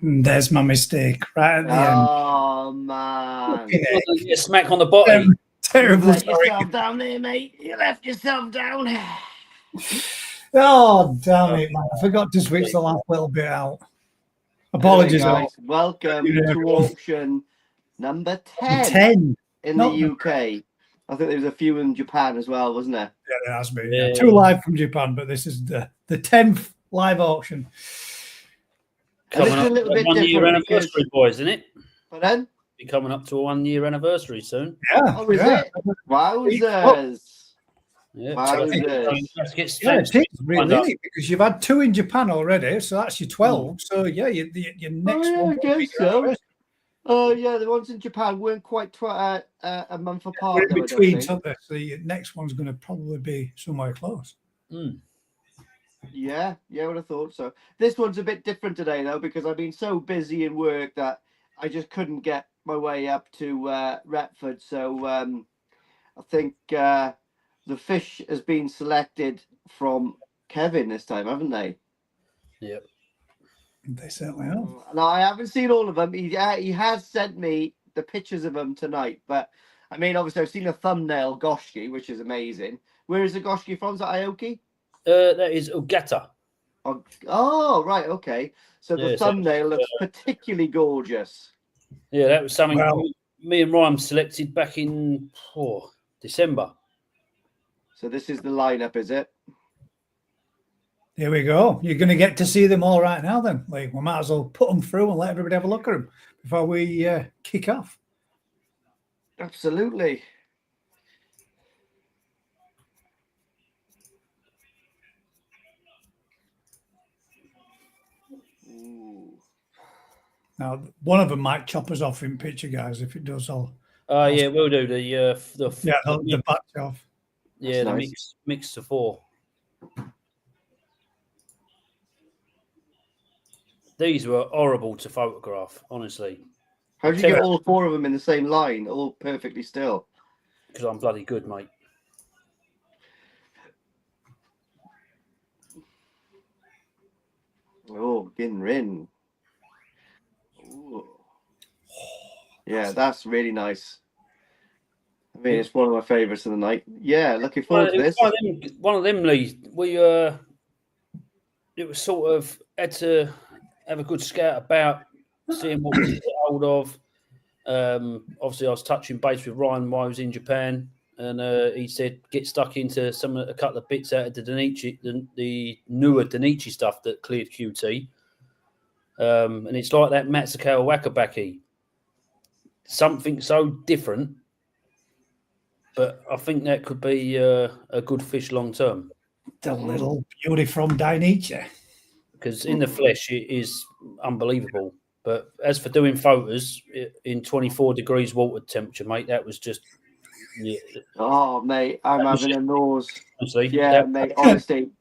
There's my mistake right at the end. Oh, man. You smack on the bottom. Terrible. You let yourself down there, mate. You left yourself down. Oh, damn it, man. I forgot to switch the last little bit out. Apologies. Welcome to auction number 10 in the UK. I think there was a few in Japan as well, wasn't there? Yeah, there has been. Yeah. 2 live from Japan, but this is the 10th live auction. Coming up to a 1 year anniversary, boys, isn't it? But then? Be coming up to a 1 year anniversary soon. Yeah. Oh, is it? Wowzers. Yeah. Wowzers. Yeah, it is really, because you've had 2 in Japan already, so that's your 12. So, yeah, your next one. I guess so. Oh, yeah, the ones in Japan weren't quite a month apart. In between, so the next one's going to probably be somewhere close. Yeah, I would have thought so. This one's a bit different today, though, because I've been so busy in work that I just couldn't get my way up to Retford. So I think the fish has been selected from Kevin this time, haven't they? Yep. They certainly have. No, I haven't seen all of them. He has sent me the pictures of them tonight, but I mean, obviously, I've seen a thumbnail Goshki, which is amazing. Where is the Goshki from? Is that Aoki? That is Ogata. Oh, right, okay. So the thumbnail looks particularly gorgeous. Yeah, that was something me and Ryan selected back in December. So this is the lineup, is it? Here we go. You're going to get to see them all right now then. Like, we might as well put them through and let everybody have a look at them before we kick off. Absolutely. Ooh. Now, one of them might chop us off in picture, guys, if it does all. Yeah, we'll do the batch off. Yeah, the mix to 4. These were horrible to photograph, honestly. How did you get all 4 of them in the same line, all perfectly still? Because I'm bloody good, mate. Oh, Ginrin. Ooh. Yeah, that's really nice. I mean, it's one of my favourites of the night. Yeah, looking forward to this. One of them, Lee. It was sort of had to have a good scout about, seeing what we get hold of. Obviously, I was touching base with Ryan while I was in Japan, and he said get stuck into a couple of bits out of the Denichi, the newer Denichi stuff that cleared QT. And it's like that Matsukawa Wakabaki. Something so different, but I think that could be a good fish long term. The little beauty from Denichi. Because in the flesh, it is unbelievable. But as for doing photos in 24 degrees water temperature, mate, that was just... Yeah. Oh, mate, I'm having a nose. Honestly, mate, honestly,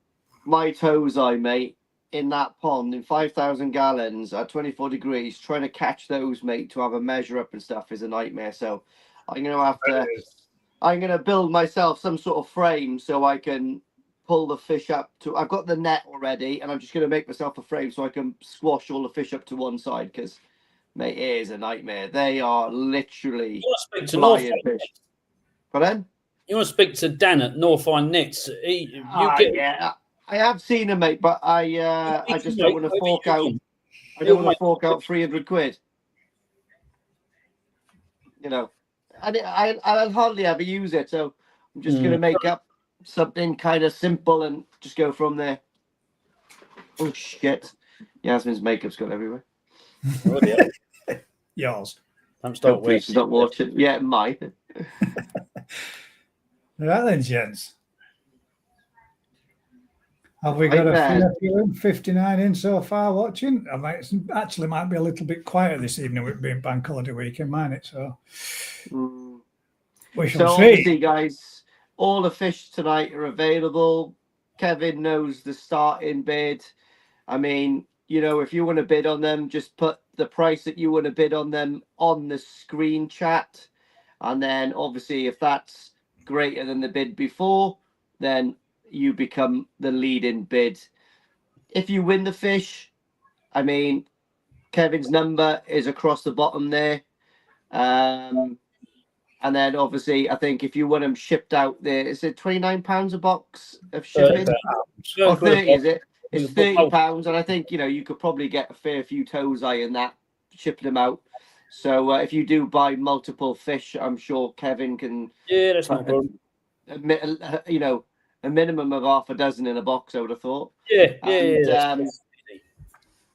my toes, mate, in that pond in 5,000 gallons at 24 degrees, trying to catch those, mate, to have a measure up and stuff is a nightmare. So I'm going to build myself some sort of frame so I can pull the fish up to... I've got the net already, and I'm just going to make myself a frame so I can squash all the fish up to one side, because, mate, it is a nightmare. They are literally flying fish. Pardon? You want to speak to Dan at Northline Nets? Yeah, I have seen him, mate, but I just don't want to fork out. I don't want to fork out 300 quid. You know, and I'll hardly ever use it, so I'm just going to make up something kind of simple and just go from there. Oh shit! Yasmin's makeup's got everywhere. Oh, yeah. Yours. I'm start please stop watching. Yeah, mine. Right then, gents. Have we got a few 59 in so far watching? I might be a little bit quieter this evening with being bank holiday weekend, mine it. So we shall see. Obviously, guys, all the fish tonight are available. Kevin knows the starting bid. I mean, you know, if you want to bid on them, just put the price that you want to bid on them on the screen chat. And then obviously if that's greater than the bid before, then you become the leading bid. If you win the fish, I mean, Kevin's number is across the bottom there. And then obviously, I think if you want them shipped out there, is it £29 a box of shipping? Or 30, is it? It's £30, and I think you could probably get a fair few Tozai in that, shipping them out. So if you do buy multiple fish, I'm sure Kevin can. Yeah, that's not a problem. A minimum of half a dozen in a box, I would have thought. Yeah.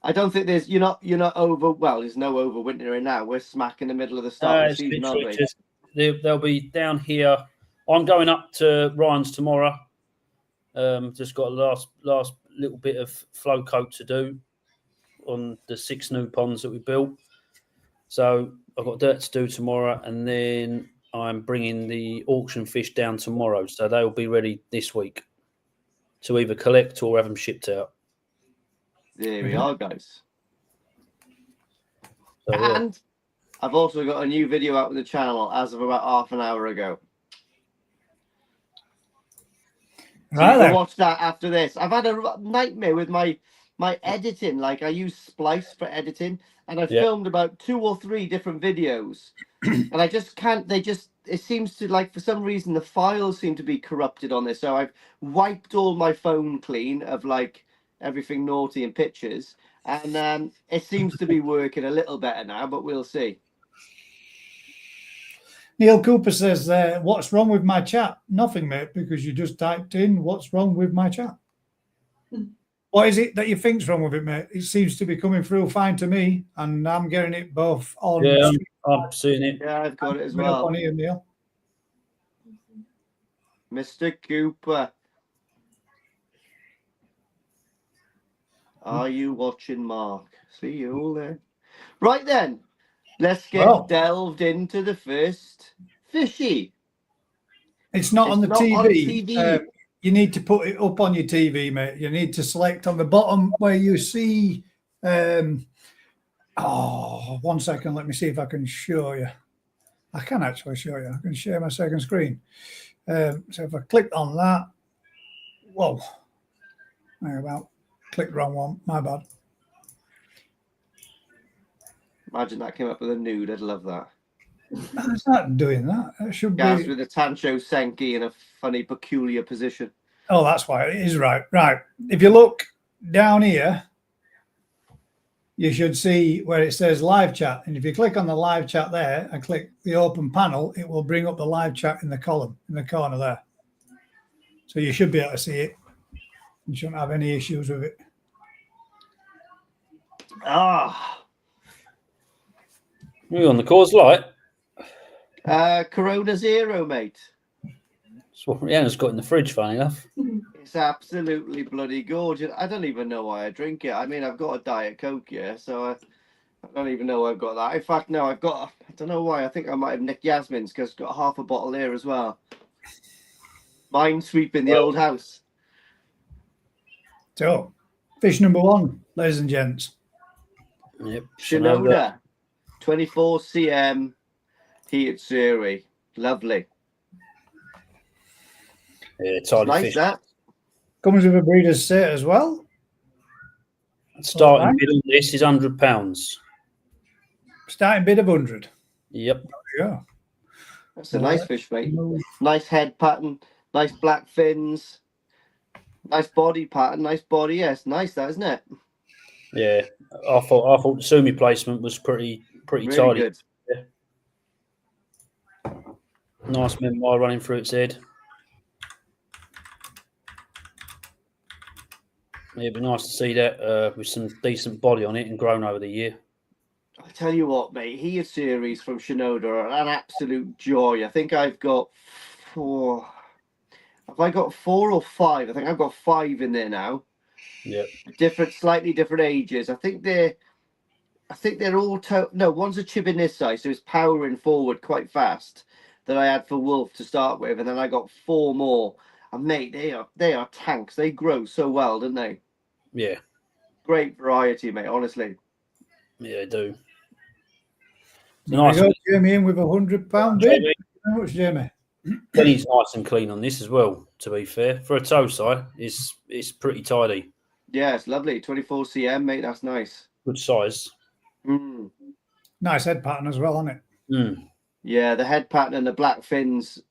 I don't think you're not over. Well, there's no overwintering now. We're smack in the middle of the start of the season, aren't we? They'll be down here. I'm going up to Ryan's tomorrow. Just got a last little bit of flow coat to do on the 6 new ponds that we built. So I've got that to do tomorrow, and then I'm bringing the auction fish down tomorrow. So they'll be ready this week to either collect or have them shipped out. There we are, guys. So, and I've also got a new video out on the channel as of about half an hour ago. So you can watch that after this. I've had a nightmare with my editing. Like, I use Splice for editing, and I filmed about 2 or 3 different videos, and I just can't. It seems to, like, for some reason the files seem to be corrupted on this. So I've wiped all my phone clean of like everything naughty in pictures, and it seems to be working a little better now, but we'll see. Neil Cooper says, what's wrong with my chat? Nothing, mate, because you just typed in, what's wrong with my chat? What is it that you think's wrong with it, mate? It seems to be coming through fine to me, and I'm getting it both on. Yeah, I'm seeing it. Yeah, I've got it as well. On here, Neil. Mr. Cooper. Are you watching, Mark? See you all there. Right then. Let's get delved into the first fishy. It's not on the TV. You need to put it up on your TV, mate. You need to select on the bottom where you see. 1 second. Let me see if I can show you. I can actually show you. I can share my second screen. So if I click on that, whoa, hang about. Clicked the wrong one. My bad. Imagine that came up with a nude. I'd love that. It's not doing that. It should Guys be with a Tancho Senki in a funny, peculiar position. Oh, that's why it is right. Right. If you look down here, you should see where it says live chat. And if you click on the live chat there and click the open panel, it will bring up the live chat in the column in the corner there. So you should be able to see it. You shouldn't have any issues with it. You're on the Coors Light. Corona Zero, mate. That's what Rihanna's got in the fridge, funny enough. It's absolutely bloody gorgeous. I don't even know why I drink it. I mean, I've got a Diet Coke, yeah, so I don't even know why I've got that. In fact, no, I don't know why. I think I might have nicked Yasmin's because I've got half a bottle here as well. Mine sweeping the old house. So, fish number 1, ladies and gents. Yep. Shinoda, 24 cm, Hi Utsuri. Lovely. Yeah, tidy nice fish. That. Comes with a breeder's set as well. Starting bid on this is £100. Starting bid of 100. Yep. There you go. That's a nice fish, mate. Nice head pattern, nice black fins, nice body pattern, nice body. Yes, nice that, isn't it? Yeah, I thought the Sumi placement was pretty really tidy. Good. Yeah. Nice memoir running through its head. Yeah, it'd be nice to see that with some decent body on it and grown over the year. I tell you what, mate, Hi Utsuris from Shinoda are an absolute joy. I think I've got 4. Have I got 4 or 5? I think I've got 5 in there now. Yeah. Slightly different ages. I think they're all no, one's a chib in this size, so it's powering forward quite fast that I had for Wolf to start with, and then I got 4 more. And mate, they are tanks. They grow so well, don't they? Yeah. Great variety, mate, honestly. Yeah, they do. Nice. Got Jamie in with £100 bid. How much, Jamie? Penny's nice and clean on this as well, to be fair. For a Tozai, it's pretty tidy. Yeah, it's lovely. 24 cm, mate. That's nice. Good size. Mm. Nice head pattern as well, isn't it? Mm. Yeah, the head pattern and the black fins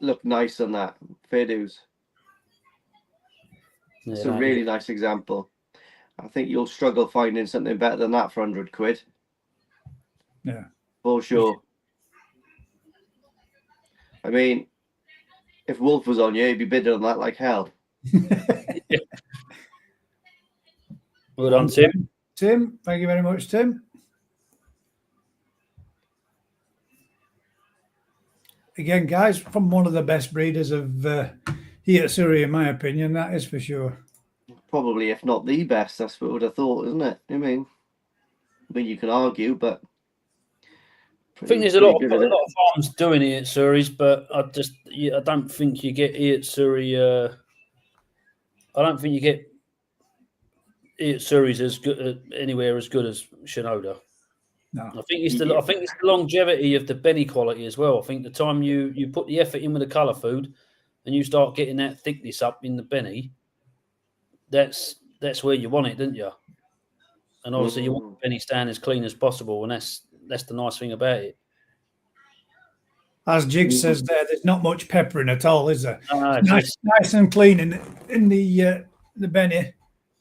look nice on that. Fair dues. Yeah, It's a really nice example. I think you'll struggle finding something better than that for 100 quid. Yeah. For sure. I mean, if Wolf was on you, he'd be bidding on that like hell. Well done, Tim. Tim, thank you very much, Tim. Again, guys, from one of the best breeders of Hi Utsuri, in my opinion, that is for sure. Probably, if not the best, that's what I would have thought, isn't it? I mean, you can argue, but I think there's a lot of farms doing Hi Utsuris, but I don't think you get Hi Utsuri. I don't think you get Hi Utsuris as good anywhere as good as Shinoda. No, I think it's the longevity of the Benny quality as well. I think the time you put the effort in with the colour food, and you start getting that thickness up in the Benny, that's where you want it, don't you? And obviously, you want the Benny stand as clean as possible, and that's the nice thing about it. As Jig says there's not much peppering at all, is there? No, nice and clean in the Benny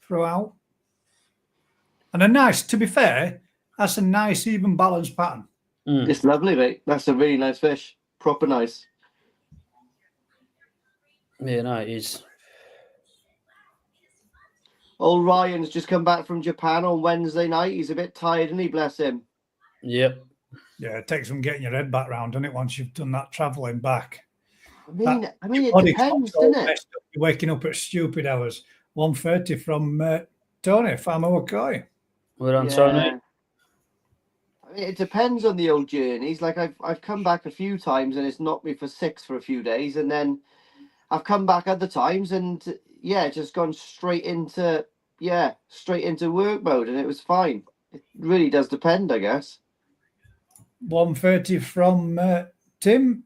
throughout. And to be fair, that's a nice, even balanced pattern. It's lovely, mate. That's a really nice fish. Proper nice. Yeah, no, it is. Old Ryan's just come back from Japan on Wednesday night. He's a bit tired, and he bless him. Yep. Yeah, it takes some getting your head back round, doesn't it? Once you've done that travelling back. I mean, it depends, doesn't it? You're waking up at stupid hours. 1:30 from Tony Farmer Wakoi. Well done, Tony. I mean, it depends on the old journeys. Like I've come back a few times and it's knocked me for 6 for a few days, and then I've come back other times and just gone straight into work mode, and it was fine. It really does depend, I guess. 1:30 from Tim.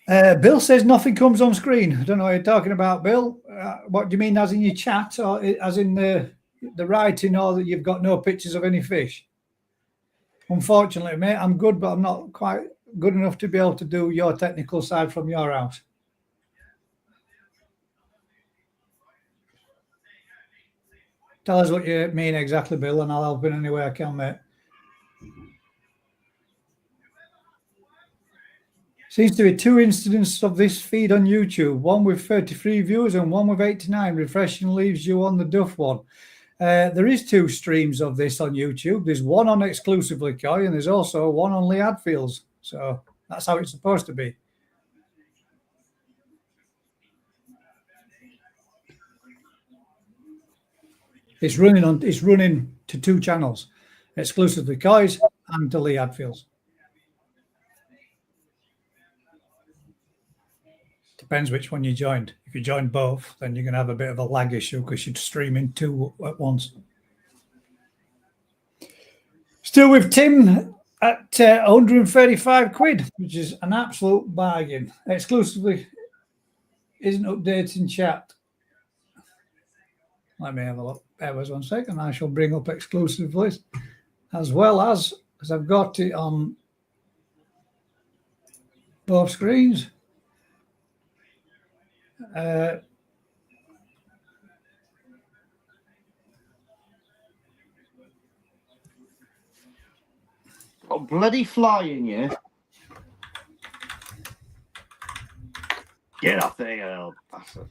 Bill says nothing comes on screen. I don't know what you're talking about, Bill. What do you mean, as in your chat, or as in the writing, or that you've got no pictures of any fish? Unfortunately, mate, I'm good, but I'm not quite good enough to be able to do your technical side from your house. Tell us what you mean exactly, Bill, and I'll help in any way I can, mate. Seems to be 2 incidents of this feed on YouTube, one with 33 viewers and one with 89. Refreshing leaves you on the duff one. There is 2 streams of this on YouTube. There's one on exclusively Koi, and there's also one on Lee Hadfield's. So that's how it's supposed to be. It's running to 2 channels, exclusively Koi's and to Lee Hadfield's. Depends which one you joined. If you joined both, then you're going to have a bit of a lag issue because you're streaming 2 at once. Still with Tim at 135 quid, which is an absolute bargain. Exclusively isn't updating chat. Let me have a look. Bear with us 1 second. I shall bring up exclusively, as well as, because I've got it on both screens. Got a bloody fly in you. Get off there, you little bastard.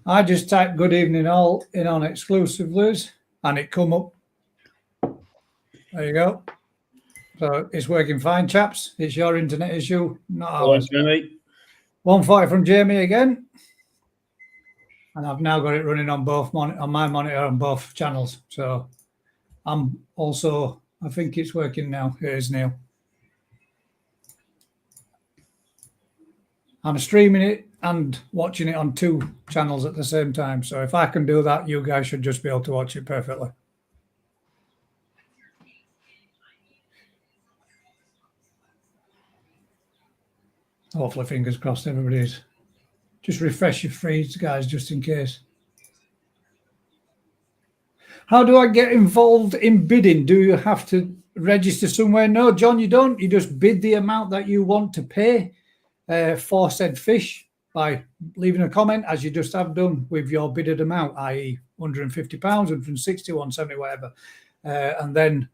I just typed good evening all in on exclusively, and it come up. There you go. So it's working fine, chaps. It's your internet issue, not ours. 140 from Jamie again. And I've now got it running on both on my monitor on both channels. So I'm also, I think it's working now. It is, Neil. I'm streaming it and watching it on 2 channels at the same time. So if I can do that, you guys should just be able to watch it perfectly. Hopefully, fingers crossed, everybody's. Just refresh your feeds, guys, just in case. How do I get involved in bidding? Do you have to register somewhere? No, John, you don't. You just bid the amount that you want to pay for said fish by leaving a comment, as you just have done with your bidded amount, i.e. £150, 160, 170, whatever. And then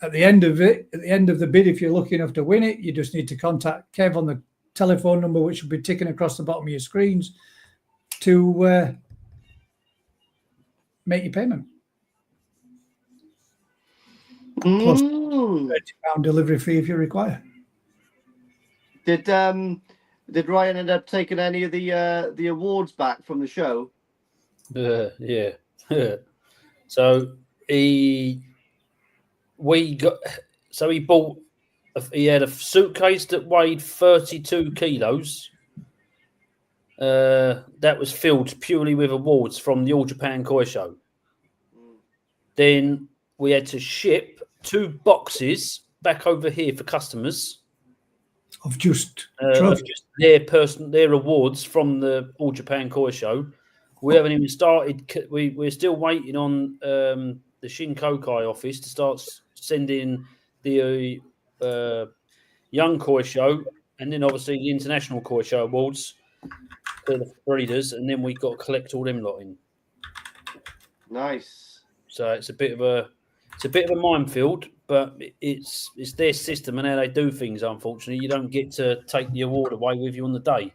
at the end of it, at the end of the bid, if you're lucky enough to win it, you just need to contact Kev on the telephone number, which will be ticking across the bottom of your screens, to make your payment. Plus £30 delivery fee if you require. Did Ryan end up taking any of the awards back from the show? Yeah. So he bought. He had a suitcase that weighed 32 kilos. That was filled purely with awards from the All Japan Koi Show. Then we had to ship 2 boxes back over here for customers Of just their awards from the All Japan Koi Show. We haven't even started. We're still waiting on the Shinkokai office to start sending the Young Koi Show, and then obviously the International Koi Show awards to the breeders, and then we've got to collect all them lot in. Nice. So it's a bit of a minefield, but it's their system and how they do things. Unfortunately, you don't get to take the award away with you on the day.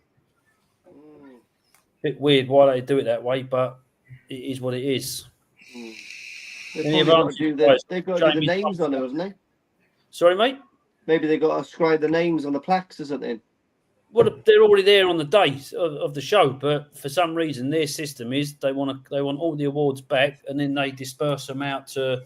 Bit weird why they do it that way, but it is what it is. They've got to do the names on it, haven't they? Sorry, mate? Maybe they got to scribe the names on the plaques or something. Well, they're already there on the day of the show, but for some reason their system is they want all the awards back, and then they disperse them out to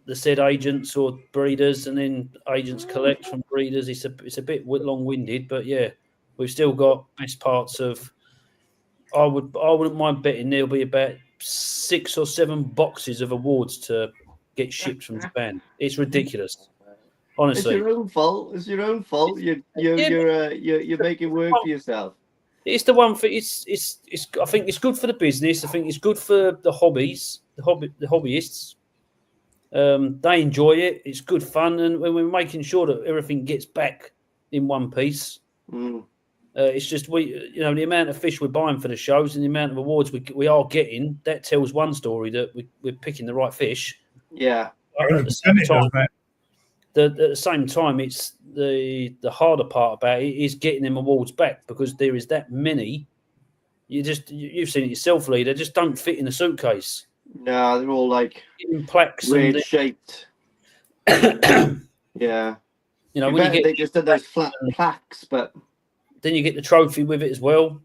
the said agents or breeders, and then agents collect from breeders. It's a bit long-winded, but yeah, we've still got best parts of. I wouldn't mind betting there'll be about 6 or 7 boxes of awards to get shipped from Japan. It's ridiculous, honestly. It's your own fault. It's your own fault. You're making work for yourself. It's the one for it's. I think it's good for the business. I think it's good for the hobbyists. They enjoy it. It's good fun, and when we're making sure that everything gets back in one piece. It's just the amount of fish we're buying for the shows and the amount of awards we are getting. That tells one story that we're picking the right fish. Yeah. At the same time, it's the harder part about it is getting them awards back, because there is that many. You've seen it yourself, Lee. They just don't fit in a suitcase. No, they're all like in plaques, weird shaped. Yeah. They just did those flat plaques, but then you get the trophy with it as well.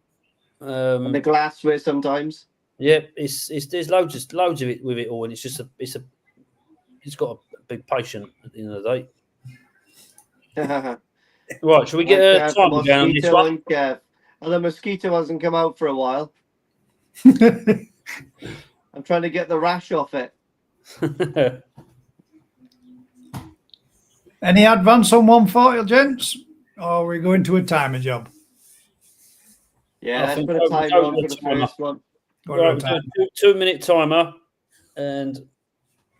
And the glassware sometimes. Yeah, there's loads of it with it all, and it's got a big patient at the end of the day. Right, shall we get a time down on this one? And the mosquito hasn't come out for a while. I'm trying to get the rash off it. Any advance on 140, gents? Or are we going to a timer job? Yeah, let's put a timer on for the first one. Right, we'll do a 2-minute timer, and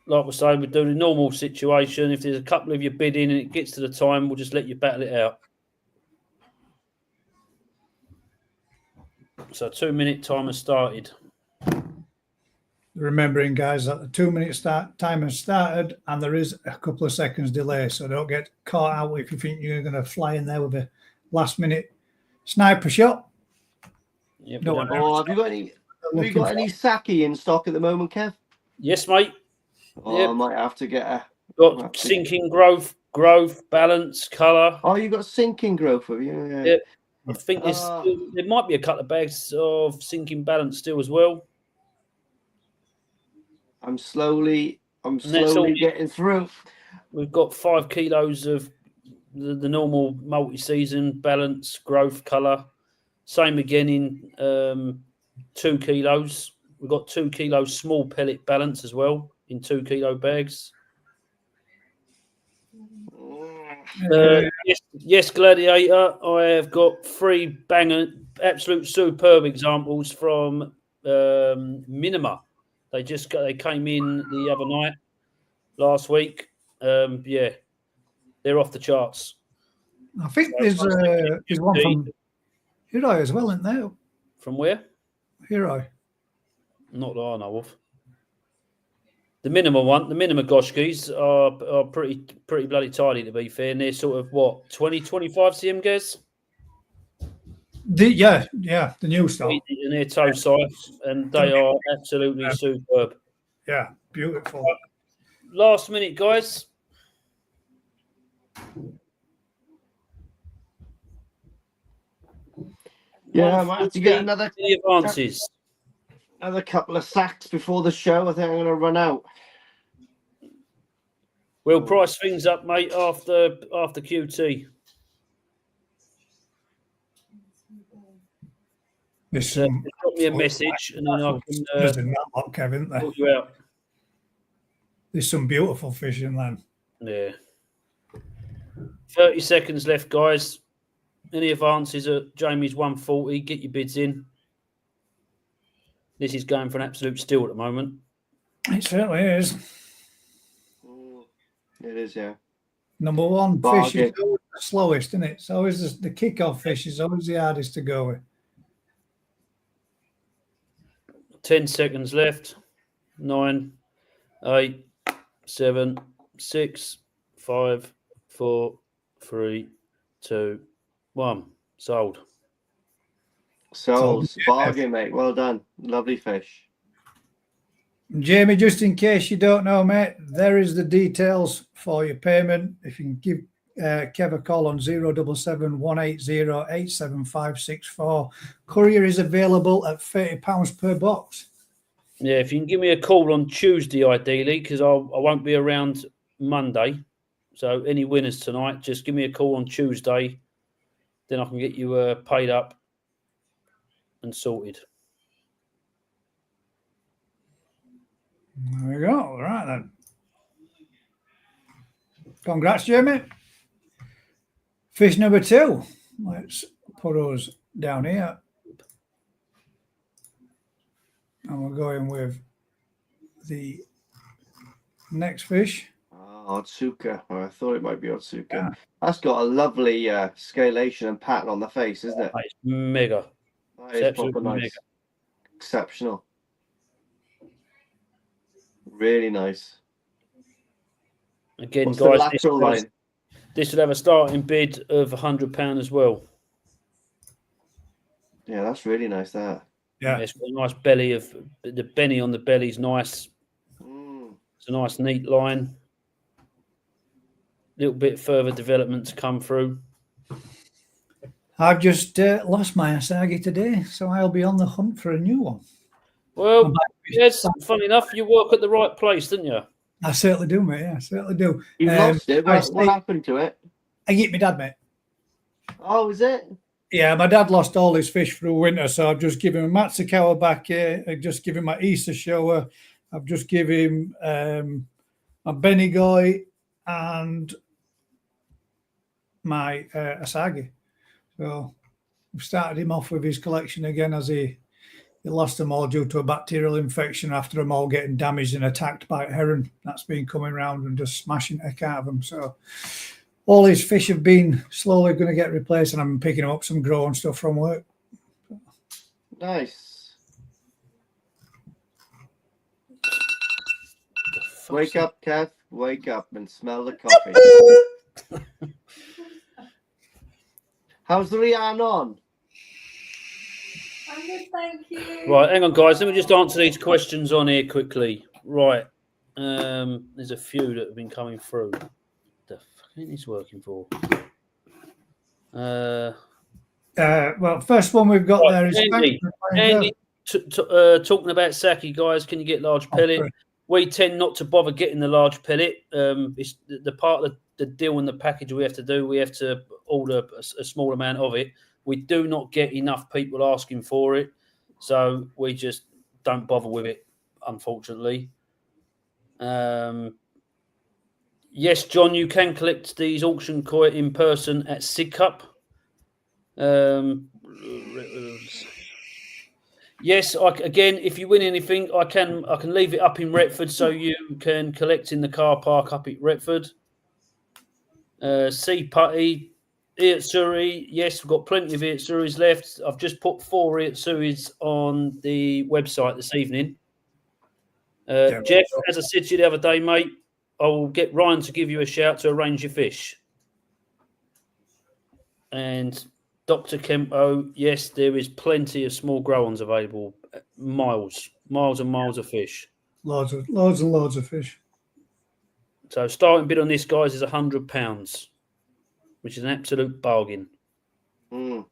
like we say, we do the normal situation. If there's a couple of you bidding and it gets to the time, we'll just let you battle it out. So 2-minute timer started. Remembering, guys, that the 2-minute timer started and there is a couple of seconds delay, so don't get caught out if you think you're going to fly in there with a last-minute sniper shot. Yep, have you got any sake in stock at the moment, Kev? Yes, mate. I might have to get sinking growth, balance, colour. Oh, you got sinking growth, have you? Yeah. Yep. I think there might be a couple of bags of sinking balance still as well. I'm slowly getting through. We've got 5 kilos of the normal multi-season balance, growth, colour. Same again in 2 kilos. We've got 2 kilos small pellet balance as well in 2 kilo bags. Yes, Gladiator. I have got 3 banger, absolute superb examples from Minima. They came in the other night, last week. Yeah, they're off the charts. I think there's one from Hero as well, isn't there? From where? Hero. Not that I know of. The minimum Goshkis are pretty bloody tidy, to be fair. And they're sort of what, 20, 25 cm guess? Yeah, the new stock. And they're toe size, and they are absolutely superb. Yeah, beautiful. Last minute, guys. Yeah, I might have to get another advances. Another couple of sacks before the show. I think I'm going to run out. We'll price things up, mate, after QT. Drop me a message, and then I can Kevin, sort you out. There's some beautiful fish in land. Yeah. 30 seconds left, guys. Any advances at Jamie's 140? Get your bids in. This is going for an absolute steal at the moment. It certainly is. It is, yeah. Number one fish is always the slowest, isn't it? It's always the kickoff fish is always the hardest to go with. 10 seconds left. 9, 8, 7, 6, 5, 4, 3, 2, 1. Sold. Sold. Bargain, mate. Well done. Lovely fish. Jamie, just in case you don't know, mate, there is the details for your payment. If you can give Kev a call on 077 180 87564. Courier is available at £30 per box. Yeah, if you can give me a call on Tuesday, ideally, because I won't be around Monday. So any winners tonight, just give me a call on Tuesday. Then I can get you paid up and sorted. There we go. All right, then. Congrats, Jamie. Fish number 2. Let's put us down here. And we're going with the next fish. Otsuka. Oh, I thought it might be Otsuka. Yeah. That's got a lovely scalation and pattern on the face, isn't it? It's mega. That is proper nice. Mega. Exceptional. Really nice. Again, guys, this would have a starting bid of £100 as well. Yeah, that's really nice, that. Yeah. It's got a nice belly of the Benny on the belly is nice. It's a nice, neat line. A little bit further development to come through. I've just lost my Asagi today, so I'll be on the hunt for a new one. Well, yes, funny enough, you work at the right place, didn't you? I certainly do, mate. Yeah, I certainly do. You lost it. What happened to it? I get my dad, mate. Oh, is it? Yeah, my dad lost all his fish through winter, so I've just given him Matsukawa back here. I've just given him my Easter shower. I've just given him my Benigoy and my Asagi. So we've started him off with his collection again as he lost them all due to a bacterial infection after them all getting damaged and attacked by a heron. That's been coming around and just smashing the heck out of them. So all his fish have been slowly going to get replaced, and I'm picking up some growing stuff from work. Nice. Wake up, Kev. Wake up and smell the coffee. How's the Rhiannon? I'm good, thank you. Right, hang on, guys. Let me just answer these questions on here quickly. Right. There's a few that have been coming through. The fuck ain't this working for? Well, first one we've got there is Andy talking about Saki, guys. Can you get large pellet? We tend not to bother getting the large pellet. It's the part of the deal in the package we have to do. We have to order a small amount of it. We do not get enough people asking for it, so we just don't bother with it, unfortunately. Yes, John, you can collect these auction koi in person at Sig Cup. Yes, again, if you win anything, I can leave it up in Retford so you can collect in the car park up at Retford. C Putty, Utsuri. Yes, we've got plenty of Utsuris left. I've just put 4 Utsuris on the website this evening. Jeff, as I said to you the other day, mate, I will get Ryan to give you a shout to arrange your fish. And Dr. Kempo, yes, there is plenty of small grow-ons available. Miles and miles of fish. Loads and loads of fish. So starting bid on this, guys, is £100, which is an absolute bargain. Mm.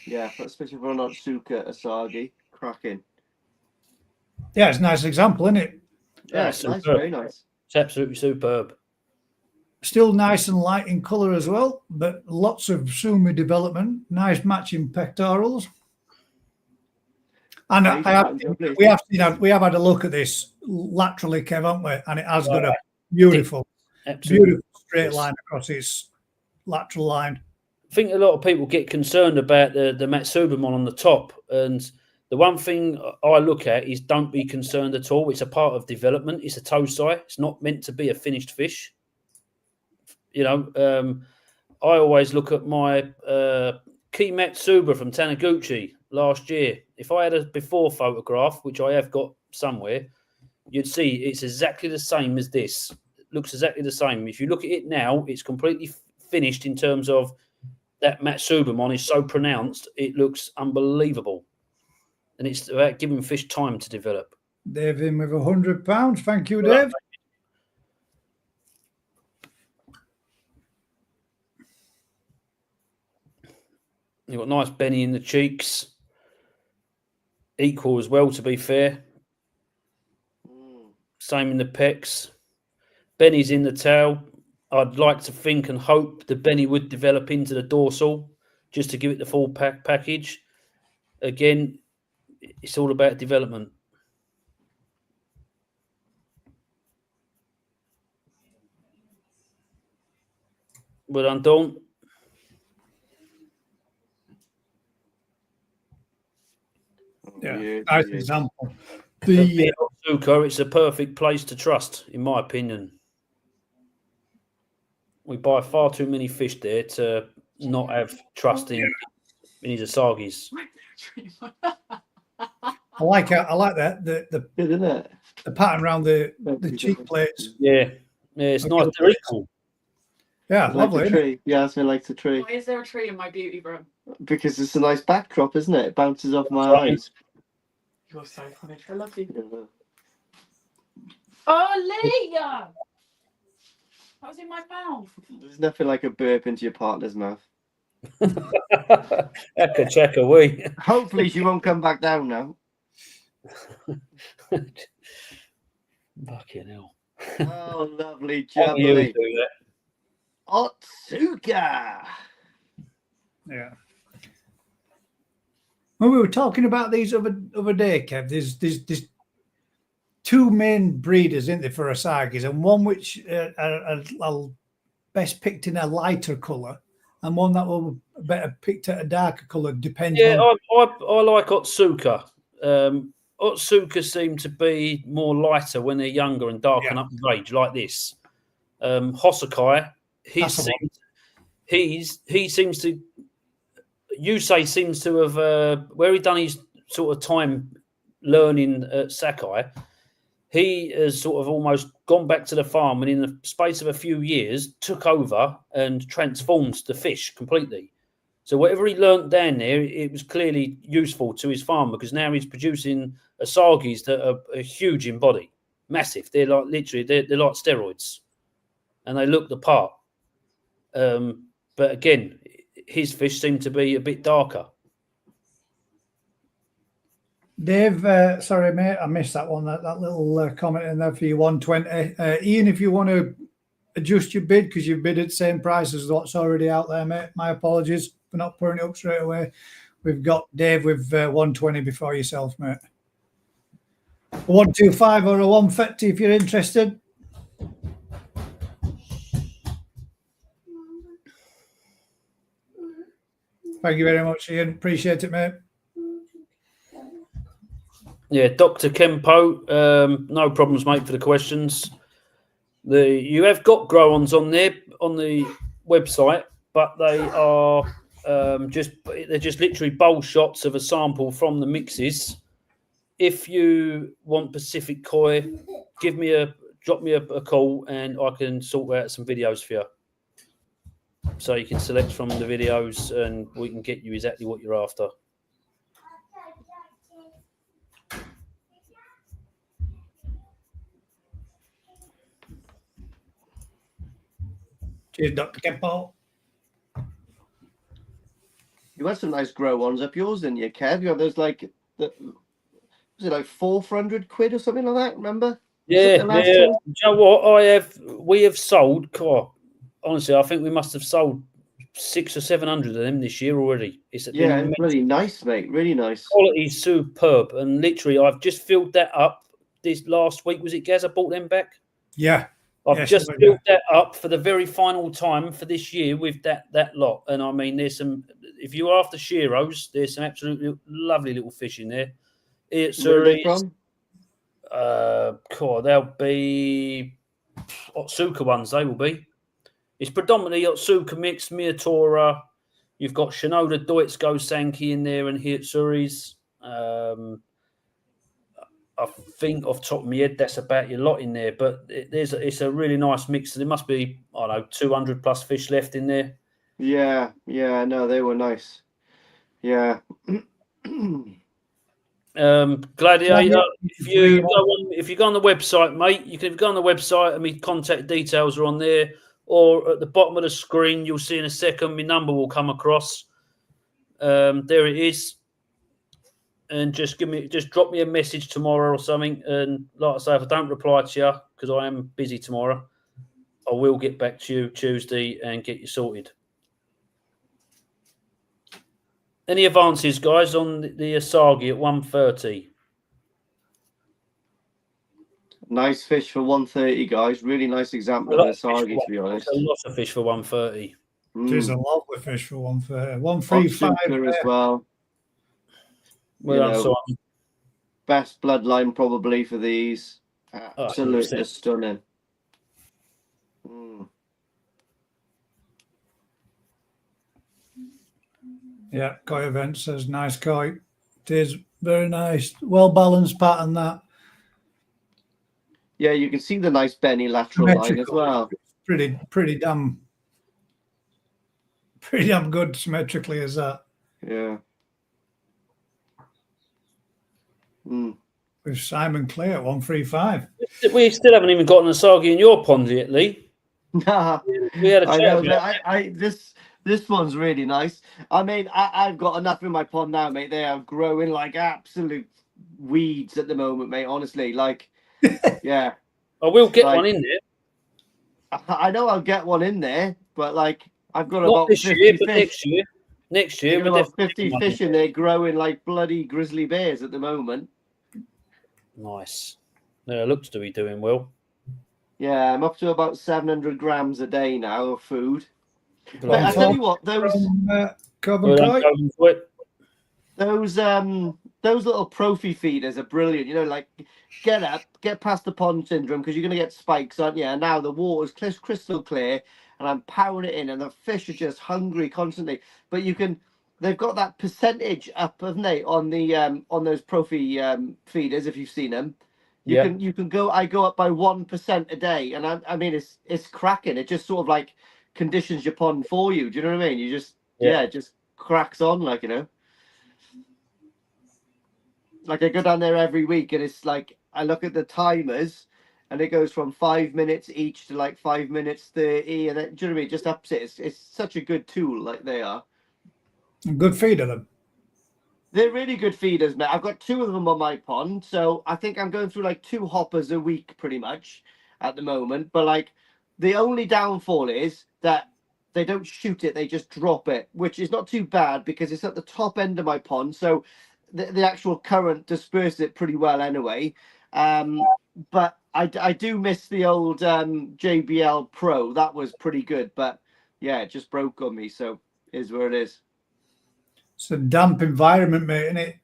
Yeah, especially for an Otsuka Asagi. Cracking. Yeah, it's a nice example, isn't it? Yeah, it's nice, very nice. It's absolutely superb. Still nice and light in colour as well, but lots of sumi development, nice matching pectorals. And we have had a look at this laterally, Kev, haven't we? And it has got a beautiful straight line across its lateral line. I think a lot of people get concerned about the Matsubamon on the top, and the one thing I look at is don't be concerned at all. It's a part of development. It's a tosai. It's not meant to be a finished fish. You know, I always look at my Ki Matsuba from Taniguchi last year. If I had a before photograph, which I have got somewhere, you'd see it's exactly the same as this. It looks exactly the same. If you look at it now, it's completely finished in terms of that Matsubamon is so pronounced, it looks unbelievable. And it's about giving fish time to develop. Dave in with £100. Thank you, Dave. You've got nice Benny in the cheeks. Equal as well, to be fair. Same in the pecs. Benny's in the tail. I'd like to think and hope that Benny would develop into the dorsal just to give it the full package. Again, it's all about development. Well done, Dawn. Yeah, nice example. Otsuka, it's a perfect place to trust, in my opinion. We buy far too many fish there to not have trust in his Asagis. I like that. The pattern around the cheek plates. Yeah, it's nice. They're equal. Yeah, like lovely. The tree. Yeah, I like the tree. Why is there a tree in my beauty room? Because it's a nice backdrop, isn't it? It bounces off my eyes. You're so funny. I love you. Yeah. Oh, Leah! That was in my mouth. There's nothing like a burp into your partner's mouth. Eka checka we. Hopefully she won't come back down now. Fucking hell. Oh, lovely Only you jubbly. do that. Otsuka. Yeah. When we were talking about these other day, Kev, there's two main breeders, isn't there, for Asagis, and one which are best picked in a lighter colour, and one that will better picked at a darker colour, depending on... I like Otsuka. Otsuka seem to be more lighter when they're younger and darken up with age, like this. Hosokai, he seems to... Yusei seems to have, where he done his sort of time learning at Sakai, he has sort of almost gone back to the farm and in the space of a few years took over and transformed the fish completely. So whatever he learnt down there, it was clearly useful to his farm because now he's producing Asagis that are huge in body, massive. They're like literally, they're like steroids and they look the part. But again, his fish seem to be a bit darker. Dave, sorry, mate, I missed that one. That little comment in there for you, 120. Ian, if you want to adjust your bid because you've bid at the same price as what's already out there, mate, my apologies for not putting it up straight away. We've got Dave with 120 before yourself, mate. 125 or a 150 if you're interested. Thank you very much, Ian. Appreciate it, mate. Yeah, Dr. Kempo, no problems, mate, for the questions. You have got grow-ons on there on the website, but they are they're just literally bowl shots of a sample from the mixes. If you want Pacific Koi, drop me a call and I can sort out some videos for you. So you can select from the videos and we can get you exactly what you're after. Cheers, Dr. Kempo. You had some nice grow ones up yours, didn't you, Kev? You had those was it like 400 quid or something like that? Remember? Yeah, The last yeah. one? Do you know what? We have sold. God, honestly, I think we must have sold 600 or 700 of them this year already. It's Yeah, been it's really nice, mate. Really nice. quality is superb, and literally, I've just filled that up. This last week was it, Gaz? I bought them back. Yeah. I've Yes, just it was, filled that up for the very final time for this year with that lot. And I mean, there's some. If you're after Shiros, there's some absolutely lovely little fish in there. Where are they Utsuri, from? they'll be Otsuka ones. They will be. It's predominantly Otsuka mixed Miyatora. You've got Shinoda Sanke in there and Hitsuris. I think off the top of my head, that's about your lot in there. But it's a really nice mix. There must be, I don't know, 200 plus fish left in there. Yeah, no, they were nice. Yeah. Gladiator, if you go on the website, mate, you can go on the website and my contact details are on there. Or at the bottom of the screen, you'll see in a second, my number will come across. There it is. And just drop me a message tomorrow or something. And like I say, if I don't reply to you, because I am busy tomorrow, I will get back to you Tuesday and get you sorted. Any advances, guys, on the Asagi at 130? Nice fish for 130, guys. Really nice example of an Asagi, to be honest. A lot of fish for 130. There's a lot of fish for 130. 135 Otsuka as well. Well done, Simon. Best bloodline probably for these. Absolutely stunning. Yeah, koi event says nice koi. It is very nice, well balanced pattern. That Yeah, you can see the nice Benny lateral line as well. Pretty damn good symmetrically as that. Yeah. With Simon Clay at 135. We still haven't even got an Asagi in your pond yet, Lee. Nah, We had a chat. I know. This one's really nice. I mean, I've got enough in my pond now, mate. They are growing like absolute weeds at the moment, mate. Honestly, like, yeah. I will get one in there. I know I'll get one in there, but like, I've got Not about this 50 year, but fish. next year. Next year, I've got about 50 fish in there growing like bloody grizzly bears at the moment. Nice. Yeah, looks to be doing well. Yeah, I'm up to about 700 grams a day now of food. But I tell you what, those little prophy feeders are brilliant. You know, like get past the pond syndrome because you're going to get spikes, aren't you? And now the water's crystal clear, and I'm powering it in, and the fish are just hungry constantly. But they've got that percentage up, haven't they, on those prophy feeders? If you've seen them, you can go. I go up by 1% a day, and I mean it's cracking. It just sort of like conditions your pond for you. Do you know what I mean? You just it just cracks on, like, you know. Like I go down there every week, and it's like I look at the timers, and it goes from 5 minutes each to like 5 minutes 30, and then, do you know what I mean? It just ups it. It's such a good tool, like they are. Good feeder them. They're really good feeders, mate. I've got 2 of them on my pond, so I think I'm going through like 2 hoppers a week pretty much at the moment. But like the only downfall is that they don't shoot it; they just drop it, which is not too bad because it's at the top end of my pond, so the actual current disperses it pretty well anyway. But I do miss the old JBL Pro. That was pretty good, but yeah, it just broke on me. So is where it is. It's a damp environment, mate, isn't it?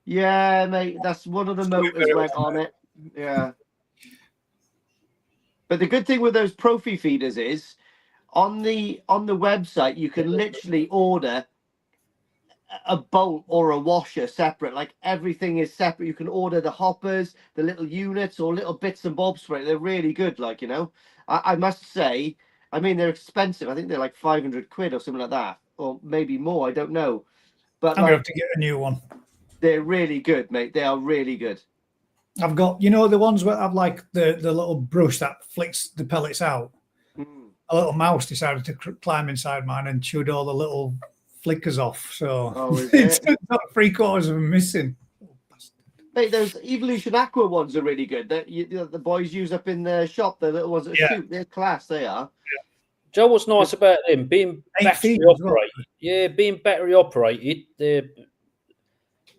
Yeah, mate, that's one of the motors went on it. Yeah. But the good thing with those Profi feeders is on the website you can literally order a bolt or a washer separate. Like everything is separate. You can order the hoppers, the little units, or little bits and bobs for it. They're really good. Like, you know, I must say, I mean, they're expensive. I think they're like 500 quid or something like that, or maybe more. I don't know. But I'm gonna like, have to get a new one. they're really good, mate. They are really good. I've got, you know, the ones where I've like the little brush that flicks the pellets out. Mm. A little mouse decided to climb inside mine and chewed all the little flickers off. So Oh, is it's it? got 3/4 of them missing. Mate, those Evolution Aqua ones are really good. That the boys use up in the shop. The little ones that Yeah. shoot. They're class. They are. Joe, what's nice about them being 8 battery feet as well. operated? Yeah, being battery operated, it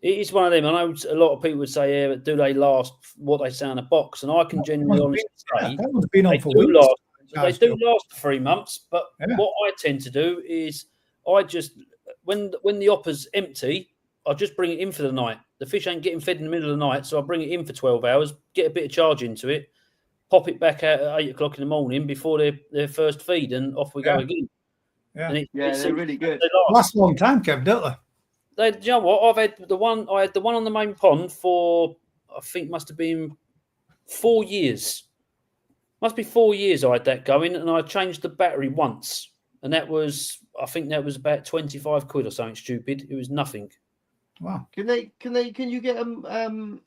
is one of them. I know a lot of people would say, "Yeah, but do they last what they say in a box?" And I can genuinely honestly say That one's been on they for do weeks. last. They Charged do up. last for 3 months. But Yeah. what I tend to do is I just when the hopper's empty, I just bring it in for the night. The fish ain't getting fed in the middle of the night, so I bring it in for 12 hours, get a bit of charge into it, pop it back out at 8 o'clock in the morning before their first feed, and off we go again. Yeah. And They're really good. They last. Last a long time, Kev, don't they? Do you know what? I had the one on the main pond for I think must have been 4 years. Must be 4 years I had that going, and I changed the battery once, and I think that was about 25 quid or something stupid. It was nothing. Wow. Can you get them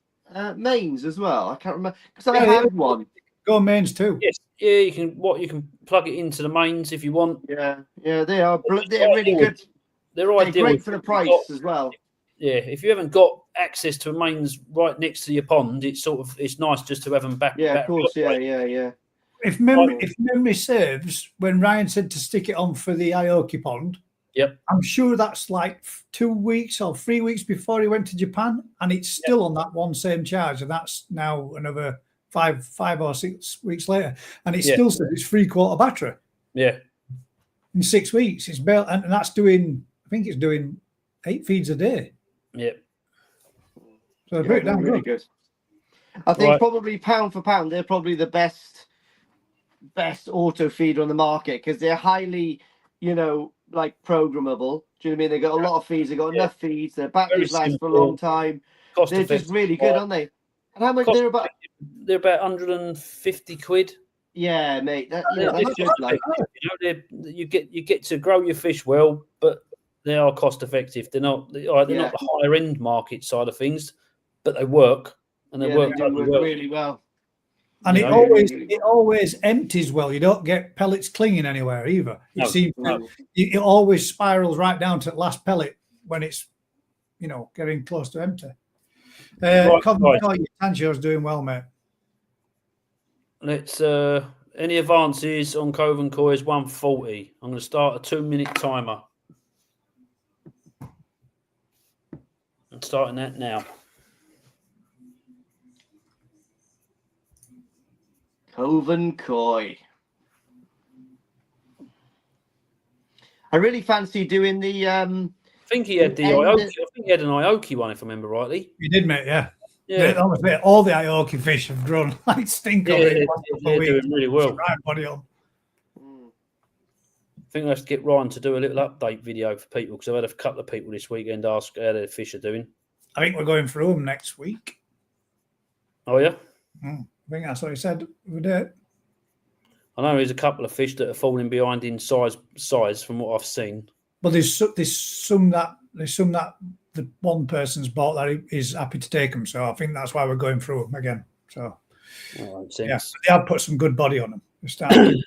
mains as well? I can't remember because I Yeah, had one. Go mains too. Yes, yeah, you can plug it into the mains if you want. Yeah, they are. They're really good. They're They're ideal great for the price as well. Yeah, if you haven't got access to mains right next to your pond, it's nice just to have them back. Yeah, back of course. up. Yeah. If memory serves, when Ryan said to stick it on for the Aoki pond, Yep. I'm sure that's like 2 weeks or 3 weeks before he went to Japan, and it's still on that one same charge, and that's now another five or 6 weeks later, and it still says it's 3/4 battery. Yeah. In 6 weeks, it's built, and that's doing. I think it's doing 8 feeds a day. Yeah. So they're They're really good. I think probably pound for pound, they're probably the best auto feeder on the market because they're highly, like programmable. Do you know what I mean? They got a lot of feeds. They got enough feeds. Their batteries last for a long time. They're just really good, aren't they? And how much they're about? They're about 150 quid. Yeah, mate. That's good. Like, you get to grow your fish well, but they are cost effective. They're not the higher end market side of things, but they work and they work really well. And it always empties well. You don't get pellets clinging anywhere either. It always spirals right down to the last pellet when it's getting close to empty. Tanjo's doing well, mate. Let's any advances on Cove and Koi is 140. I'm going to start a 2-minute timer. I'm starting that now. Cove and Koi. I really fancy doing the. I think he had the Aoki. I think he had an Aoki one, if I remember rightly. He did, mate. Yeah. Yeah. Honestly, all the Aoki fish have grown like stink already. They're doing really well. Right, body on. I think I have to get Ryan to do a little update video for people because I've had a couple of people this weekend ask how their fish are doing. I think we're going through them next week. Oh, yeah? I think that's what he said. We did. I know there's a couple of fish that are falling behind in size from what I've seen. But there's some that the one person's bought that is happy to take them. So I think that's why we're going through them again. So they have put some good body on them. They're starting to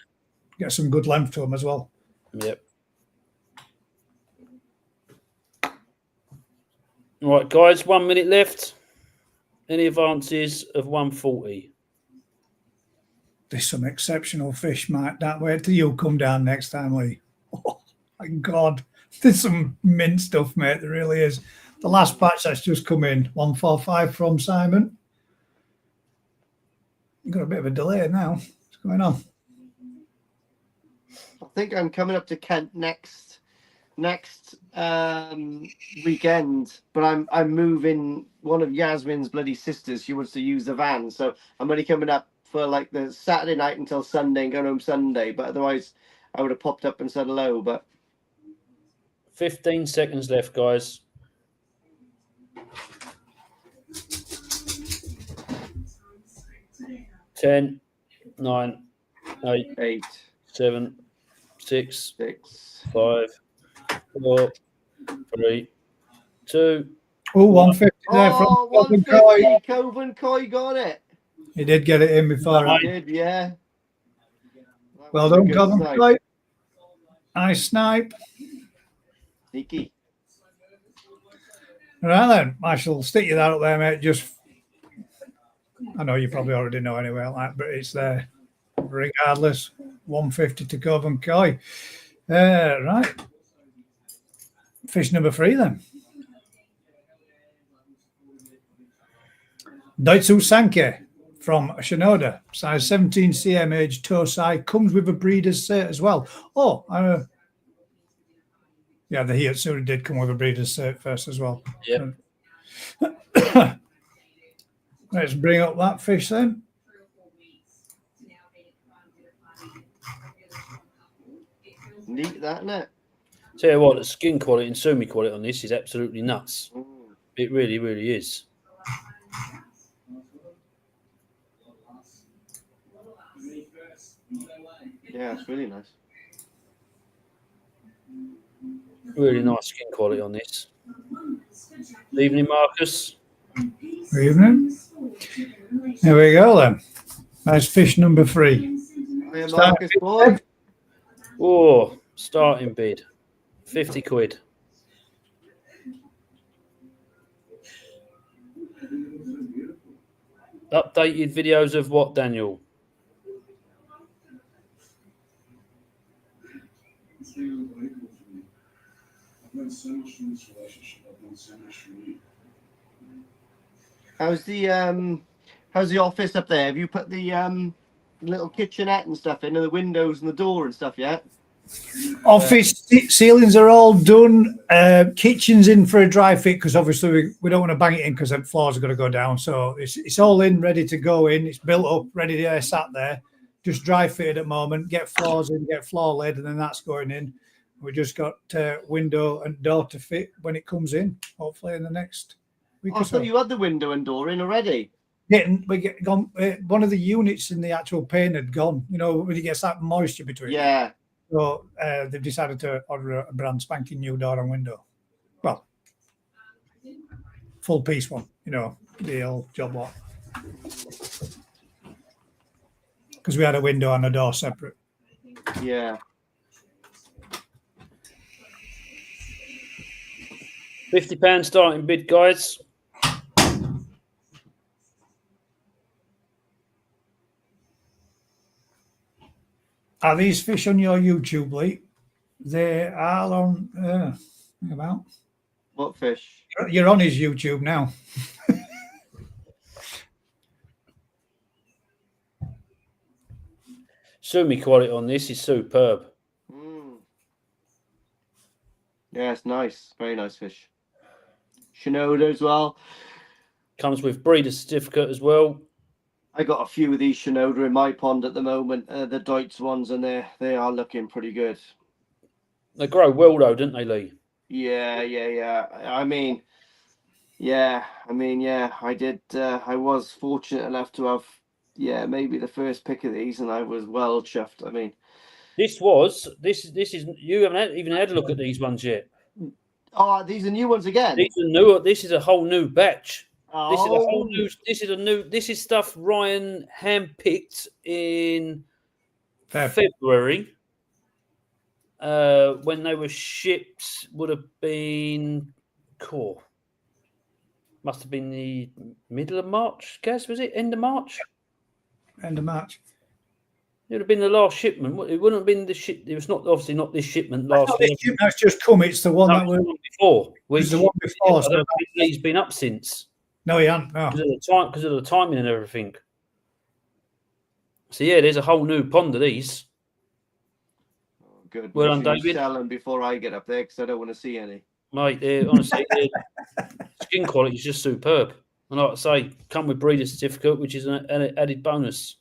get some good length to them as well. Yep. All right, guys, 1 minute left. Any advances of 140? There's some exceptional fish, Mike. Don't wait till you come down next time, Lee. Oh, my God. There's some mint stuff, mate. There really is. The last batch that's just come in, 145 from Simon. You've got a bit of a delay now. What's going on? I think I'm coming up to Kent next next weekend, but I'm moving one of Yasmin's bloody sisters. She wants to use the van, so I'm only coming up for like the Saturday night until Sunday and going home Sunday. But otherwise, I would have popped up and said hello. But 15 seconds left, guys. Ten, 9, 8, 8, 7, 6, 6. 5, 4, 3, 2. Oh, 150 there from Oh, Coven 150. Koi. Coven Koi got it. He did get it in before. He did, yeah. That Well was a done, good Coven snipe. Koi. Nice snipe. Sneaky. Right then, I shall stick you that up there, mate. Just, I know you probably already know anyway, like, but it's there. Regardless, 150 to Coven Koi. Right. Fish number 3 then. Denichi Sanke from Shinoda, size 17 cm, age toe size, comes with a breeder's cert as well. Oh, yeah, the Hi Utsuri did come with a breeder's cert first as well. Yep. Let's bring up that fish then. Neat, that, isn't it? Tell you what, the skin quality and sumi quality on this is absolutely nuts. Mm. It really, really is. Yeah, it's really nice. Really nice skin quality on this. Evening, Marcus. Good evening. There we go then. That's fish number 3. Hiya, Marcus, boy. Oh, starting bid. 50 quid. Updated videos of what, Daniel? How's the office up there? Have you put the little kitchenette and stuff in, and the windows and the door and stuff yet? Office ceilings are all done. Kitchen's in for a dry fit because obviously we don't want to bang it in because the floors are going to go down. So it's all in, ready to go in. It's built up, ready to sat there. Just dry fitted at the moment. Get floors in, get floor lid, and then that's going in. We just got window and door to fit when it comes in. Hopefully in the next week Oh, or so. so you had the window and door in already? We get gone. One of the units in the actual paint had gone. You know when it gets that moisture between. Yeah. So they've decided to order a brand spanking new door and window. Well, full piece one, you know, the old job lot. Because we had a window and a door separate. Yeah. £50 starting bid, guys. Are these fish on your YouTube, Lee? They are on. About. What fish? You're on his YouTube now. Sumi quality on this is superb. Mm. Yeah, it's nice. Very nice fish. Shinoda as well. Comes with breeder certificate as well. I got a few of these Shinoda in my pond at the moment, the Deutz ones, and they are looking pretty good. They grow well though, don't they, Lee? Yeah. I mean, I did. I was fortunate enough to have, maybe the first pick of these, and I was well chuffed. I mean, This is you haven't even had a look at these ones yet. oh, these are new ones again. These are new. This is a whole new batch. Oh. This is a whole new. This is stuff Ryan handpicked in February. When they were shipped, would have been cool. Must have been the middle of March. Guess was it end of March? End of March. It would have been the last shipment. It wouldn't have been the ship. It was not obviously not this shipment last This week. shipment's just come. It's the one that was was the one before. It's the one before. I don't think he's been up since. No, he hasn't. No. Because of the timing and everything. So yeah, there's a whole new pond of these. Good. Well Make done, sure you David. sell them before I get up there because I don't want to see any. Mate, honestly, skin quality is just superb. And like I say, come with breeder certificate, which is an added bonus.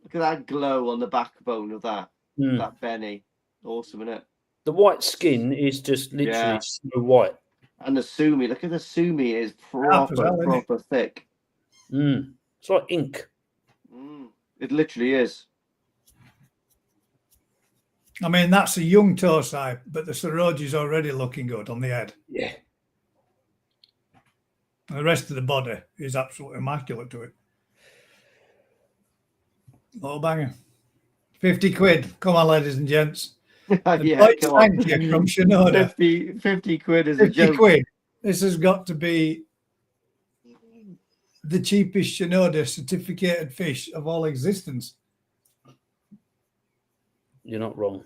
Look at that glow on the backbone of that Mm. that Benny. Awesome, isn't it? The white skin is just literally Yeah. so white. And the sumi, look at the sumi, is Sharp as hell, isn't it? proper thick. Mm. It's like ink. It literally is. I mean, that's a young Tosai, but the Soroji's already looking good on the head. Yeah. And the rest of the body is absolutely immaculate to it. Oh, banger. 50 quid. Come on, ladies and gents. Yeah, come on. Thank you from Shinoda. 50 quid is a 50 joke. quid. This has got to be the cheapest Shinoda certificated fish of all existence. You're not wrong.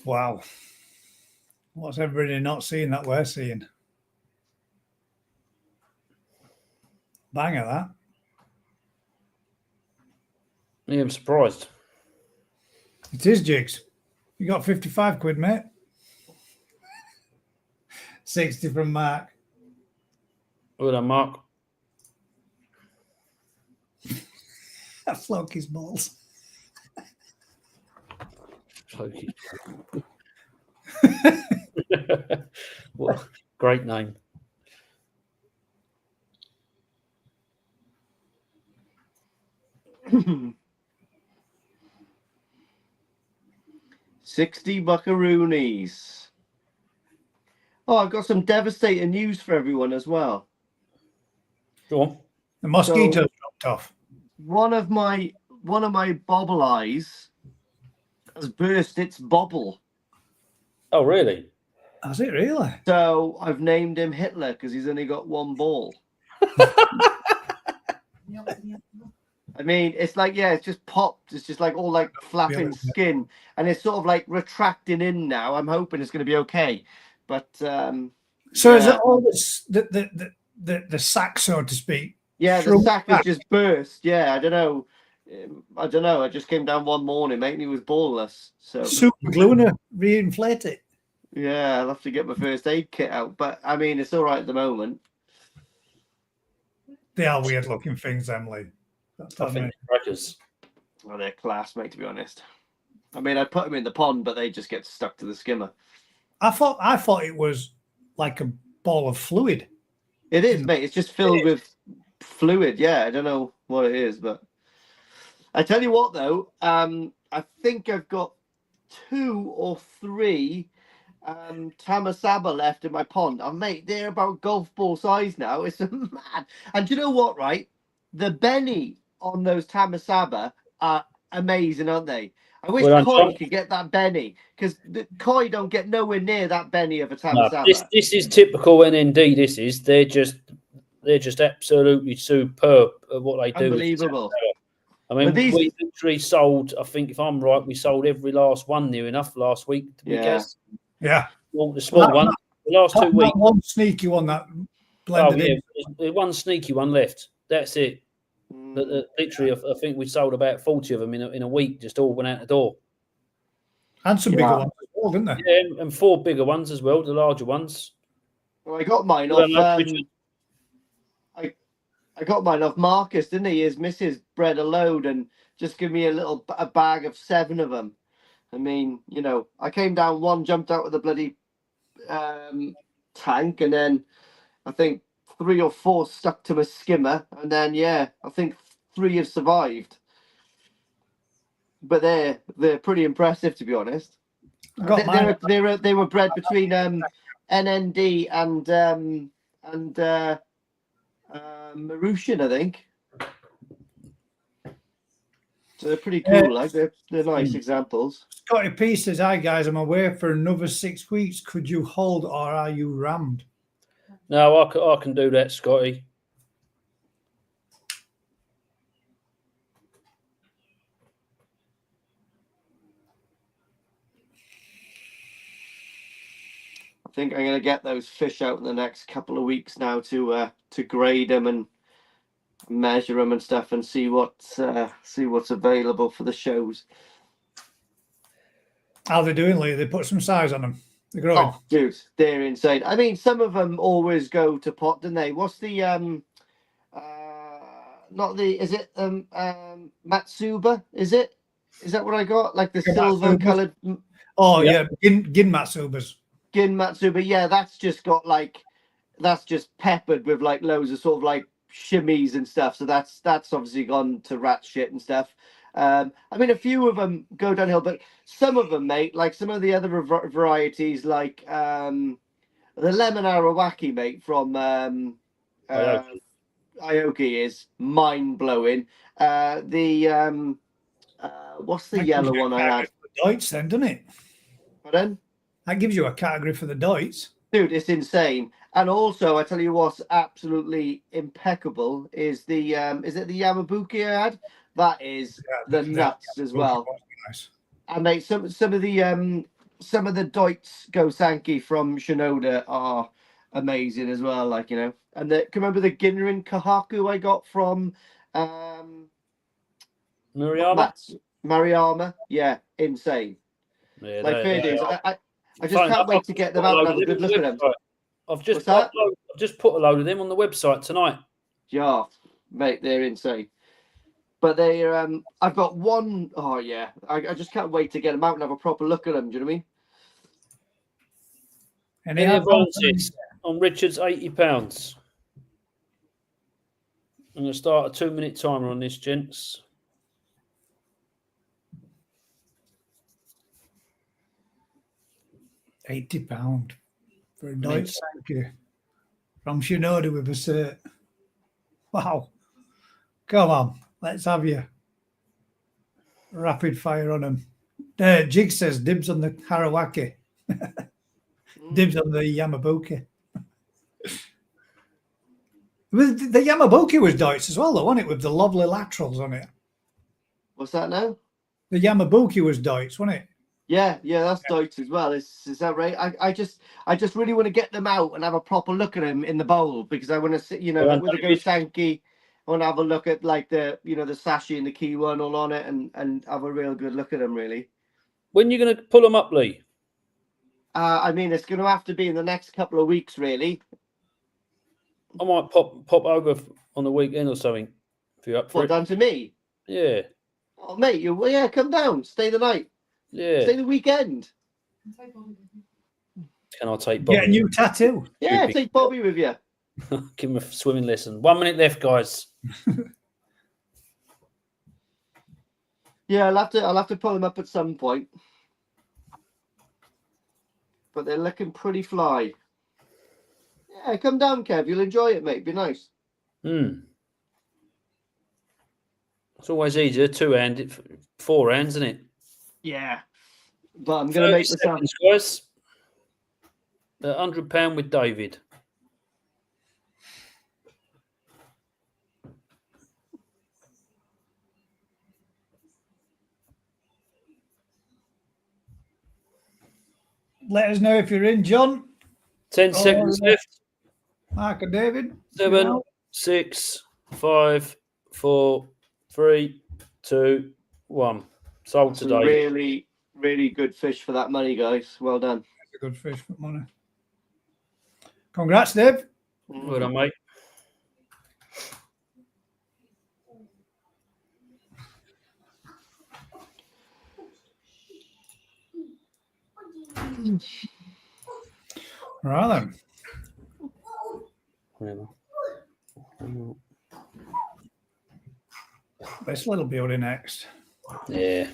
Wow. What's everybody not seeing that we're seeing? Banger that. Yeah, I'm surprised. It is, Jigs. You got 55 quid, mate. 60 from Mark. Well done, Mark. Floki's balls. What great name. $60 buckaroonies. Oh, I've got some devastating news for everyone as well. Go on. The mosquitoes dropped off. One of my bobble eyes has burst its bobble. Oh, really? Has it really? So I've named him Hitler because he's only got one ball. I mean, it's like, yeah, it's just popped. It's just like all like flapping skin, and it's sort of like retracting in now. I'm hoping it's going to be okay. But so yeah. is it all this, the sack, so to speak? Yeah, the shrunk sack has back? just burst. Yeah, I don't know. I just came down one morning, mate, and he was ballless. So Super glue to reinflate it. yeah, I'll have to get my first aid kit out. But I mean, it's all right at the moment. They are weird looking things, Emily. That's I what I think mean. they're crackers. Well, they're class, mate, to be honest. I mean, I'd put them in the pond, but they just get stuck to the skimmer. I thought it was like a ball of fluid. It is, mate. It's just filled with fluid. Yeah, I don't know what it is, but I tell you what, though, I think I've got 2 or 3 Tamasaba left in my pond. And mate, they're about golf ball size now. It's mad. And do you know what, right? The Benny on those Tamasaba are amazing, aren't they? I wish Koi could get that Benny, because the Koi don't get nowhere near that Benny of a Tamasaba. No, this is typical NND. This is they're just absolutely superb at what they do. Unbelievable. I mean, we literally sold. I think if I'm right, we sold every last one near enough last week. We guess. Yeah. Well, the small one. The last 2 weeks. One sneaky one that blended in. There's one sneaky one left. That's it. But literally, I think we sold about 40 of them in a week. Just all went out the door. And some bigger ones as well, didn't they? Yeah, and 4 bigger ones as well, the larger ones. Well, I got mine off. I got mine off Marcus, didn't he? His missus bred a load and just give me a bag of 7 of them. I mean, you know, I came down one, jumped out with a bloody tank, and then I think 3 or 4 stuck to my skimmer, and then yeah, I think 3 have survived. But they're pretty impressive, to be honest. They were bred between NND and Marushin, I think. So they're pretty cool. Like they're nice examples. Scotty P says, "Hi guys, I'm away for another 6 weeks. Could you hold, or are you rammed?" No, I can do that, Scotty. think I'm gonna get those fish out in the next couple of weeks now to grade them and measure them and stuff, and see what's available for the shows. How they doing, Lee? They put some size on them. They're growing. Oh, dude, they're insane. I mean, some of them always go to pot, don't they? What's the not the, is it Matsuba? Is that what I got? Like the Yeah, silver Matsuba. colored Oh Yeah. yeah, Gin Matsubas. Gin Matsuba. Yeah, that's just peppered with like loads of sort of like shimmies and stuff. So that's obviously gone to rat shit and stuff. I mean, a few of them go downhill, but some of them, mate, like some of the other varieties, like the lemon arawaki, mate, from Aoki is mind blowing. What's the That yellow gives you a one I category had? for the Deutz, then, doesn't it? Pardon? That gives you a category for the Deutz. Dude, it's insane. And also, I tell you what's absolutely impeccable is the is it the Yamabuki I had? That is the nuts as well. Nice. And mate, some of the Deutz Go Sanke from Shinoda are amazing as well. Like, you know, and can you remember the Gin Kahaku I got from Maruyama? Maruyama? Yeah, insane. Yeah, Like fair dues. I just Fine, can't wait to I've get them put a out and load have a of good them look on at the them. website. I've just put a load of them on the website tonight. Yeah, mate, they're insane. But they're I've got one. Oh yeah, I just can't wait to get them out and have a proper look at them. Do you know what I mean? And Any advances on Richard's £80? I'm going to start a 2-minute timer on this, gents. £80 for a Deutsch Sanke from Shinoda with a cert. Wow. Come on, let's have you. Rapid fire on them. Jig says dibs on the Harawaki. Dibs on the Yamabuki. The Yamabuki was Deutsch as well, though, wasn't it? With the lovely laterals on it. What's that now? The Yamabuki was Deutsch, wasn't it? Yeah, that's Deutsch as well. Is that right? I just really want to get them out and have a proper look at them in the bowl, because I want to see, you know, Well, with the Go Sanke, I want to have a look at like the, you know, the sashi and the key one all on it, and have a real good look at them really. When are you going to pull them up, Lee? I mean, it's going to have to be in the next couple of weeks, really. I might pop over on the weekend or something if you're up for What, it. down to me? Yeah, Oh, mate, yeah, come down, stay the night, yeah. stay the weekend. Can I take Bobby? Get a new tattoo. Yeah, Stupid. take Bobby with you. Give him a swimming lesson. 1 minute left, guys. Yeah, I'll have to pull them up at some point. But they're looking pretty fly. Yeah, come down, Kev. You'll enjoy it, mate. Be nice. It's always easier 2-handed, 4 hands, isn't it? Yeah. But I'm going to make this up. Guys. £100 with David. Let us know if you're in, John. 10 seconds left. Mark and David. 7, 6, 5, 4, 3, 2, 1. Sold Some today. really, really good fish for that money, guys. Well done. That's a good fish for money. Congrats, Dave. Well done, mate. Right then. This little beauty next. Yeah.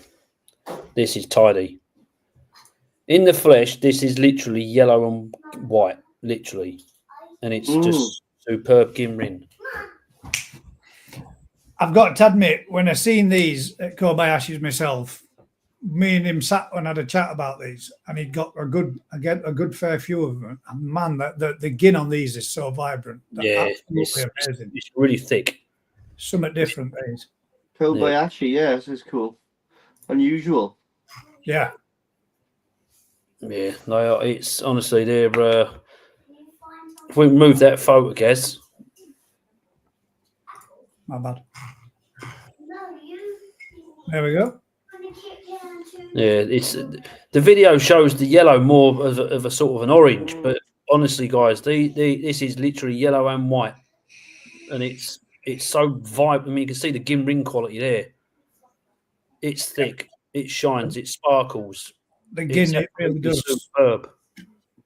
This is tidy. In the flesh, this is literally yellow and white, literally. And it's just superb gimrin. I've got to admit, when I seen these at Kobayashi's myself, me and him sat and had a chat about these, and he'd got a good fair few of them. And man, the gin on these is so vibrant. Yeah, Absolutely amazing. It's really thick. Something different, these. Kobayashi, yeah, this is cool. Unusual. Yeah. Yeah, no, it's honestly they're. If we move that photo, Gaz. My bad. There we go. Yeah, it's the video shows the yellow more of a sort of an orange, but honestly, guys, this is literally yellow and white, and it's so vibrant. I mean, you can see the gin ring quality there. It's thick, it shines, it sparkles. The It's gin, it really absolutely does superb.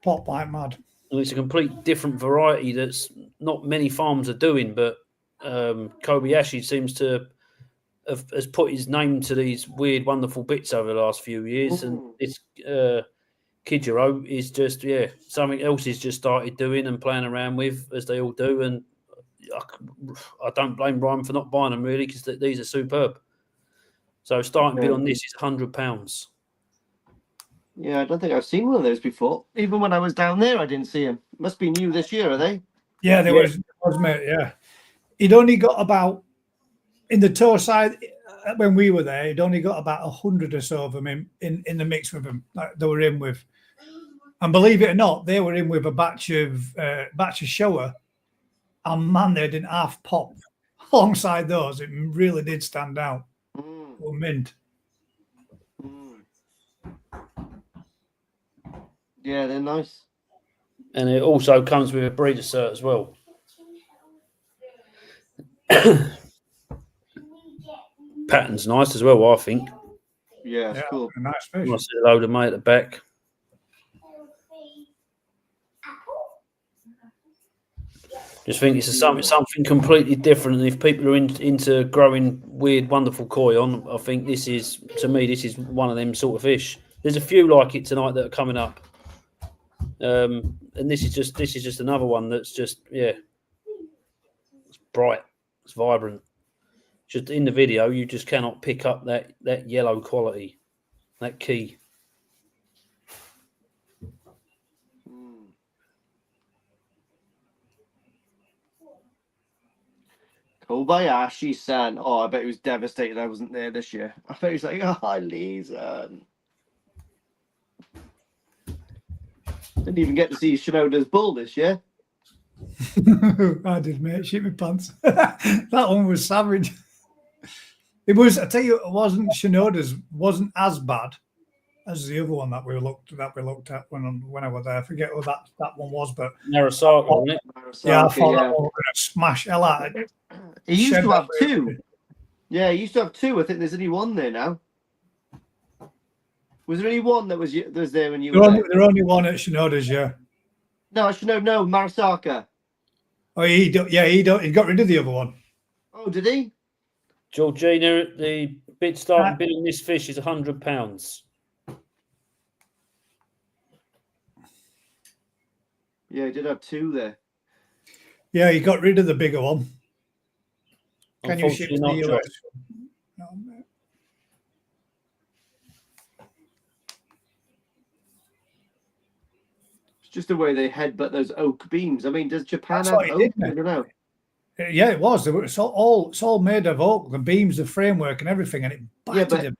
pop like mad. And it's a complete different variety that's not many farms are doing, but Kobayashi seems to has put his name to these weird, wonderful bits over the last few years, and it's Kijiro is just something else he's just started doing and playing around with as they all do, and I don't blame Ryan for not buying them really because these are superb. So starting bid on this is £100. Yeah, I don't think I've seen one of those before. Even when I was down there, I didn't see them. Must be new this year, are they? Yeah, there was mate. Yeah, he'd only got about in the toe side when we were there. He'd only got about 100 or so of them in the mix with them. Like they were in with, and believe it or not, they were in with a batch of shower, and man, they didn't half pop alongside those. It really did stand out. Or mint. Yeah, they're nice. And it also comes with a breeder cert as well. Pattern's nice as well, I think. Yeah, it's cool. A nice fish. I see a load of mate at the back. Just think it's something completely different. And if people are into growing weird, wonderful koi on, I think this is one of them sort of fish. There's a few like it tonight that are coming up. And this is just another one that's just it's bright, it's vibrant. Just in the video, you just cannot pick up that yellow quality, that key. Kobayashi-san. Oh, I bet he was devastated I wasn't there this year. I bet he was like, oh, Lee-san. Didn't even get to see Shinoda's bull this year. I did, mate. Shit my pants. That one was savage. It was. I tell you, it wasn't Shinoda's. Wasn't as bad as the other one that we looked at when I was there. I forget what that one was, but Narasaka, wasn't it? yeah, I thought that one was going to smash hell out of it. He used to have two. Yeah, he used to have two. I think there's only one there now. Was there only one that was there when you were there? There's only one at Shinoda's, yeah. No, no, Marusaka. Oh, he got rid of the other one. Oh, did he? Georgina, the bid on this fish is £100. Yeah, he did have two there. Yeah, he got rid of the bigger one. Can you ship to the Unfortunately not, US? No, mate. It's just the way they headbutt those oak beams. I mean, does Japan That's have what he oak? did, I mate. don't know. Yeah, it was. It's all made of oak, the beams, the framework, and everything, and it battered him.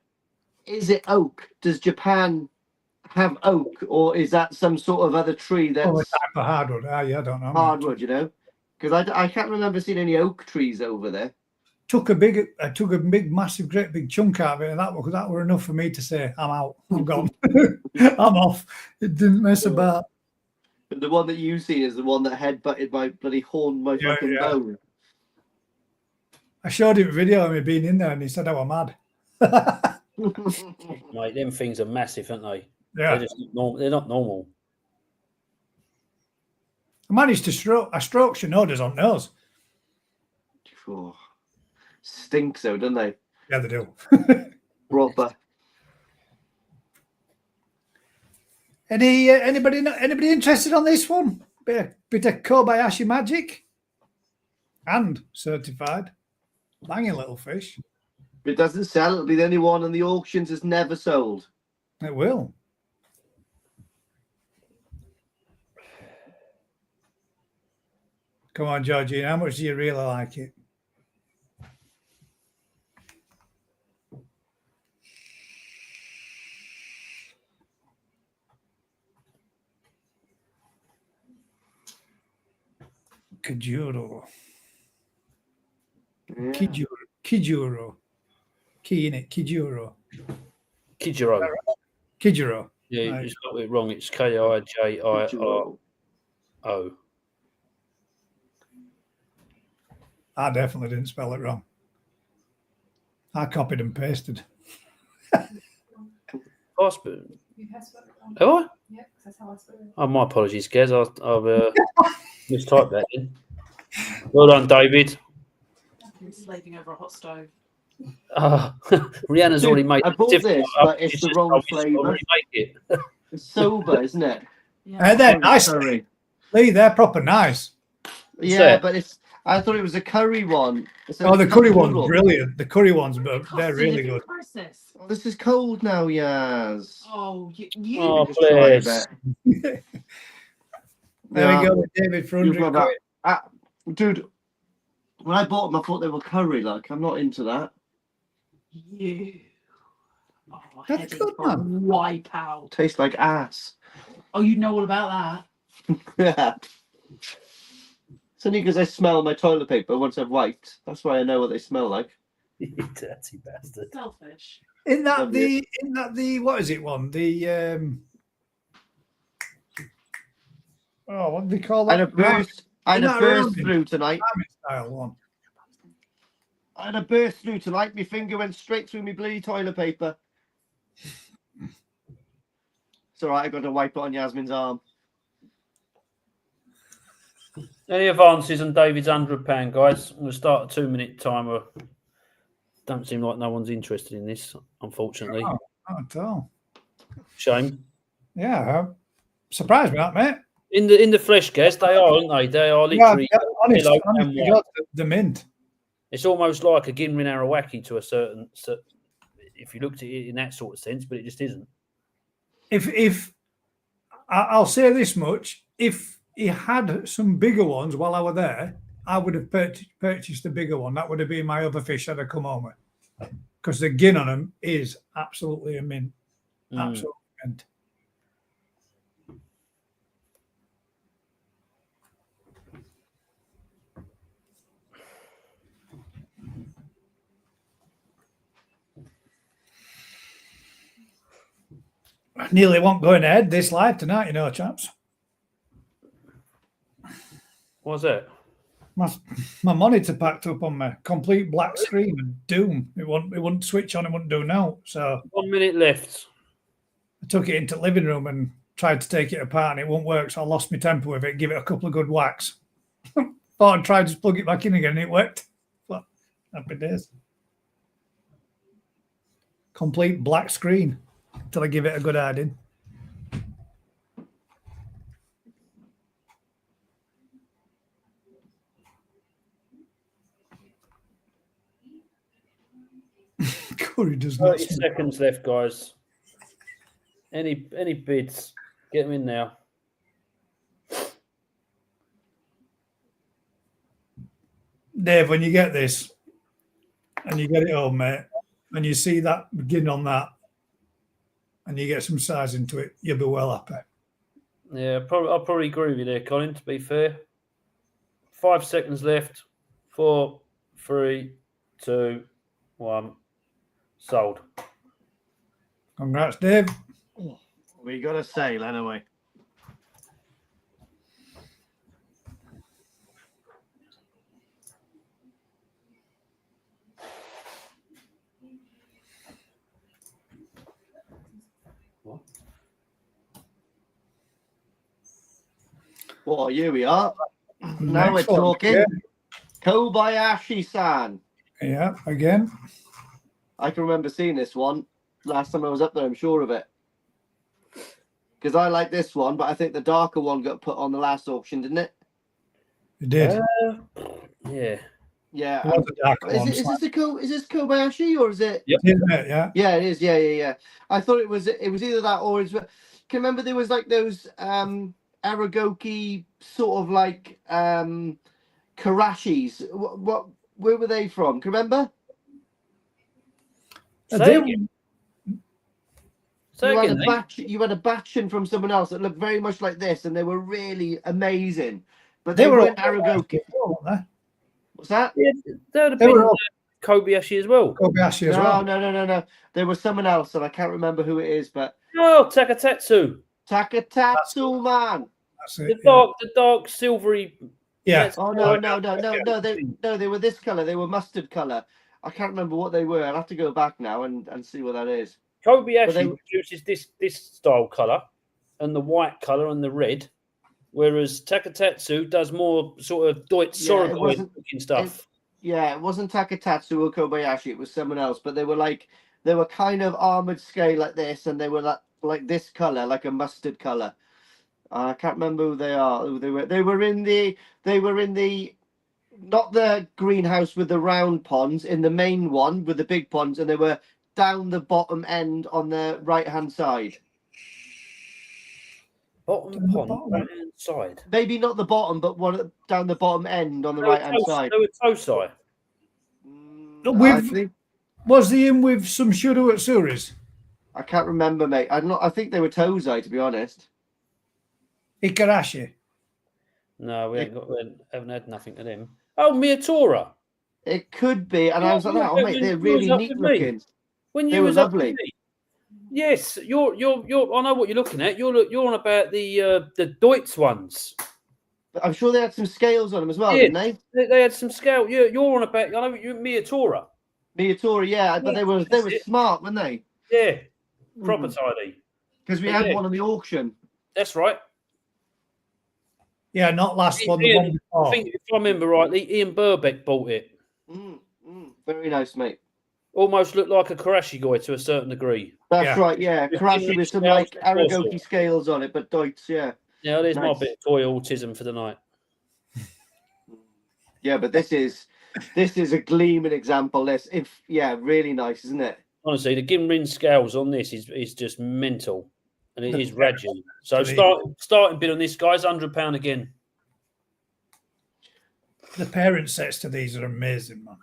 Is it oak? Does Japan have oak, or is that some sort of other tree that's a type of hardwood? Yeah, I don't know. hardwood? You know, because I can't remember seeing any oak trees over there. I took a big, massive, great big chunk out of it, and that were enough for me to say, I'm out, I'm gone, I'm off. It didn't mess about. But the one that you see is the one that headbutted my bloody horn, my fucking bone. I showed him a video of me being in there, and he said I was mad. Mate, them things are massive, aren't they? Yeah, They're just they're not normal. I managed to stroke Shinoda's on nose. Oh, stinks though, don't they? Yeah, they do. Proper. Anybody interested on this one? Bit of Kobayashi magic and certified. Banging little fish. If it doesn't sell, it'll be the only one in the auctions that's never sold. It will. Come on, Georgie. How much do you really like it? Kijiro. Yeah. Kijiro. Key in it. Kijiro. Kijiro. Kijiro. Yeah, Right. you spelled it wrong. It's Kijiro. I definitely didn't spell it wrong. I copied and pasted. Hospital. You have spelled it wrong. Have I? Yeah, 'cause that's how I spell it. Oh, my apologies, Gaz. I've mistyped that in. Well done, David. I'm slaving over a hot stove. Rihanna's already made I it bought difficult. this, but it's the wrong I'll flavour. already make it. It's sober, isn't it? Yeah. They're nice. Curry. Lee, they're proper nice. Yeah, that? but it's. I thought it was a curry one. It's Oh, the curry one's noodle. brilliant. The curry ones, but Cost they're a really living good. crisis. Oh, this is cold now, Yaz. Oh, you. Oh, Just try a bless. bit. There Yeah. we go with David for You've 100 got quid. that. Dude, when I bought them, I thought they were curry. Like, I'm not into that. You. Oh, That's headache good, will man. wipe out. Tastes like ass. Oh, you know all about that. Yeah. It's only because I smell my toilet paper once I've wiped. That's why I know what they smell like. You dirty bastard. Selfish. Isn't that Obvious. the what is it one? The what do they call I that? had a burst. I had a Isn't that burst rounding? through tonight. Ramen style one. I had a burst through tonight. My finger went straight through my bloody toilet paper. It's all right. I got to wipe it on Yasmin's arm. Any advances on David's £100, guys? I'm going to start a 2-minute timer. Don't seem like no one's interested in this, unfortunately. Oh, not at all. Shame. Yeah, surprised me that, mate. In the flesh, guess they are, aren't they? They are literally. Yeah, honest pillow to and white. God, the mint. It's almost like a Ginrin Arawaki to a certain. If you looked at it in that sort of sense, but it just isn't. If I'll say this much, if he had some bigger ones while I were there, I would have purchased the bigger one. That would have been my other fish I'd have come home with. Because the gin on them is absolutely a mint. Absolutely mint. I nearly won't going ahead this live tonight, you know, chaps. What's that? My monitor packed up on my complete black screen and doom. It wouldn't switch on, it wouldn't do now. So 1 minute left. I took it into the living room and tried to take it apart and it won't work. So I lost my temper with it, give it a couple of good whacks. Thought I'd try to plug it back in again and it worked. But happy days. Complete black screen till I give it a good adding. Corey does not. 30 seconds left, guys. Any bids? Get them in now. Dave, when you get this and you get it home, mate, and you see that begin on that and you get some size into it, you'll be well happy. Yeah, I'll probably agree with you there, Colin, to be fair. 5 seconds left. 4, 3, 2, 1. Sold. Congrats, Dave. We got a sale anyway. Well, here we are. Now we're Next one, talking. yeah. Kobayashi-san. Yeah, again. I can remember seeing this one last time I was up there. I'm sure of it. Because I like this one, but I think the darker one got put on the last auction, didn't it? You did. Yeah. Yeah. It was a darker one. Is this Kobayashi or is it? Yep. Isn't it? Yeah. Yeah, it is. Yeah. I thought it was either that or it's. Can you remember there was like those Aragoki sort of like Karashis? Where were they from? Can you remember? Say again. Say again, mate. You had a batch in from someone else that looked very much like this, and they were really amazing. But They they were weren't all Aragoki. weren't What's that? Yeah, that would have They been were all Kobayashi as well. Kobayashi as No, well. no. There was someone else, and I can't remember who it is, but Oh, Takatatsu. Takatatsu, man. That's The it. Yeah. dark silvery. Yeah. Oh no. They were this color. They were mustard color. I can't remember what they were. I'll have to go back now and see what that is. Kobayashi But they- produces this style color and the white color and the red, whereas Takatatsu does more sort of Denichi Yeah, it Sorgoy wasn't- looking stuff. Yeah, it wasn't Takatatsu or Kobayashi. It was someone else. But they were kind of armored scale like this, and they were like this color, like a mustard color. I can't remember who they are. Who they were. They were in the not the greenhouse with the round ponds, in the main one with the big ponds, and they were down the bottom end on the right hand side. Bottom pond, right hand side. Maybe not the bottom, but one down the bottom end on the right hand side. They were Tosai. I think Was he in with some Shinoda Utsuris? I can't remember, mate. I think they were Tozai, to be honest. Ikarashi. No, we haven't had nothing to them. Oh, Miyatora. It could be, and I was like, Yeah, "Oh, mate, they're you really was up neat with me. looking." When They you were was up lovely. with me. Yes, you're. I know what you're looking at. You're on about the Deutz ones. But I'm sure they had some scales on them as well, Yeah. didn't they? They had some scale. You're on about. I know you Miyatora. Miyatori, yeah, but Yeah, they were that's it. smart, weren't they? Yeah, proper tidy. Because we But had yeah. one on the auction. That's right. Yeah, not last one, the Ian, one I before. think if I remember rightly, Ian Burbeck bought it. Very nice, mate. Almost looked like a Karashi guy to a certain degree. That's Yeah. right, yeah. Yeah, Karashi yeah, with some scales like and torso. Aragoki scales on it, but Deutz, yeah. Yeah, there's my Nice. bit of toy autism for the night. Yeah, but this is a gleaming example. Really nice, isn't it? Honestly, the Ginrin scales on this is just mental, and it is Raji. So Absolutely. starting bid on this, guys, £100 again. The parent sets to these are amazing, man.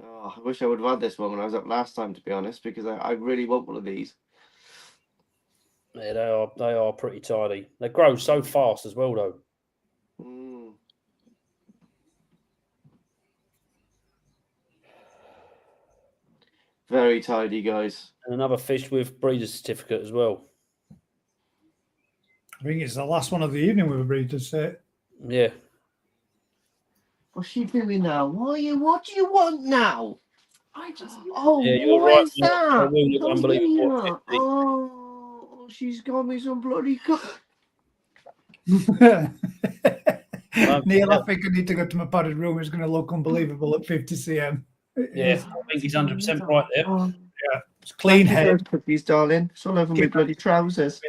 Oh, I wish I would have had this one when I was up last time, to be honest, because I really want one of these. Yeah, they are pretty tidy. They grow so fast as well, though. Very tidy, guys. And another fish with breeder certificate as well. I think it's the last one of the evening with a breeder's set. Yeah. What's she doing now? What do you want now? I just. Oh, Yeah, you're what right. is that? They will look unbelievable at 50. Oh, she's got me some bloody Neil, I think I need to go to my padded room. It's going to look unbelievable at 50 cm. Yeah, I think he's 100% right there. It's clean head. Cookies, darling. It's all over my bloody trousers.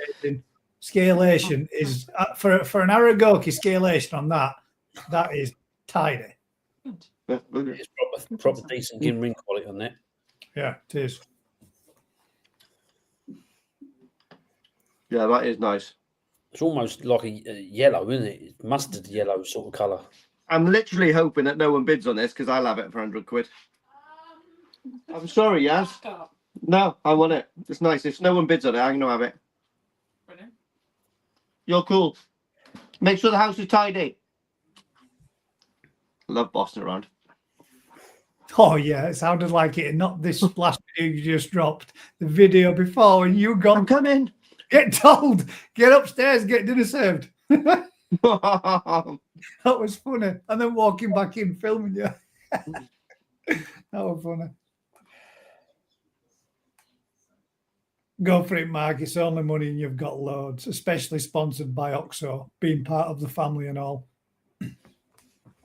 Scalation is for an Aragoki scalation on that is tidy. It's proper decent Ginrin quality on that. Yeah, it is. Yeah, that is nice. It's almost like a yellow, isn't it? It's mustard yellow sort of colour. I'm literally hoping that no one bids on this because I'll have it for 100 quid. I'm sorry, Yaz. No, I want it. It's nice. If no one bids on it, I'm going to have it. Brilliant. You're cool. Make sure the house is tidy. Love bossing around. Oh yeah, it sounded like it. Not this last video you just dropped. The video before when you got I'm coming. get told, get upstairs, get dinner served. That was funny. And then walking back in, filming you. That was funny. Go for it, Mark. It's only money and you've got loads, especially sponsored by Oxo, being part of the family and all.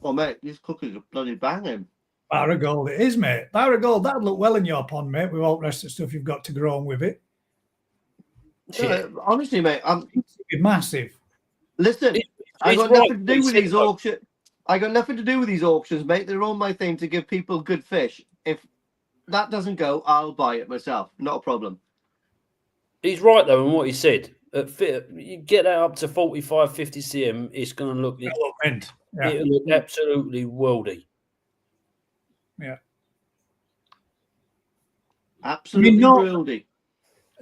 Well, mate, these cookies are bloody banging. Bar of gold it is, mate. Bar of gold, that'd look well in your pond, mate, with all the rest of the stuff you've got to grow on with it. Honestly, mate, It'd be massive. listen, I He's got right, nothing to do he with said these so. auctions. I got nothing to do with these auctions, mate. They're on my thing to give people good fish. If that doesn't go, I'll buy it myself. Not a problem. He's right, though, in what he said. You get that up to 45, 50 cm, it's going to look, It'll end. Yeah. it'll look absolutely worldy. Yeah. Absolutely not- worldy.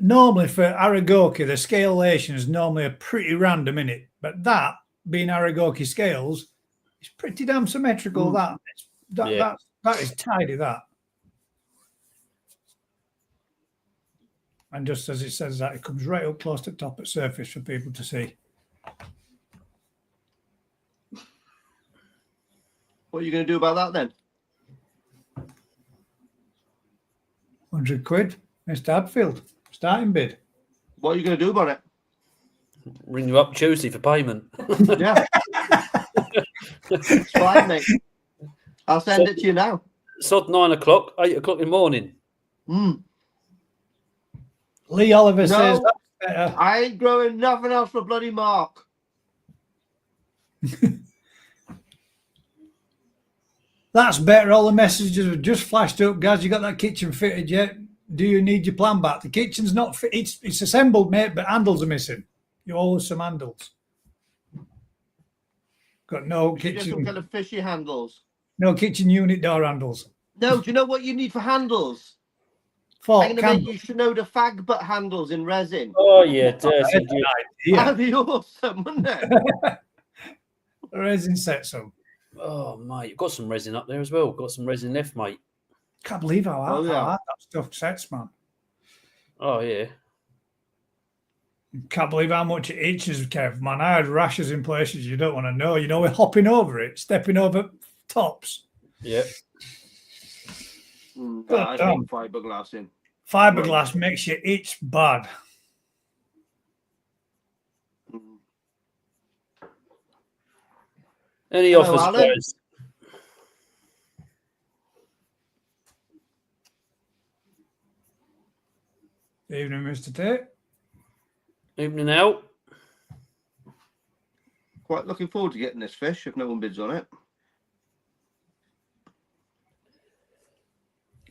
normally for Aragoki, the scalation is normally a pretty random in it, but that being Aragoki scales, it's pretty damn symmetrical. That is tidy. That, and just as it says that, it comes right up close to the top of the surface for people to see. What are you going to do about that then? £100, Mr. Hadfield, starting bid. What are you going to do about it? Ring you up Tuesday for payment. Yeah. It's fine, mate. I'll send it to you now. Sod 9 o'clock, 8 o'clock in the morning. Lee Oliver says No, that's better. I ain't growing nothing else for bloody Mark. That's better. All the messages have just flashed up. Guys, you got that kitchen fitted yet? Do you need your plan back? The kitchen's not fit. It's assembled, mate, but handles are missing. You owe us some handles. Got no Just some kitchen, kind of fishy handles. no kitchen unit door handles. No, do you know what you need for handles? Fork, I'm going to make you Shinoda fag butt handles in resin. Oh, yeah, dirty. Yeah, That'd be awesome, wouldn't it? resin set some. Oh, mate, you've got some resin up there as well. Got some resin left, mate. Can't believe how hard yeah. that stuff sets, man. Oh, yeah. Can't believe how much it itches, Kev. Man, I had rashes in places you don't want to know. You know, we're hopping over it, stepping over tops. Yep. I think fiberglass in. Fiberglass makes you itch bad. Any Hello, offers, Alan. guys? Evening, Mr. Tate. Evening out. Quite looking forward to getting this fish if no one bids on it.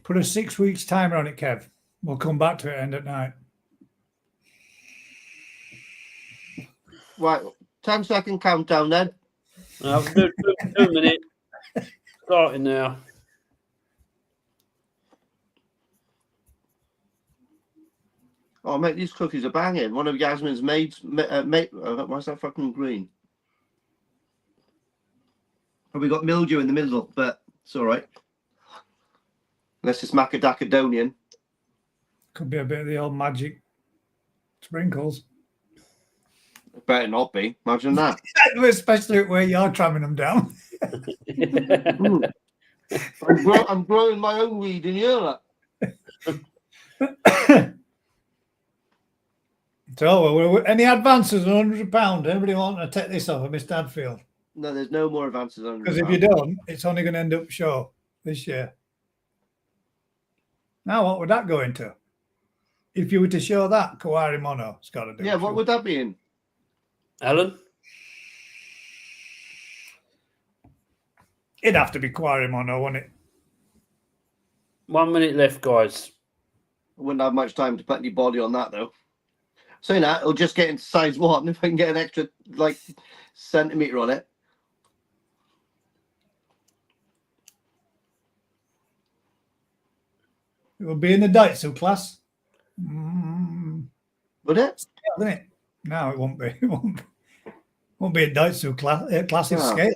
Put a 6 weeks timer on it, Kev. We'll come back to it end at night. Right, 10-second countdown then. Do a minute. Starting now. Oh, mate, these cookies are banging. One of Yasmin's maids, why's that fucking green? Oh, we got mildew in the middle, but it's all right. Unless it's macadacadonian. Could be a bit of the old magic sprinkles. It better not be. Imagine that. Especially where you're tramming them down. I'm growing my own weed in Europe. So, any advances on £100? Anybody want to take this off of Mr. Hadfield? No, there's no more advances on. Because if you don't, it's only going to end up short this year. Now, what would that go into? If you were to show that, Kawari Mono, it's got to do. Yeah, what would that be in? Alan? It'd have to be Kawari Mono, wouldn't it? 1 minute left, guys. I wouldn't have much time to put any body on that though. Saying that, it'll just get into size 1 if I can get an extra like centimetre on it. It will be in the Daitsu class. Would it? Yeah, wouldn't it? No, it won't be. It won't be a Daitsu class. Classic No. scale.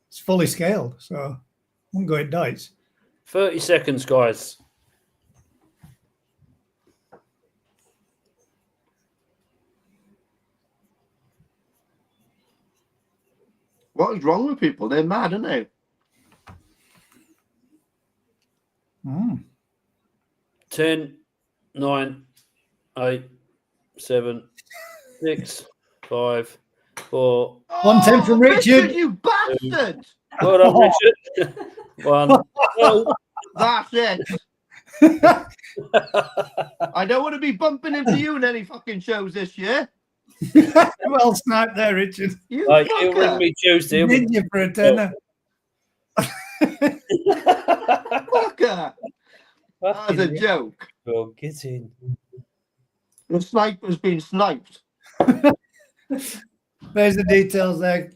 It's fully scaled, so it won't go in Daits. 30 seconds, guys. What is wrong with people? They're mad, aren't they? 10, 9, 8, 7, 6, 5, 4. 110 from Richard. You bastard! Well done, Richard. 1. Oh, That's it. I don't want to be bumping into you in any fucking shows this year. Well sniped there, Richard. You right, he'll ring fucker. me Tuesday. Did you for a tenner? Fucker. That was a joke. Well, get in. The sniper's been sniped. There's the details there,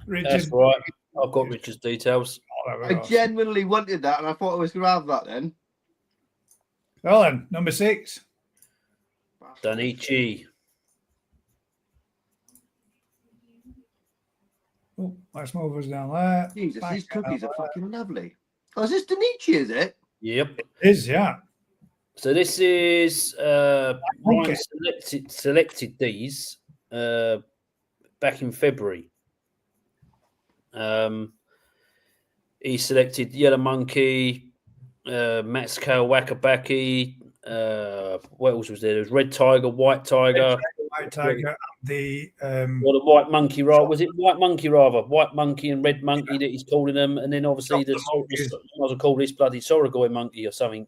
Richard. That's right. I've got Richard's details. I genuinely wanted that and I thought I was going to have that then. Well then, number 6. Denichi. Oh, let's move us down there. Jesus, Back these cookies down are fucking lovely. Oh, is this Denichi, is it? Yep. there. It is, yeah. So this is Ryan Okay. selected these back in February. He selected Yellow Monkey, Matsuko Wakabaki. What else was there? There was Red Tiger, White Tiger. White Tiger, the Or the White Monkey, rather. Was it White Monkey, rather? White Monkey and Red Monkey that he's calling them. And then obviously the monkeys. I was call this bloody Sorgoy Monkey or something.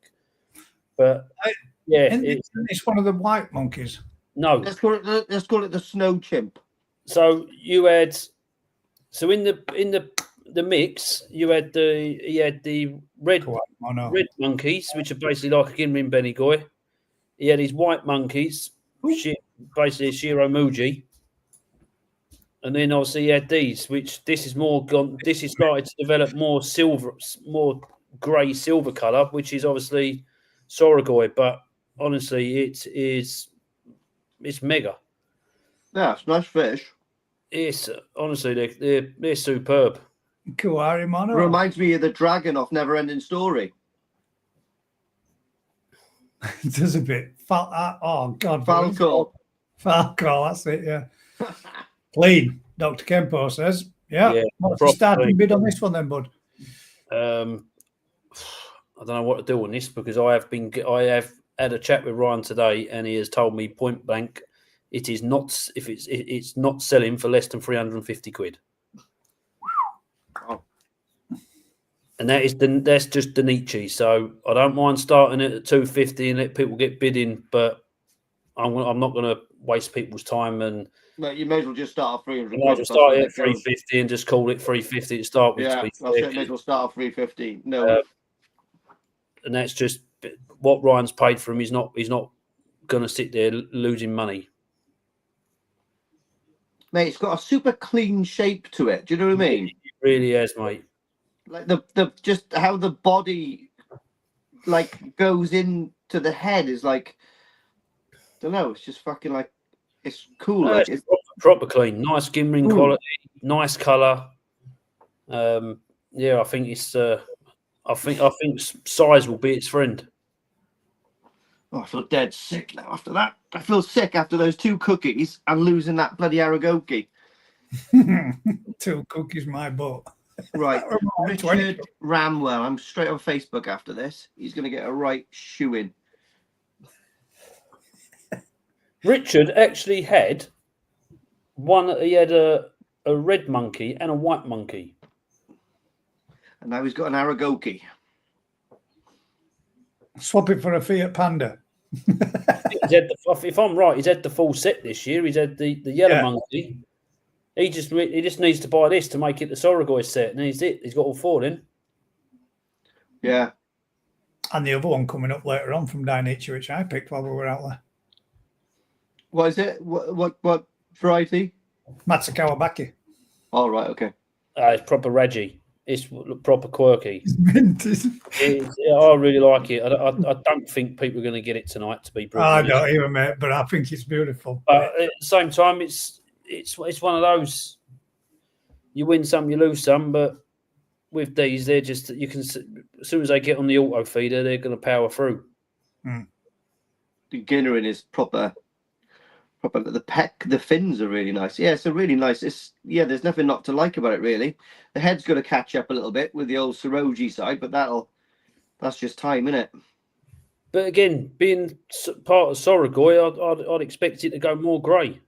But I- yeah, it's one of the white monkeys. no. Let's call it the snow chimp. So you had in the mix, he had the red Oh, no. red monkeys, which are basically like a Ginrin Benigoi. He had his white monkeys, basically a Shiro Muji. And then obviously he had these, which this is started to develop more silver, more grey silver colour, which is obviously Sorgoy, but honestly it's mega. Yeah, it's nice fish. It's honestly they're superb. Kuwari Mono. Reminds me of the dragon off Neverending Story. It does a bit. Oh, God. Falco. Falco, that's it, yeah. Clean, Dr. Kempo says. Yeah. What's the starting bid on this one then, bud? I don't know what to do on this because I have had a chat with Ryan today and he has told me point blank it is not it's not selling for less than 350 quid. Oh. And that's just Denichi. So I don't mind starting it at 250 and let people get bidding, but I'm not going to waste people's time. And No, you may as well just start off 300. I might as well start it at 350 and just call it 350 to start with. Yeah, to that's it. May as well start off 350. No, and that's just what Ryan's paid for him. He's not going to sit there losing money. mate, it's got a super clean shape to it. Do you know what I mean? It really has, mate. Like the just how the body like goes into the head is like, I don't know. It's just fucking like it's cool. No, like it's proper clean, nice skin ring quality, nice colour. Yeah, I think it's. I think size will be its friend. Oh, I feel dead sick now after that. I feel sick after those 2 cookies and losing that bloody Aragoki. 2 cookies, my butt. Right. Richard Ramwell. I'm straight on Facebook after this. He's going to get a right shoe in. Richard actually had one. He had a red monkey and a white monkey. And now he's got an Aragoki. Swap it for a Fiat Panda. If I'm right, he's had the full set this year. He's had the yellow monkey. He just needs to buy this to make it the Sorgoy set, and he's it. He's got all 4 in. Yeah. And the other one coming up later on from Denichi, which I picked while we were out there. What is it? What variety? Matsukawabaki. All right. Okay. It's proper raggy. It's proper quirky. It's mint. I really like it. I don't think people are going to get it tonight. To be brutally I don't even, mate, but I think it's beautiful. But at the same time, it's one of those. You win some, you lose some. But with these, they're just you can as soon as they get on the auto feeder, they're going to power through. The Ginnerin is proper. The fins are really nice. Yeah, it's a really nice. There's nothing not to like about it really. The head's got to catch up a little bit with the old Soroji side, but that's just time, innit? But again, being part of Sorgoy, I'd expect it to go more grey.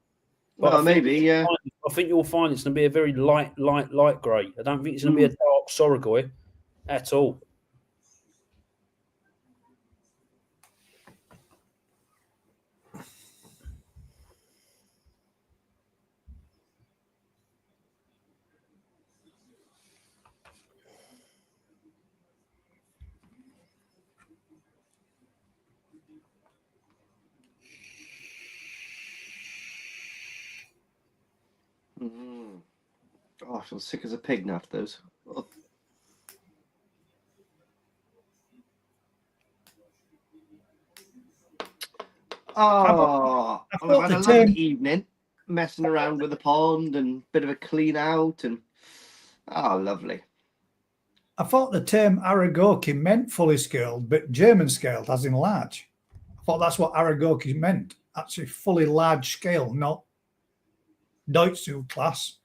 Well, maybe, yeah. I think you'll find it's going to be a very light grey. I don't think it's going to be a dark Sorgoy at all. Oh, I feel sick as a pig now after those. Oh. Oh, I I've thought had the a lovely term- evening messing around with the pond and bit of a clean out and lovely. I thought the term Aragoki meant fully scaled, but German scaled, as in large. I thought that's what Aragoki meant. Actually, fully large scale, not Doitsu class,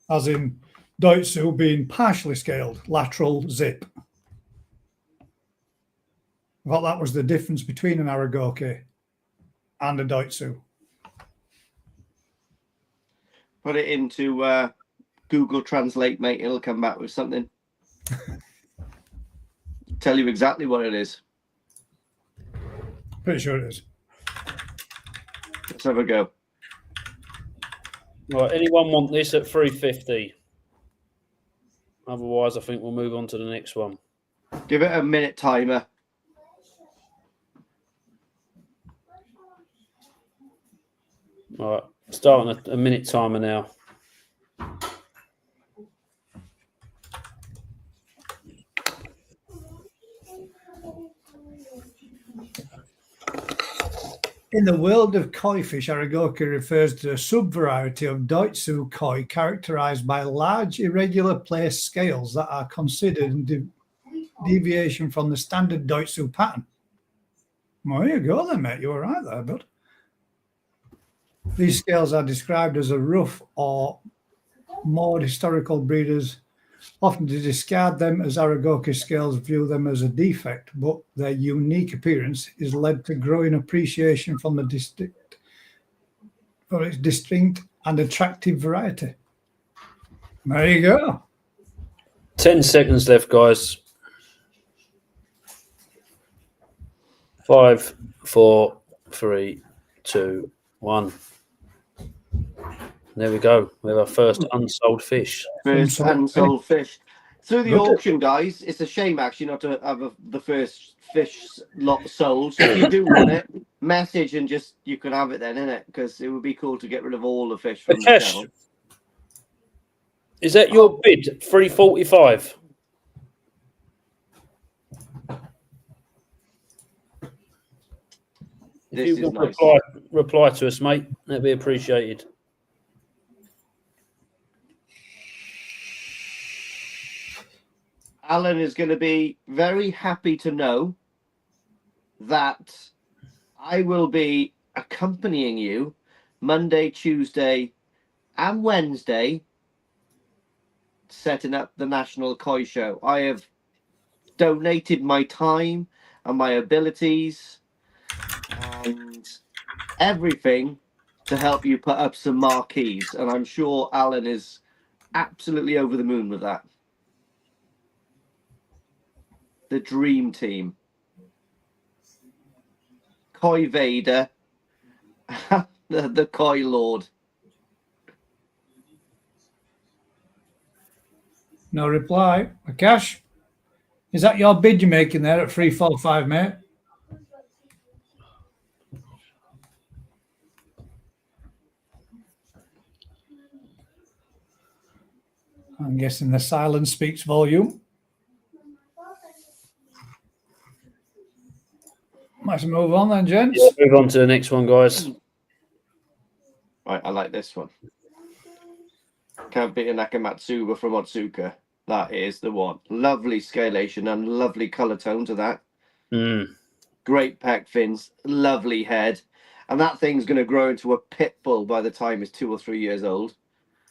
as in Doitsu being partially scaled, lateral zip. I thought that was the difference between an Aragoki and a Doitsu. Put it into Google Translate, mate. It'll come back with something. Tell you exactly what it is. Pretty sure it is. Let's have a go. Right, anyone want this at 350? Otherwise, I think we'll move on to the next one. Give it a minute timer. All right, starting a minute timer now. In the world of koi fish, Aragoki refers to a subvariety of Doitsu koi characterized by large irregular placed scales that are considered deviation from the standard Doitsu pattern. Well, there you go then, mate. You were right there, bud. These scales are described as a rough or more historical breeders often to discard them as Aragoki scales view them as a defect, but their unique appearance is led to growing appreciation from the for its distinct and attractive variety. There you go. 10 seconds left, guys. 5, 4, 3, 2, 1. There we go. We have our first unsold fish. First unsold fish. Through the Good. auction, guys, it's a shame actually not to have the first fish lot sold. So if you do want it, message and just you can have it then, innit? Because it would be cool to get rid of all the fish from the Akash, channel. is that your bid? 345. If This you is could nice. reply to us, mate, that'd be appreciated. Alan is going to be very happy to know that I will be accompanying you Monday, Tuesday, and Wednesday, setting up the National Koi Show. I have donated my time and my abilities and everything to help you put up some marquees. And I'm sure Alan is absolutely over the moon with that. The dream team. Koi Vader, the Koi Lord. No reply. Akash, is that your bid you're making there at 345, mate? I'm guessing the silence speaks volume. Let's move on then, gents. Yeah, move on to the next one, guys. Right, I like this one. Can't beat a Nakamatsuba from Otsuka. That is the one. Lovely scalation and lovely colour tone to that. Great pec fins, lovely head. And that thing's going to grow into a pit bull by the time it's 2 or 3 years old.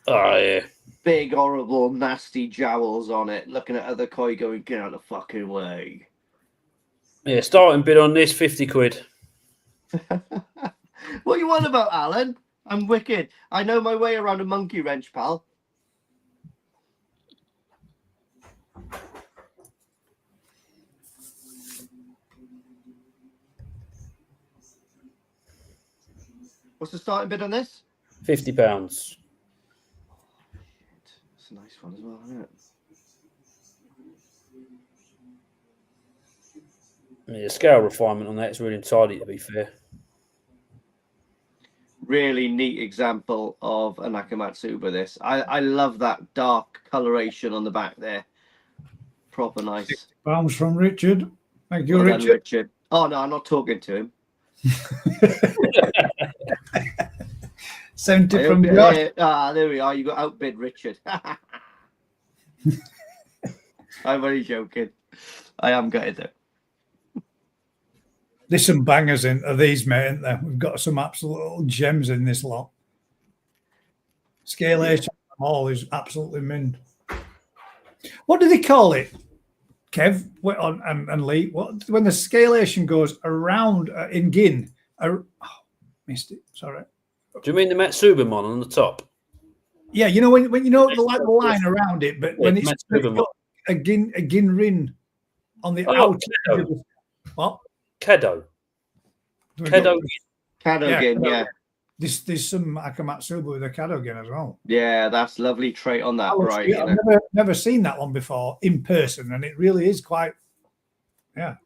Oh, yeah. Big, horrible, nasty jowls on it. Looking at other koi going, get out of the fucking way. Yeah, starting bid on this, 50 quid. What you want about, Alan? I'm wicked. I know my way around a monkey wrench, pal. What's the starting bid on this? £50. It's a nice one as well, isn't it? Yeah, scale refinement on that is really tidy, to be fair. Really neat example of a Nakamatsuba, this. I love that dark coloration on the back there. Proper nice. Pounds from Richard. Thank you, Well done, Richard. Richard. Oh, no, I'm not talking to him. 70 I from hope Josh. there we are. You got outbid Richard. I'm only joking. I am gutted though. There's some bangers in of these, mate, isn't there? We've got some absolute gems in this lot. Scalation all is absolutely mint. What do they call it, Kev and Lee? What when the scalation goes around in Gin? Missed it. Sorry. Do you mean the Matsuba mon on the top? Yeah, you know when you know the line around it, but when it's got a gin rin on the outer edge of the, what? Kado. Kadogen, yeah. There's some Akamatsuba with a Kadogen as well. Yeah, that's lovely trait on that variety. I've never seen that one before in person, and it really is quite, yeah.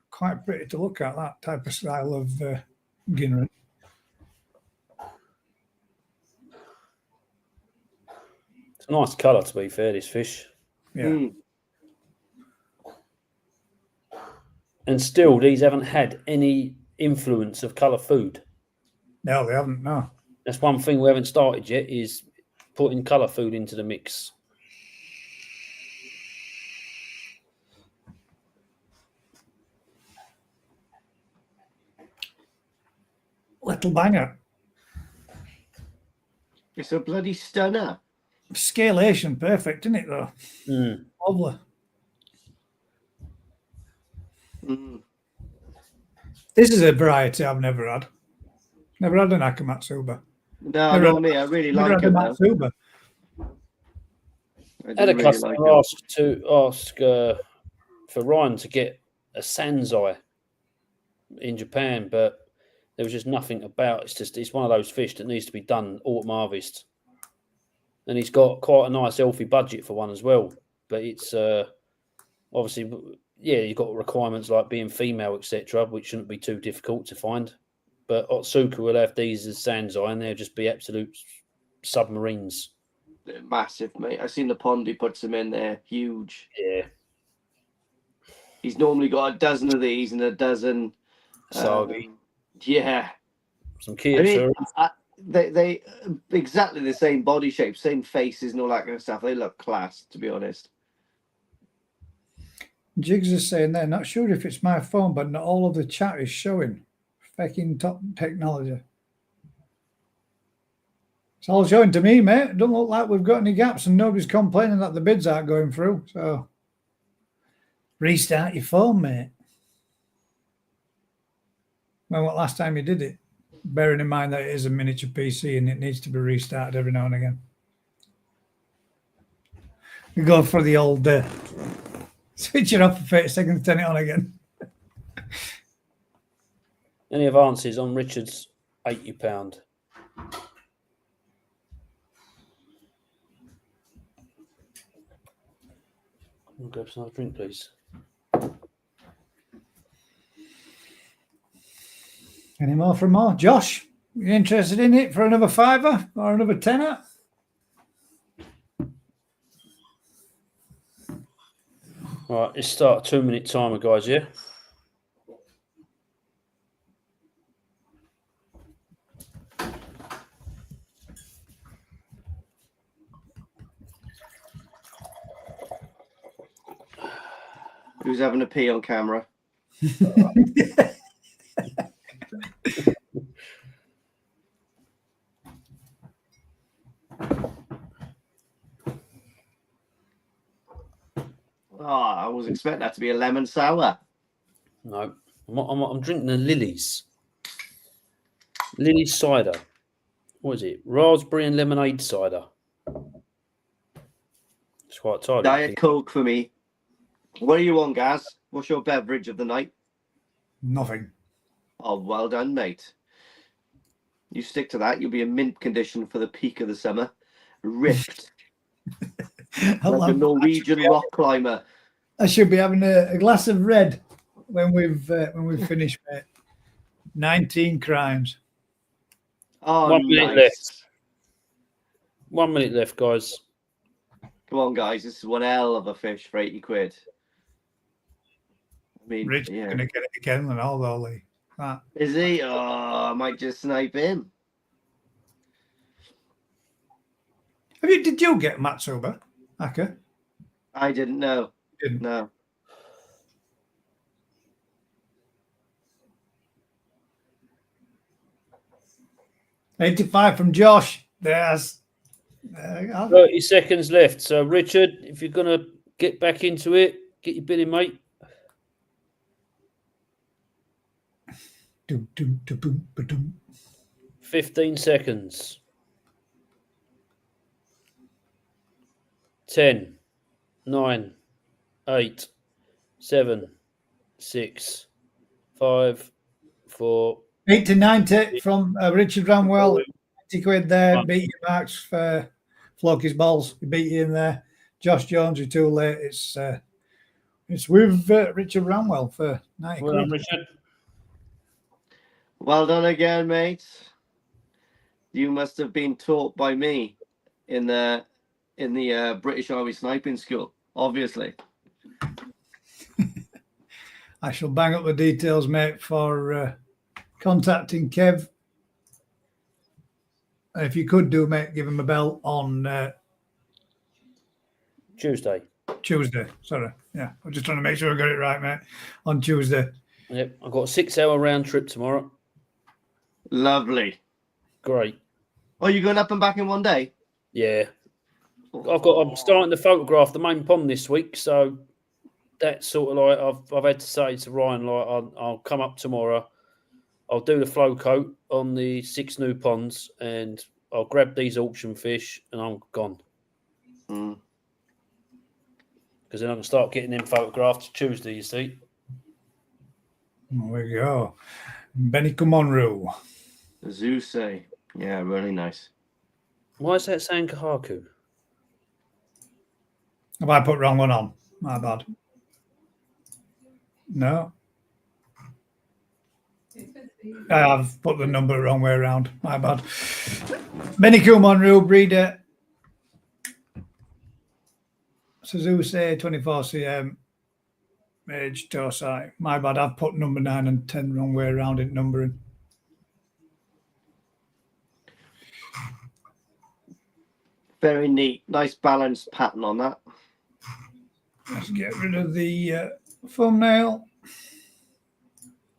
Quite pretty to look at, that type of style of Ginrin. It's a nice colour, to be fair, this fish. Yeah. Mm. And still, these haven't had any influence of colour food. No, they haven't, no. That's one thing we haven't started yet, is putting colour food into the mix. Little banger. It's a bloody stunner. Scalation, perfect, isn't it, though? Mm. Lovely. Mm. This is a variety I've never had. Never had an Akamatsuba. No, Never not me. I really Never like had a it. Matsuba. I had a customer ask for Ryan to get a Sanzai in Japan, but there was just nothing about it. It's one of those fish that needs to be done autumn harvest. And he's got quite a nice healthy budget for one as well. But it's obviously, yeah, you've got requirements like being female, etc., which shouldn't be too difficult to find. But Otsuka will have these as Sanzai, and they'll just be absolute submarines. They're massive, mate. I've seen the pond he puts them in there. Huge. Yeah. He's normally got a dozen of these and a dozen. Asagi. Yeah. Some Kiyotsuris. They exactly the same body shape, same faces and all that kind of stuff. They look class, to be honest. Jigs is saying they're not sure if it's my phone, but not all of the chat is showing. Fucking top technology. It's all showing to me, mate. It don't look like we've got any gaps, and nobody's complaining that the bids aren't going through. So restart your phone, mate. When what last time you did it? Bearing in mind that it is a miniature PC and it needs to be restarted every now and again. We go for the old switch it off for 30 seconds, turn it on again. Any advances on Richard's £80? I'll grab some other drink, please. Any more from more? Josh, you interested in it for another fiver or another tenner? All right, let's start a 2-minute timer, guys, yeah? Who's having a pee on camera? I was expecting that to be a lemon sour. No, I'm drinking the Lily's. Lily's cider. What is it? Raspberry and lemonade cider. It's quite tidy. Diet Coke for me. What do you want, Gaz? What's your beverage of the night? Nothing. Oh, well done, mate. You stick to that, you'll be in mint condition for the peak of the summer. Ripped. Like a Norwegian rock climber. I should be having a glass of red when we've finished, mate. 19 crimes. Oh, 1 minute nice. left. 1 minute left, guys. Come on, guys. This is one hell of a fish for 80 quid. I mean, Rich yeah. going to get it again and all Lee. That. Is he? Oh, I might just snipe him. Did you get Matsuba, Aka? I didn't know. Didn't. No. $85 from Josh. There's 30 seconds left. So, Richard, if you're going to get back into it, get your bidding, mate. Doom, doom, doom, boom, ba-doom. 15 seconds. 10, 9, 8, 7, 6, 5, 4. 8 to 90 from Richard Ramwell. 90 quid there. Right. Beat you, Max, for Floki's balls. He beat you in there. Josh Jones, you're too late. It's with Richard Ramwell for 90 Well quid. done, Richard. Well done again, mate. You must have been taught by me in the British Army sniping school, obviously. I shall bang up the details, mate, for contacting Kev. If you could do, mate, give him a bell on Tuesday. Tuesday. Sorry. Yeah, I'm just trying to make sure I got it right, mate. On Tuesday. Yep, I've got a 6-hour round trip tomorrow. Lovely. Great. Oh, you're going up and back in one day? Yeah. I'm starting to photograph the main pond this week, so that's sort of like I've had to say to Ryan, like I'll come up tomorrow. I'll do the flow coat on the 6 new ponds, and I'll grab these auction fish, and I'm gone. Mm. Because then I can start getting them photographed Tuesday. You see. There we go. Benny Kumonryu. Zeus, yeah, really nice. Why is that saying Kahaku? Have I put wrong one on? My bad. No. I've put the number wrong way around. My bad. Benny Kumonryu, breeder. Suzuki 24 cm. Age Tosai. My bad. I've put number 9 and 10 wrong way around in numbering. Very neat. Nice balanced pattern on that. Let's get rid of the thumbnail.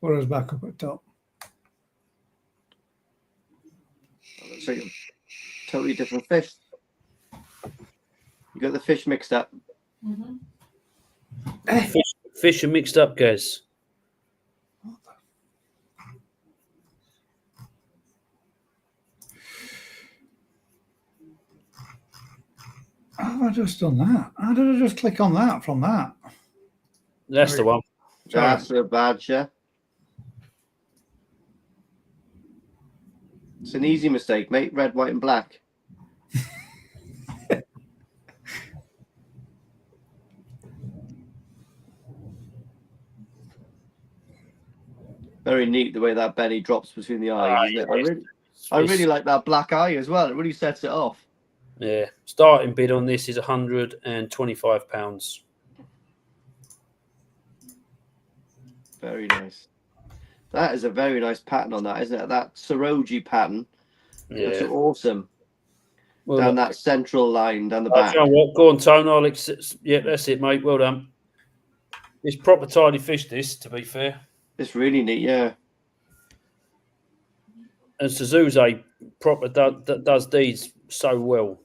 Put us back up at top. Looks like a totally different fish. You got the fish mixed up. Mm-hmm. Fish are mixed up, guys. How have I just done that? How did I just click on that from that? That's the one. That's a badger. It's an easy mistake, mate. Red, white, and black. Very neat the way that belly drops between the eyes. Isn't it? I really like that black eye as well. It really sets it off. Yeah. Starting bid on this is £125. Very nice. That is a very nice pattern on that, isn't it? That Saroji pattern. Looks Yeah. awesome. Well, Down look, that central line, down the oh, back. you know what? Go on, Tone. Yeah, that's it, mate. Well done. It's proper tidy fish, this, to be fair. It's really neat, yeah. And Suzuki proper does these so well.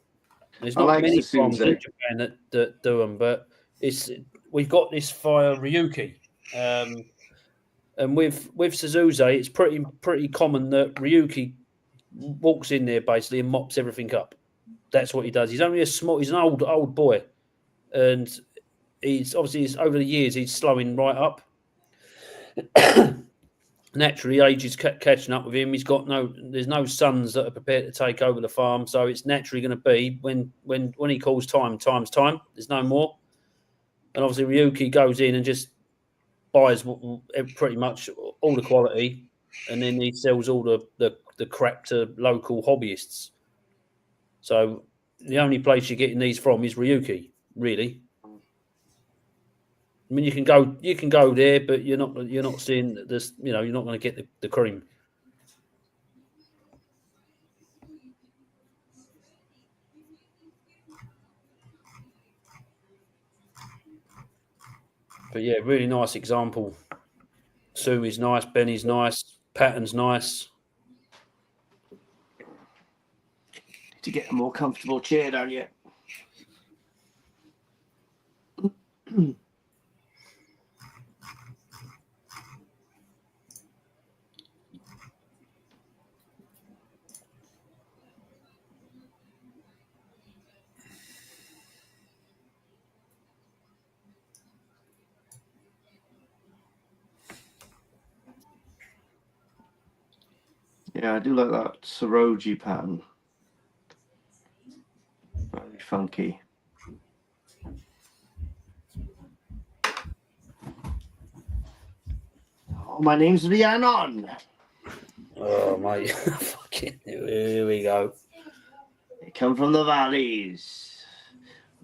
There's I not like many Suzuki. farms in Japan that do them, but we've got this via Ryuki. And with Suzuki, it's pretty common that Ryuki walks in there basically and mops everything up. That's what he does. He's only he's an old boy, and he's obviously over the years he's slowing right up. Naturally, age is catching up with him. There's no sons that are prepared to take over the farm, so it's naturally going to be when he calls time's time. There's no more, and obviously Ryuki goes in and just buys pretty much all the quality, and then he sells all the crap to local hobbyists. So the only place you're getting these from is Ryuki, really. I mean, you can go there, but you're not seeing this. You know, you're not going to get the cream. But yeah, really nice example. Sumi's nice, Benny's nice, pattern's nice. To get a more comfortable chair down here. Yeah, I do like that Soroji pattern. Very funky. Oh, my name's Rhiannon. Oh mate, fucking here we go. They come from the valleys.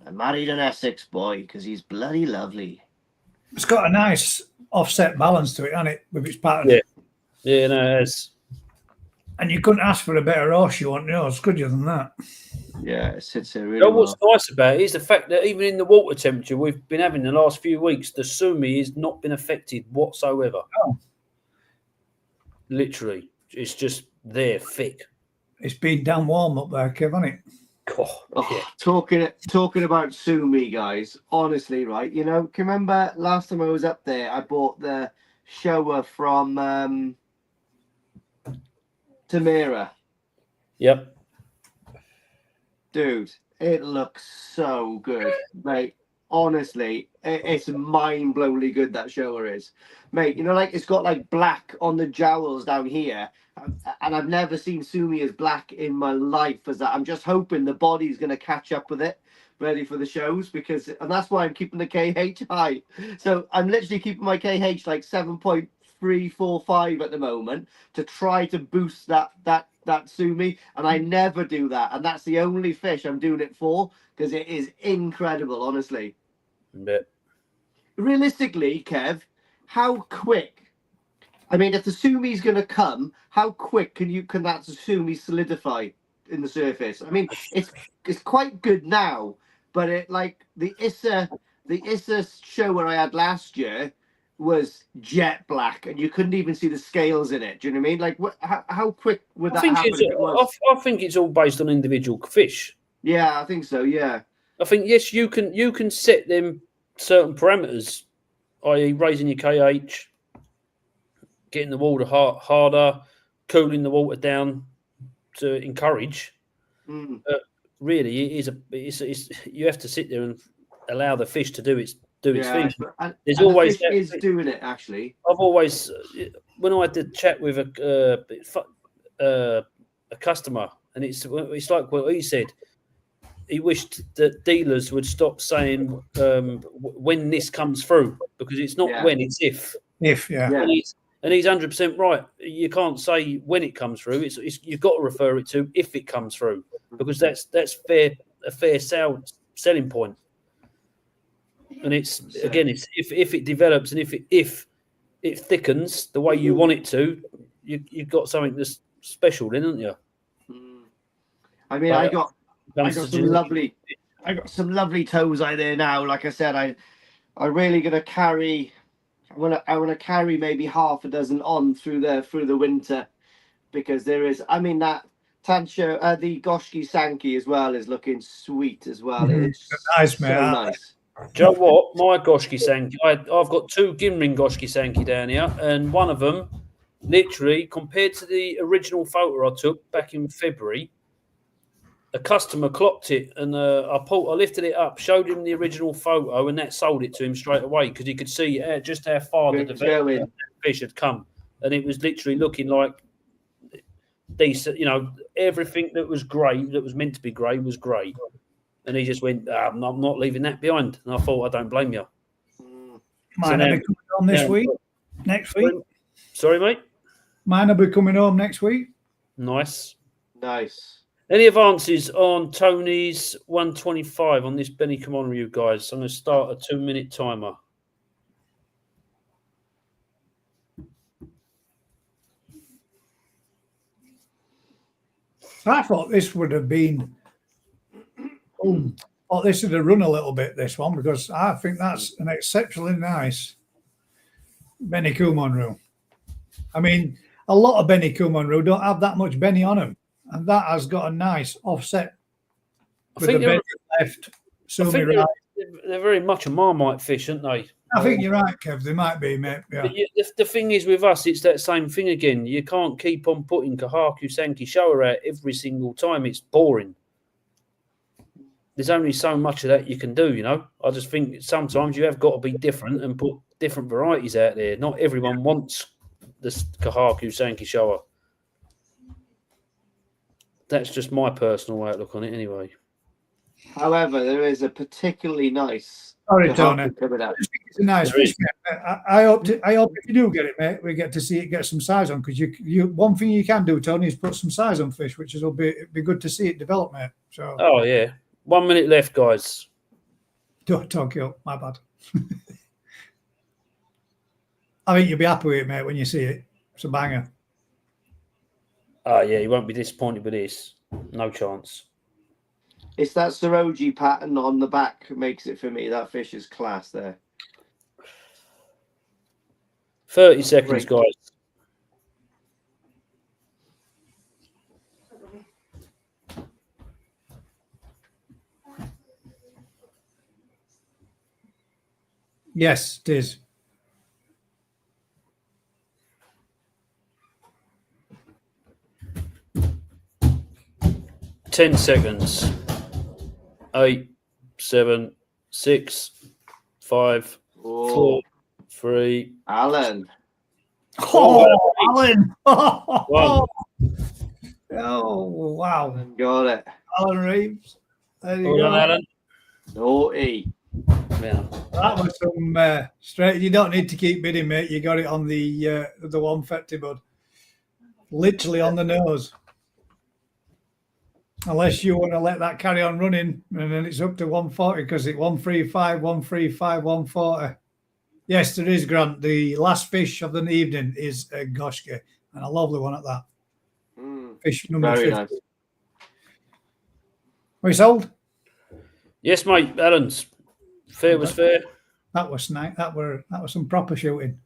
I married an Essex boy because he's bloody lovely. It's got a nice offset balance to it, hasn't it, with its pattern? Yeah. Yeah, no, it's And you couldn't ask for a better horseshoe on yours, could you, than that? Yeah, it sits here you really know well. what's nice about it is the fact that even in the water temperature we've been having the last few weeks, the Sumi has not been affected whatsoever. Oh. Literally, it's just there, thick. It's been damn warm up there, Kev, hasn't it? Oh, yeah. Talking about Sumi, guys. Honestly, right? You know, can you remember last time I was up there? I bought the shower from Tamira. Yep. Dude, it looks so good, mate. Honestly, it's mind-blowingly good, that shower is. Mate, you know, like it's got like black on the jowls down here. And I've never seen Sumi as black in my life as that. I'm just hoping the body's going to catch up with it, ready for the shows, and that's why I'm keeping the KH high. So I'm literally keeping my KH like 7.345 at the moment to try to boost that Sumi, and I never do that. And that's the only fish I'm doing it for, because it is incredible, honestly. Yeah. Realistically, Kev, how quick? I mean, if the Sumi's going to come, how quick can that Sumi solidify in the surface? I mean, it's quite good now, but it like the Issa shower I had last year was jet black, and you couldn't even see the scales in it. Do you know what I mean? Like, how quick would that happen if it was? I think it's all based on individual fish. Yeah, I think so. Yeah. I think yes, you can set them certain parameters, i.e., raising your KH, getting the water harder, cooling the water down to encourage. But really, it's you have to sit there and allow the fish to do its thing. There's always the fish is doing it actually. I've always, when I had the chat with a customer, and it's like what he said. He wished that dealers would stop saying when this comes through, because it's not when, it's if. If, yeah. And he's 100% right. You can't say when it comes through. It's you've got to refer it to if it comes through, because that's a fair selling point. And it's again, it's if it develops and if it thickens the way you want it to, you've got something that's special, then, haven't you? I mean, I got some lovely toes out there now. Like I said, I'm really gonna carry. I want to carry maybe half a dozen on through the winter, because there is. I mean, that Tancho, the Goshki Sanke as well is looking sweet as well. It's nice, man. So nice. Do you know what? My Goshki Sanke, I've got two Ginring Goshki Sanke down here, and one of them, literally, compared to the original photo I took back in February, a customer clocked it, and I lifted it up, showed him the original photo, and that sold it to him straight away, because he could see just how far the development of that fish had come, and it was literally looking like decent. You know, everything that was grey, that was meant to be grey, was grey, and he just went, "I'm not leaving that behind." And I thought, I don't blame you. Mine will be coming home this week, next week. Sorry, mate. Mine will be coming home next week. Nice. Any advances on Tony's 125 on this Benny Kumonryu, guys? I'm going to start a 2-minute timer. I thought this would have been. Oh, this would have run a little bit, this one, because I think that's an exceptionally nice Benny Kumonryu. I mean, a lot of Benny Kumonryu don't have that much Benny on them, and that has got a nice offset with the Benny left, Sumi right. They're very much a Marmite fish, aren't they? I think you're right, Kev. They might be, mate. Yeah. But the thing is with us, it's that same thing again. You can't keep on putting Kahaku Sanke Showa out every single time. It's boring. There's only so much of that you can do, you know. I just think sometimes you have got to be different and put different varieties out there. Not everyone wants this Kahaku Sanke Showa. That's just my personal outlook on it anyway. However, there is a particularly nice. Sorry, Tony. Coming out. It's a nice fish, mate. I hope if you do get it, mate, we get to see it get some size on, because you one thing you can do, Tony, is put some size on fish, which will be good to see it develop, mate. So. Oh yeah, 1 minute left, guys. Tokyo, my bad. I think you'll be happy with it, mate, when you see it. It's a banger. Oh yeah, you won't be disappointed with this. No chance. It's that Saroji pattern on the back that makes it for me. That fish is class there. 30 seconds, guys. Yes, it is. Ten seconds. 8, 7, 6, 5, 4, 3. Alan. Oh, Alan! One. Oh, wow. Got it. Alan Reeves. There you Hold go. on, Alan. Naughty. Yeah. That was some straight. You don't need to keep bidding, mate. You got it on the 150, bud. Literally on the nose. Unless you want to let that carry on running, and then it's up to 140, because it's 135, 135, 140. Yes, there is, Grant. The last fish of the evening is a Goshke, and a lovely one at that. Fish number Very 50. nice. We sold? Yes, mate. Alan's fair was fair. That was nice. That was some proper shooting.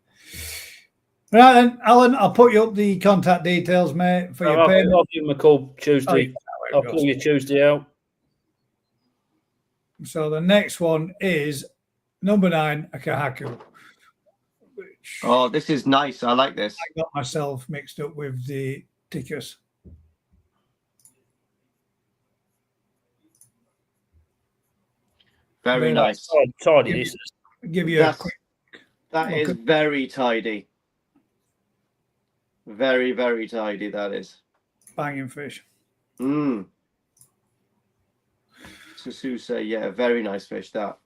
Right then, Alan, I'll put you up the contact details, mate, for your payment. I'll give him a call Tuesday. I'll call you Tuesday out. So the next one is number 9, a Kahaku. Which Oh, this is nice. I like this. I got myself mixed up with the tickers. Very nice. Tidy this. Give you a quick. That is very tidy. Very, very tidy, that is. Banging fish. Sususe, yeah, very nice fish, that.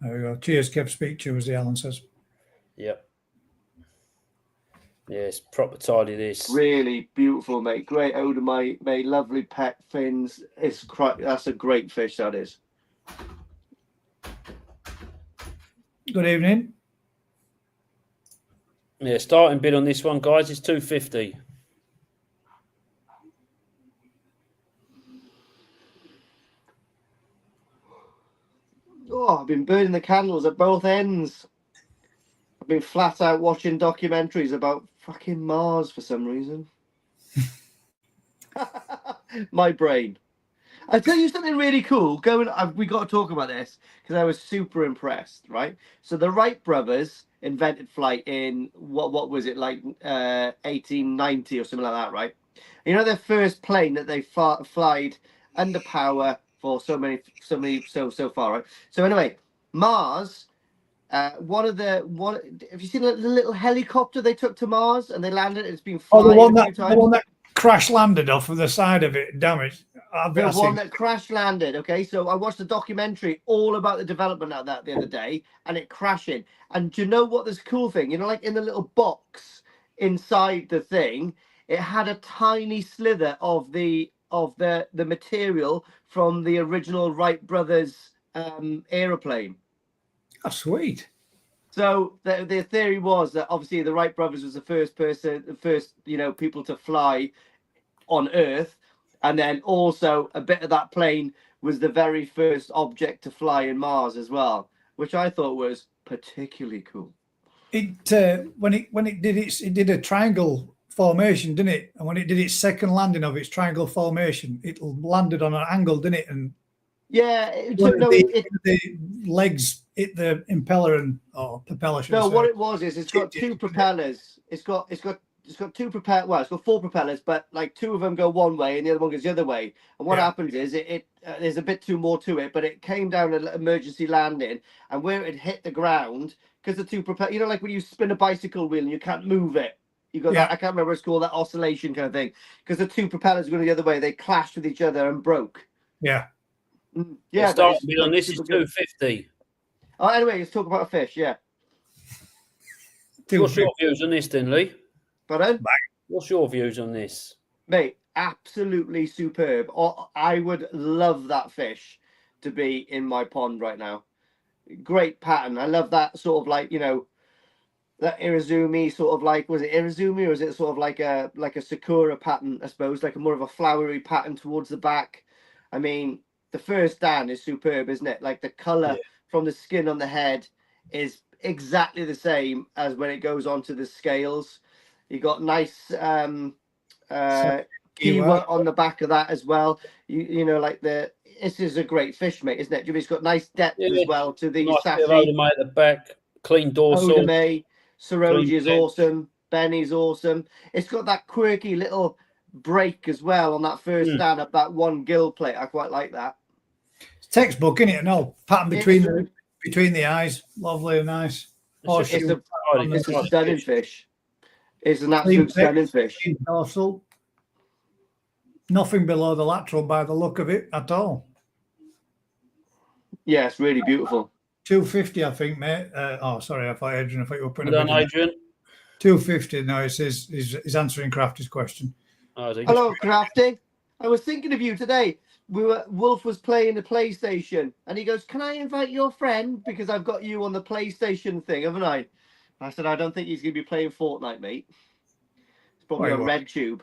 There we go. Cheers, Kev. Speak Tuesday, Alan says. Yep. Yeah, it's proper tidy this. Really beautiful, mate. Great odor, mate. Lovely pet fins. That's a great fish, that is. Good evening. Yeah, starting bid on this one, guys, is 250. Oh, I've been burning the candles at both ends. I've been flat out watching documentaries about fucking Mars for some reason. My brain. I'll tell you something really cool. We got to talk about this because I was super impressed, right? So the Wright brothers invented flight in what was it, like 1890 or something like that, right? You know, their first plane that they flied under power for so far, right? So anyway, Mars. Have you seen the little helicopter they took to Mars and they landed? It's been flying the one times. that crash landed off of the side of it, damaged. The one that crash landed. Okay, so I watched a documentary all about the development of that the other day, and it crashing. And do you know what this cool thing? You know, like in the little box inside the thing, it had a tiny slither of the material from the original Wright brothers aeroplane. Oh, sweet. So the theory was that obviously the Wright brothers was the first people to fly on Earth, and then also a bit of that plane was the very first object to fly in Mars as well, which I thought was particularly cool. When it did a triangle formation, didn't it? And when it did its second landing of its triangle formation, it landed on an angle, didn't it? And yeah, the legs hit the impeller propeller. No, what it was is it's got two propellers. It's got two propellers. Well, it's got four propellers, but like two of them go one way and the other one goes the other way. And what happens is there's a bit too more to it, but it came down an emergency landing, and where it hit the ground, because the two propellers, like when you spin a bicycle wheel and you can't move it. You got that, I can't remember what it's called, that oscillation kind of thing. Because the two propellers going the other way, they clashed with each other and broke. Yeah. Yeah. Starting on this is 250. Oh, anyway, let's talk about a fish. Yeah. What's your views on this, then, Lee? Pardon? What's your views on this, mate? Absolutely superb. I would love that fish to be in my pond right now. Great pattern. I love that sort of like that Irizumi sort of like, was it Irizumi or is it sort of like a Sakura pattern? I suppose like a more of a flowery pattern towards the back. I mean, the first Dan is superb, isn't it? Like the color from the skin on the head is exactly the same as when it goes onto the scales. You got nice kiwa on the back of that as well. This is a great fish, mate, isn't it? It's got nice depth as well to the sashi. Odome at the back, clean dorsal. Odome, Saroji is awesome. Benny's awesome. It's got that quirky little break as well on that first stand up, that one gill plate. I quite like that. It's textbook, isn't it? No pattern between the eyes. Lovely and nice. It's a stunning fish. It's an absolute stunning fish. Dorsal. Nothing below the lateral by the look of it at all. Yeah, it's really beautiful. 250, I think, mate. Sorry, I thought you were putting it on, Adrian. 250. No, it says he's answering Crafty's question. Hello, Crafty. I was thinking of you today. Wolf was playing the PlayStation, and he goes, "Can I invite your friend because I've got you on the PlayStation thing, haven't I?" I said, "I don't think he's going to be playing Fortnite, mate. It's probably on RedTube."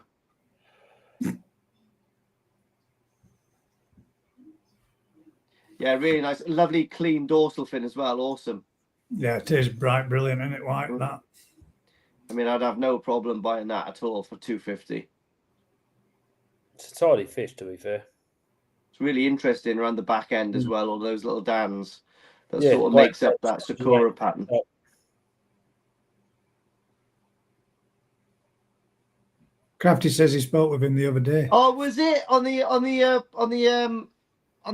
Yeah, really nice, lovely, clean dorsal fin as well. Awesome. Yeah, it is bright, brilliant, isn't it? White that. I mean, I'd have no problem buying that at all for $250. It's a tidy fish, to be fair. It's really interesting around the back end as well, all those little dans that sort of makes up that Sakura pattern. Crafty says he spoke with him the other day. Oh, was it on the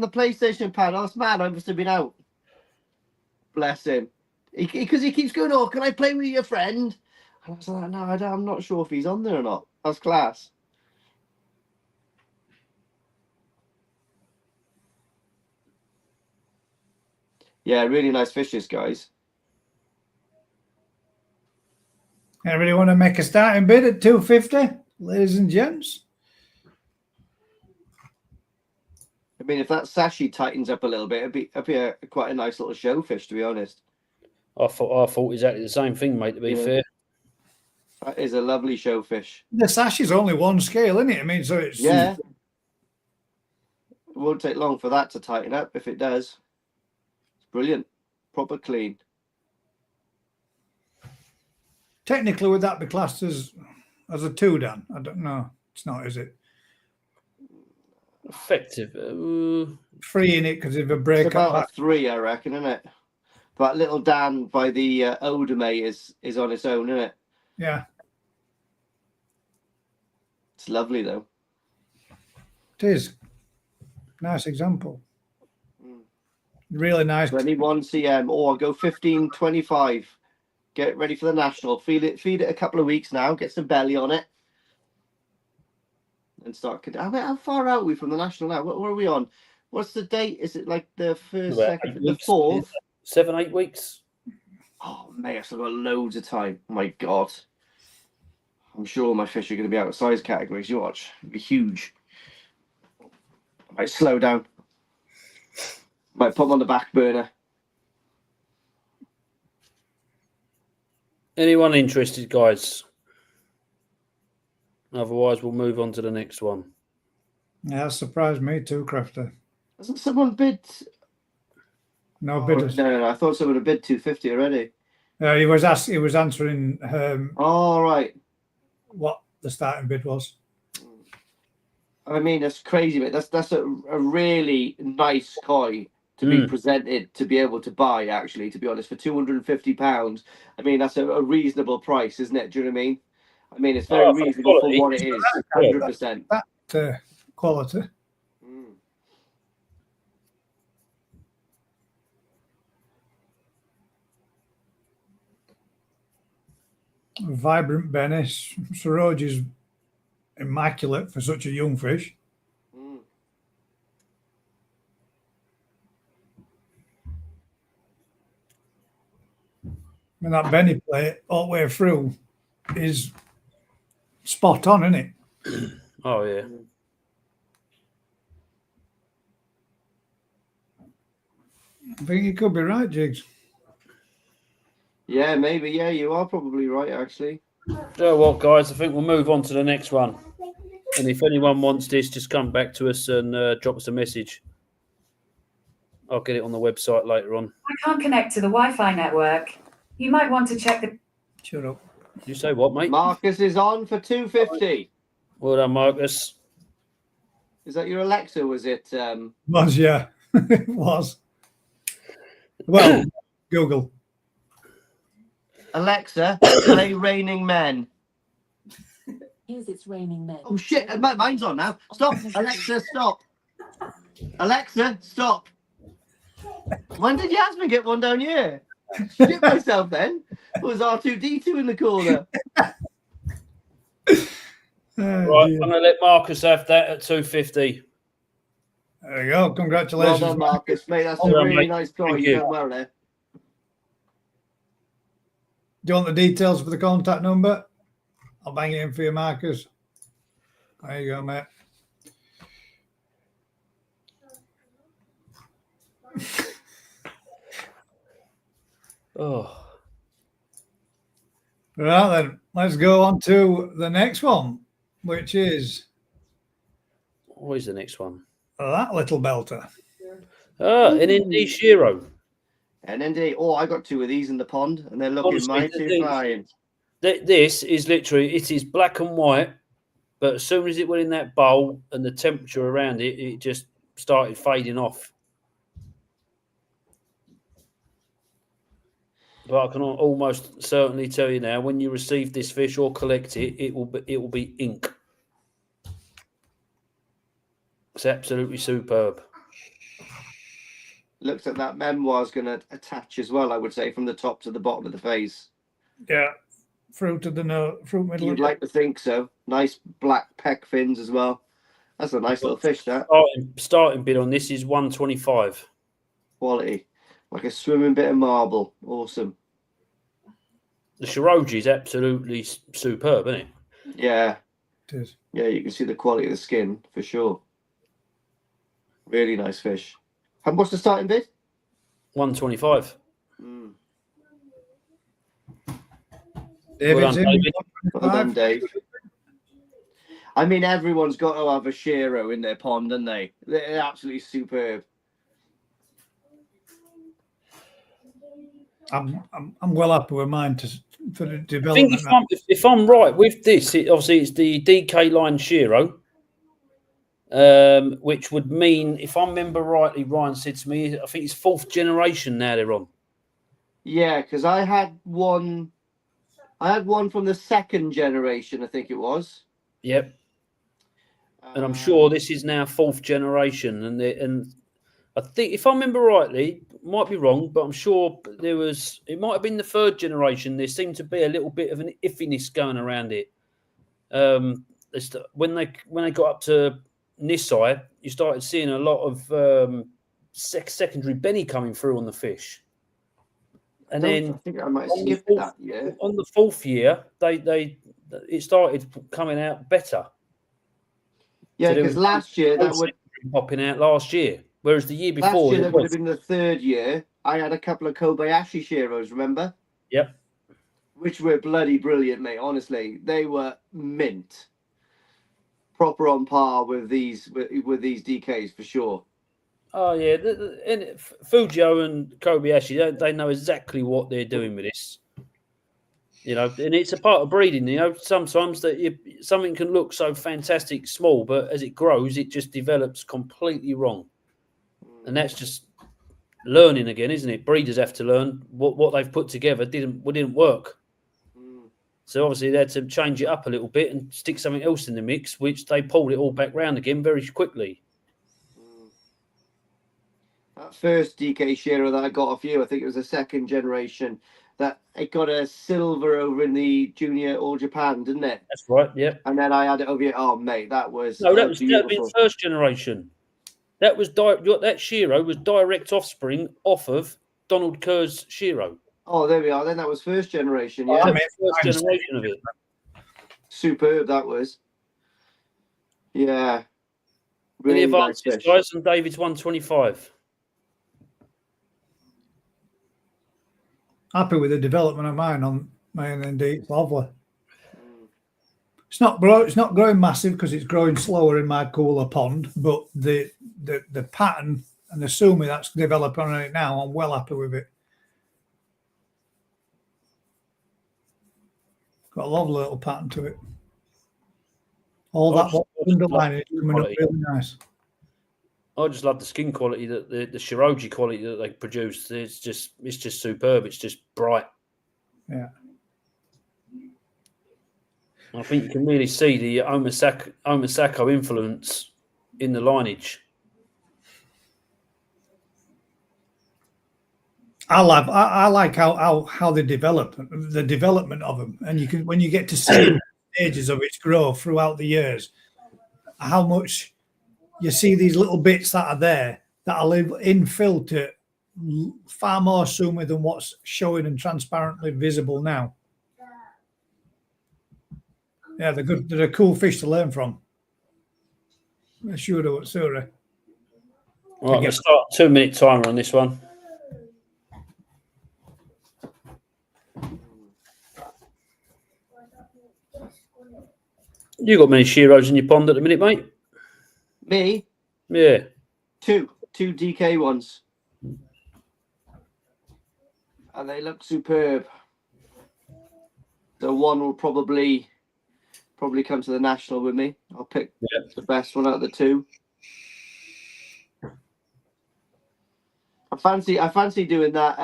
PlayStation pad? Oh, that's mad. I must have been out. Bless him. Because he keeps going, "Oh, can I play with your friend?" And I was like, "No, I'm not sure if he's on there or not." That's class. Yeah, really nice fishes, guys. Everybody want to make a starting bid at 250, ladies and gents? I mean, if that sashi tightens up a little bit, it'd be quite a nice little showfish, to be honest. I thought exactly the same thing, mate, to be fair. That is a lovely showfish. The sash is only one scale, isn't it? I mean, so it's... Yeah. It won't take long for that to tighten up if it does. It's brilliant. Proper clean. Technically, would that be classed as a 2, Dan? I don't know. It's not, is it? Effective. 3 in it because of a break. It's about a 3, I reckon, isn't it? That little Dan by the Odome is on its own, isn't it? Yeah. It's lovely, though. It is. Nice example. Really nice. 21 cm. Or I'll go 15-25. Get ready for the national. Feed it a couple of weeks now. Get some belly on it. And start. How far out are we from the national now? What are we on? What's the date? Is it like the first, second, the 4th? 7-8 weeks. Oh, mate, I've still got loads of time. Oh, my God. I'm sure my fish are going to be out of size categories. You watch. It'll be huge. I might slow down. Might put them on the back burner. Anyone interested, guys? Otherwise, we'll move on to the next one. Yeah, that surprised me too, Crafter. Hasn't someone bid? No Oh, bidders. no, I thought someone had bid 250 already. He was answering All right. what the starting bid was. I mean, that's crazy, mate. That's a really nice koi to be presented to be able to buy. Actually, to be honest, for £250, I mean that's a reasonable price, isn't it? Do you know what I mean? I mean, it's very reasonable for what it is. 100%. That quality. Vibrant Bennis. Saroj is immaculate for such a young fish. And that Benny plate all the way through is spot on, isn't it? Oh, yeah. I think you could be right, Jigs. Yeah, maybe. Yeah, you are probably right, actually. You know what, guys? I think we'll move on to the next one. And if anyone wants this, just come back to us and drop us a message. I'll get it on the website later on. I can't connect to the Wi-Fi network. You might want to check the... Shut up. You say what, mate? Marcus is on for 250. Well done, Marcus. Is that your Alexa? Was it? Was, yeah. It was. Well, Google. Alexa, play Raining Men. Here's It's Raining Men. Oh shit! Mine's on now. Stop, Alexa. Stop. Alexa, stop. When did Yasmin get one down here? Shit myself then. It was R2D2 in the corner. Right, I'm going to let Marcus have that at 250. There you go. Congratulations. Well done, Marcus, mate. That's Well a done, really mate. nice toy. Thank You you. done well there. Do you want the details for the contact number? I'll bang it in for you, Marcus. There you go, mate. Oh, Right then, let's go on to the next one, which is what is the next one? that little belter. An Indy Shiro. NND. Oh, I got two of these in the pond, and they're looking Honestly, mighty flying. This is literally, it is black and white, but as soon as it went in that bowl and the temperature around it, it just started fading off. But I can almost certainly tell you now, when you receive this fish or collect it, it will be ink. It's absolutely superb. Looks like that memoir's going to attach as well, I would say, from the top to the bottom of the face. Yeah, fruit of the nose, fruit middle. You'd of like to think so. Nice black peck fins as well. That's a nice little fish, that. Starting bid on this is 125. Quality. Like a swimming bit of marble. Awesome. The Shiroji is absolutely superb, isn't it? Yeah. It is. Yeah, you can see the quality of the skin for sure. Really nice fish. How much the starting bid? 125. David's Well done, in. David. Well done, Dave. I mean, everyone's got to have a Shiro in their pond, don't they? They're absolutely superb. I'm well up with mine for the I think development. if I'm right with this, obviously it's the DK line Shiro, which would mean, if I remember rightly, Ryan said to me, I think it's 4th generation now they're on. Yeah, because I had one from the 2nd generation, I think it was. Yep. And I'm sure this is now 4th generation, and I think, if I remember rightly, might be wrong, but I'm sure it might have been the 3rd generation. There seemed to be a little bit of an iffiness going around it. When they got up to Nisai, you started seeing a lot of secondary Benny coming through on the fish, and I think I might have skipped that. Yeah. On the 4th year, it started coming out better. Yeah, So there because was last year that would popping out last year, whereas the year last before year it that would have was. been the 3rd year. I had a couple of Kobayashi Shiros, remember? Yep. which were bloody brilliant, mate. Honestly, they were mint. Proper on par with these DKs for sure. Oh yeah, and Fujio and Kobayashi, they know exactly what they're doing with this. You know, and it's a part of breeding. You know, sometimes something can look so fantastic small, but as it grows, it just develops completely wrong, and that's just learning again, isn't it? Breeders have to learn what they've put together didn't work. So obviously they had to change it up a little bit and stick something else in the mix, which they pulled it all back round again very quickly. That first DK Shiro that I got off you, I think it was the second generation, that it got a silver over in the Junior All Japan, didn't it? That's right, yeah. And then I had it over here. Oh, mate, that was That'd beautiful. been first generation. That was that Shiro was direct offspring off of Donald Kerr's Shiro. Oh, there we are. Then that was first generation, Yeah, yeah. first generation of it. Superb, that was. Yeah. Really Really nice advances, fish. guys, and David's 125. Happy with the development of mine on my NND. It's lovely. It's not growing massive because it's growing slower in my cooler pond, but the pattern and the sumi that's developing on it now, I'm well happy with it. Got a lovely little pattern to it. All that underlining is coming up really nice. I just love the skin quality, that the Shiroji quality that they produce. It's just superb. It's just bright. Yeah. I think you can really see the Omasako influence in the lineage. I like how they develop, the development of them, and you can, when you get to see stages of its growth throughout the years, how much you see these little bits that are there that are infill to far more sumi than what's showing and transparently visible now. Yeah, they're good. They're a cool fish to learn from. Shinoda Utsuri. Right, let's start 2-minute timer on this one. You got many Shiros in your pond at the minute, mate? Me? Yeah. Two DK ones. And they look superb. So one will probably come to the national with me. I'll pick the best one out of the two. I fancy doing that.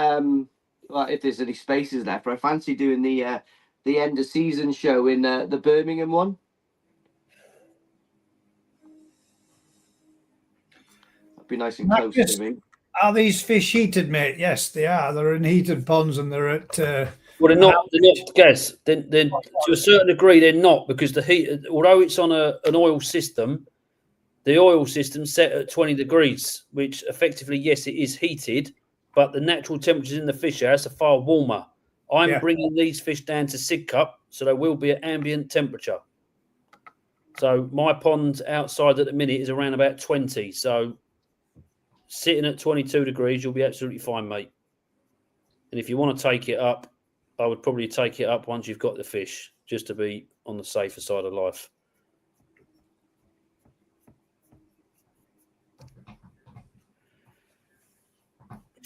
Well, if there's any spaces left, but I fancy doing the end of season show in the Birmingham one. That'd be nice and close to me. Are these fish heated, mate? Yes, they are. They're in heated ponds, and they're at. Well, they're not. Guess. Then, to a certain degree, they're not, because the heat, although it's on an oil system, the oil system's set at 20 degrees, which effectively, yes, it is heated, but the natural temperatures in the fish house are far warmer. I'm bringing these fish down to Sig Cup, so they will be at ambient temperature. So my pond outside at the minute is around about 20. So sitting at 22 degrees, you'll be absolutely fine, mate. And if you want to take it up, I would probably take it up once you've got the fish, just to be on the safer side of life.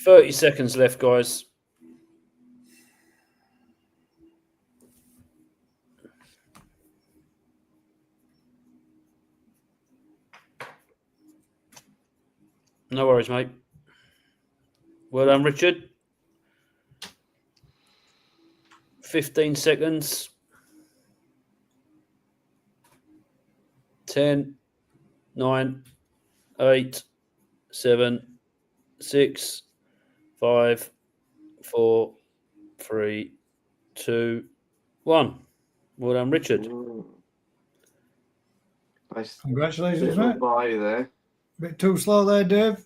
$30 seconds left, guys. No worries, mate. Well done, Richard. 15 seconds. 10, 9, 8, 7, 6, 5, 4, 3, 2, 1. Well done, Richard. Nice. Congratulations, mate. Bye there. A bit too slow there, Dave.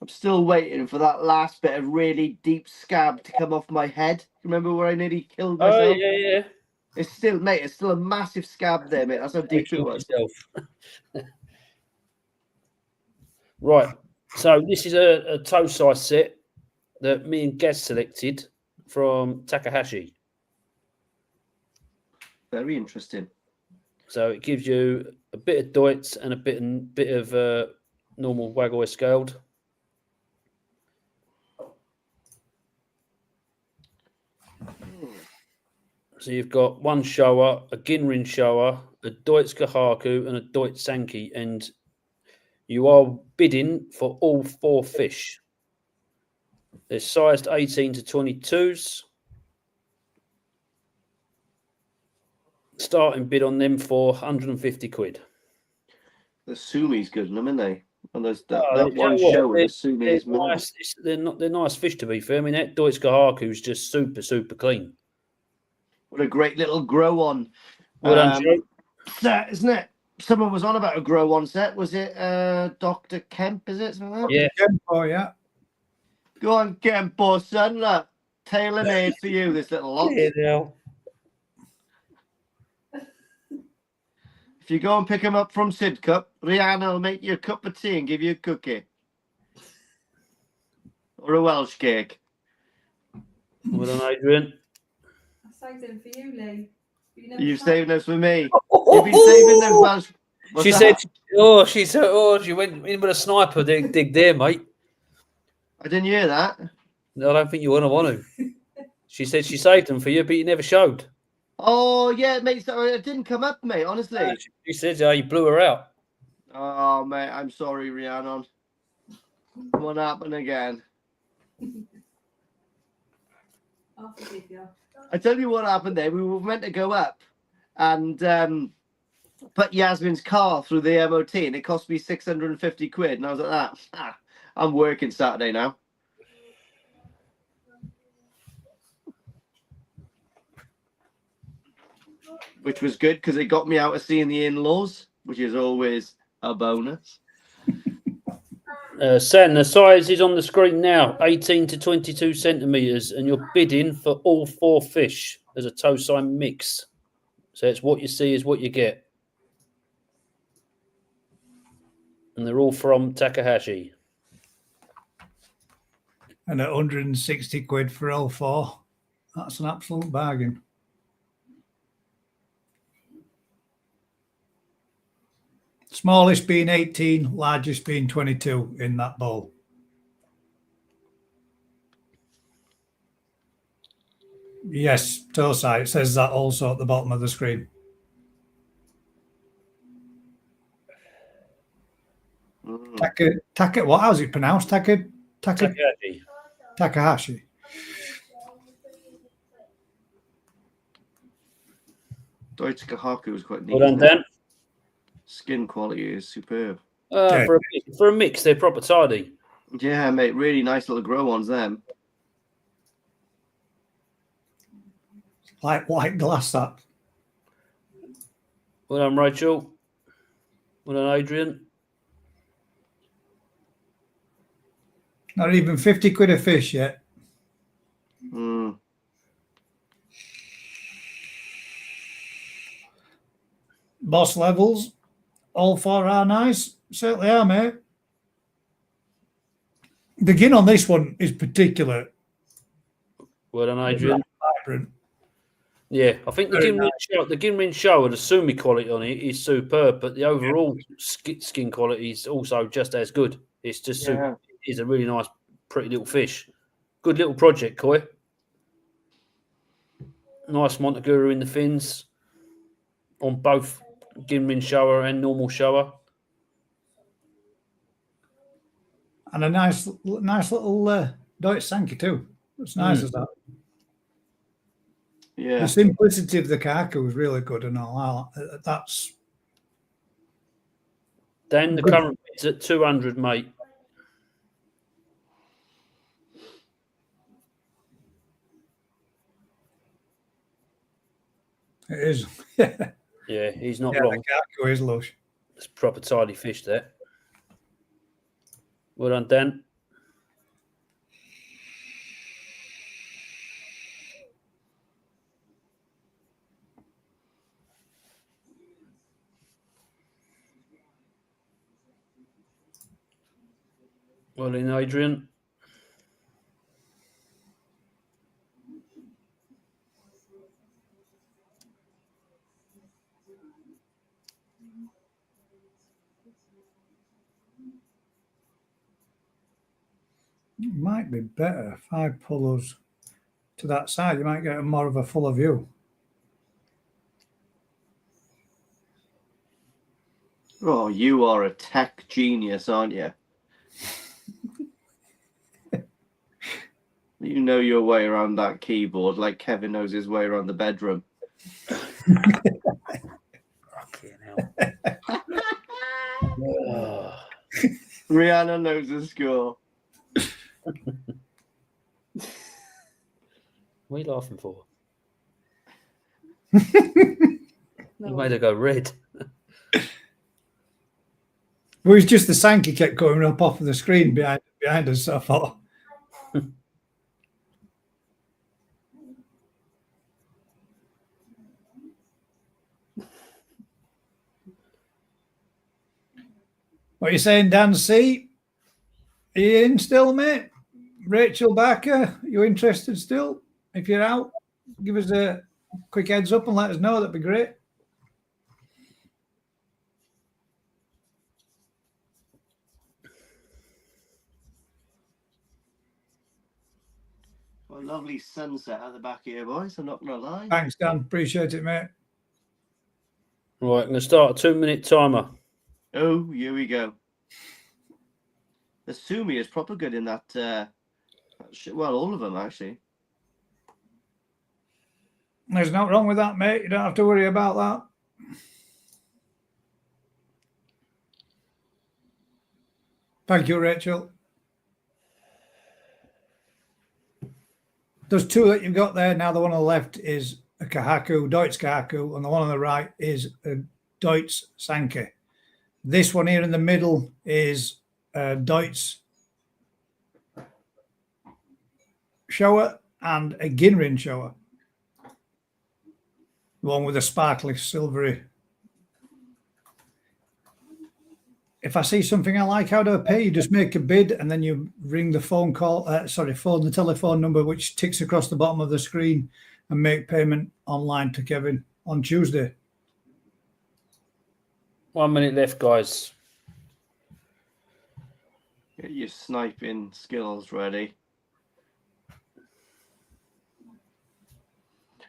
I'm still waiting for that last bit of really deep scab to come off my head. Remember where I nearly killed myself? Oh, yeah. It's still, mate. It's still a massive scab there, mate. That's how deep it was. Yourself. Right. So this is a toe size set that me and Gaz selected from Takahashi. Very interesting. So it gives you a bit of Deutz and a bit of normal Wagoy scaled. So you've got one shower, a Ginrin shower, a Deutz Kahaku, and a Deutz Sanke, and you are bidding for all 4 fish. They're sized 18 to 22s. Starting bid on them for 150 quid. The sumi's good in them, isn't they? And there's that, Oh, that you know one what? show with the sumi They're is minimal. nice. They're nice fish, to be fair. I mean, that Deutz Kahaku is just super clean. What a great little grow on Well done, Joe. set, isn't it? Someone was on about a grow on set. Was it Dr. Kemp? Is it something like that? Yeah. Oh, yeah. Go on, Kempo, son. Look, tailor made for you. This little lot. If you go and pick them up from Sidcup, Rihanna will make you a cup of tea and give you a cookie or a Welsh cake. Well done, Adrian. I saved them for you, Lee. You've saved those for me. You've been saving those Welsh. What's She that? said, she went in with a sniper. Dig there, mate. I didn't hear that. No, I don't think you want to. She said she saved them for you, but you never showed. Oh yeah, mate. Sorry, it didn't come up, mate. Honestly. She said you blew her out. Oh mate, I'm sorry, Rhiannon. What happened again? I'll forgive you. I tell you what happened there. We were meant to go up and put Yasmin's car through the MOT, and it cost me 650 quid. And I was like, I'm working Saturday now. Which was good because it got me out of seeing the in-laws, which is always a bonus. Sen, the size is on the screen now, 18 to 22 centimetres, and you're bidding for all 4 fish as a Tosai mix. So it's what you see is what you get. And they're all from Takahashi. And at 160 quid for all 4. That's an absolute bargain. Smallest being 18, largest being 22 in that bowl. Yes, Tosai. It says that also at the bottom of the screen. What? How's it pronounced? Takahashi. Takahashi. Denichi Kahaku was quite neat. Well done, Dan. Skin quality is superb. For a mix, they're proper tidy. Yeah, mate, really nice little grow ones, them. Like white glass, that. Well done, Rachel. Well done, Adrian. Not even 50 quid a fish yet. Boss levels, all 4 are nice. Certainly are, mate. The gin on this one is particular. Well done, Adrian. Vibrant. Yeah, I think the Ginrin show and the sumi quality on it is superb, but the overall skin quality is also just as good. It's just super. It's a really nice, pretty little fish. Good little project, Koi. Nice Montaguru in the fins on both Ginrin shower and normal shower. And a nice little Deutsch Sanke too. It's nice as that. Yeah. The simplicity of the Kahaku was really good and all. That's Then the current bid's at 200, mate. it is. Yeah, he's not wrong. The Kahaku is lush. It's proper tidy fish there. Well done, Dan. Well in, Adrian. It might be better if I pull us to that side. You might get more of a fuller view. Oh, you are a tech genius, aren't you? You know your way around that keyboard like Kevin knows his way around the bedroom. Fucking hell. Oh. Rihanna knows the score. What are you laughing for? No. You made her go red. Well, it's just the Sanke kept going up off of the screen behind us, so I thought. What are you saying, Dan C? Are you in still, mate? Rachel Barker, you interested still? If you're out, give us a quick heads up and let us know. That'd be great. Well, lovely sunset at the back here, boys. I'm not going to lie. Thanks, Dan. Appreciate it, mate. Right, I'm going to start a 2-minute timer. Oh, here we go. The Sumi is proper good in that. Well, all of them, actually. There's nothing wrong with that, mate. You don't have to worry about that. Thank you, Rachel. There's two that you've got there. Now the one on the left is a Kahaku, Deutsch Kahaku, and the one on the right is a Deutsch Sanke. This one here in the middle is a Deutsch shower and a Ginrin shower. The one with a sparkly silvery. If I see something I like, how do I pay? You just make a bid and then you ring the phone the telephone number, which ticks across the bottom of the screen, and make payment online to Kevin on Tuesday. 1 minute left, guys. Get your sniping skills ready.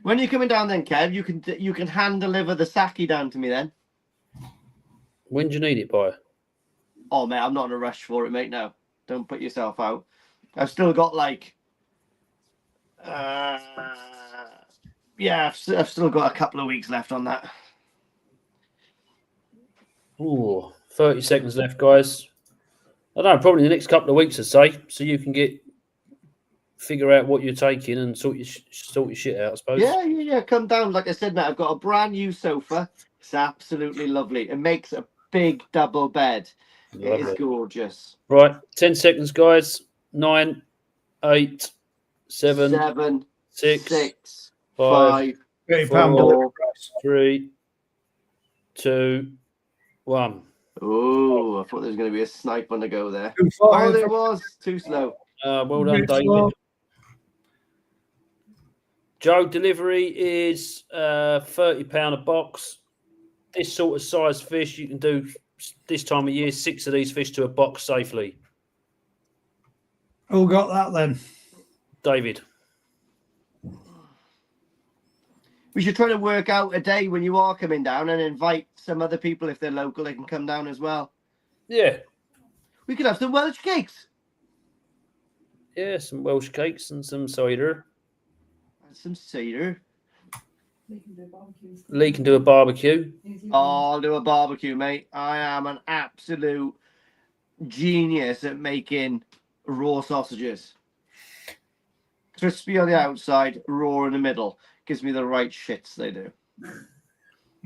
When you're coming down, then Kev, you can hand deliver the sake down to me then. When do you need it by? Oh mate, I'm not in a rush for it, mate. No, don't put yourself out. I've still got like, yeah, I've still got a couple of weeks left on that. Ooh, 30 seconds left, guys. I don't know, probably the next couple of weeks, I'd say, so you can figure out what you're taking and sort your shit out, I suppose. Yeah. Come down. Like I said, mate, I've got a brand new sofa. It's absolutely lovely. It makes a big double bed. Lovely. It is gorgeous. Right, 10 seconds, guys. 9, 8, 7, 6, 5, £30 Four. delivery price. 3, 2, 1. Oh, I thought there was going to be a snipe on the go there. 240. Oh, there was. Too slow. Well done, Bit David. slow. Joe, delivery is £30 a box. This sort of size fish, you can do this time of year 6 of these fish to a box safely. Who got that then? David. We should try to work out a day when you are coming down and invite some other people if they're local. They can come down as well. Yeah. We could have some Welsh cakes. Yeah, some Welsh cakes and some cider. And some cider. Lee can do a barbecue. Oh, I'll do a barbecue, mate. I am an absolute genius at making raw sausages. Crispy on the outside, raw in the middle. Gives me the right shits, they do.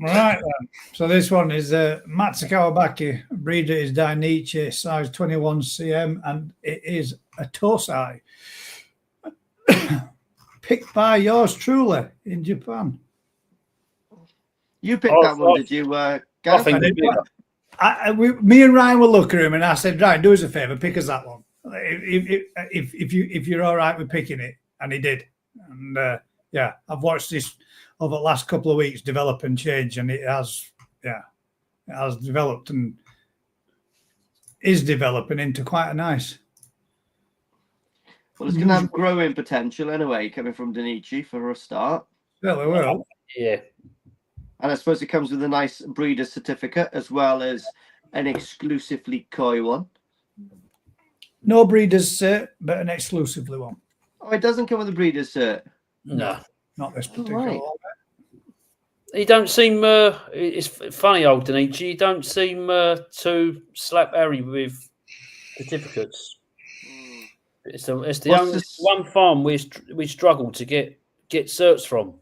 Right then. So this one is Matsuka Kawabaki. Breeder is Denichi, size 21 cm, and it is a Tosai. Picked by yours truly in Japan. You picked that one, did you, Gav? I think me and Ryan were looking at him and I said, right, do us a favour, pick us that one. if you're all right with picking it, and he did, and I've watched this over the last couple of weeks develop and change, and it has developed and is developing into quite a nice. Well, it's going to have growing potential anyway, coming from Denichi for a start. Well, it will. Yeah. And I suppose it comes with a nice breeder certificate as well as an exclusively koi one. No breeders cert, but an exclusively one. Oh, it doesn't come with a breeder's cert. No. Not this particular right. one. He don't seem. It's funny, old Denichi. He don't seem to slap Harry with certificates. It's the What's only this- one farm we struggle to get certs from.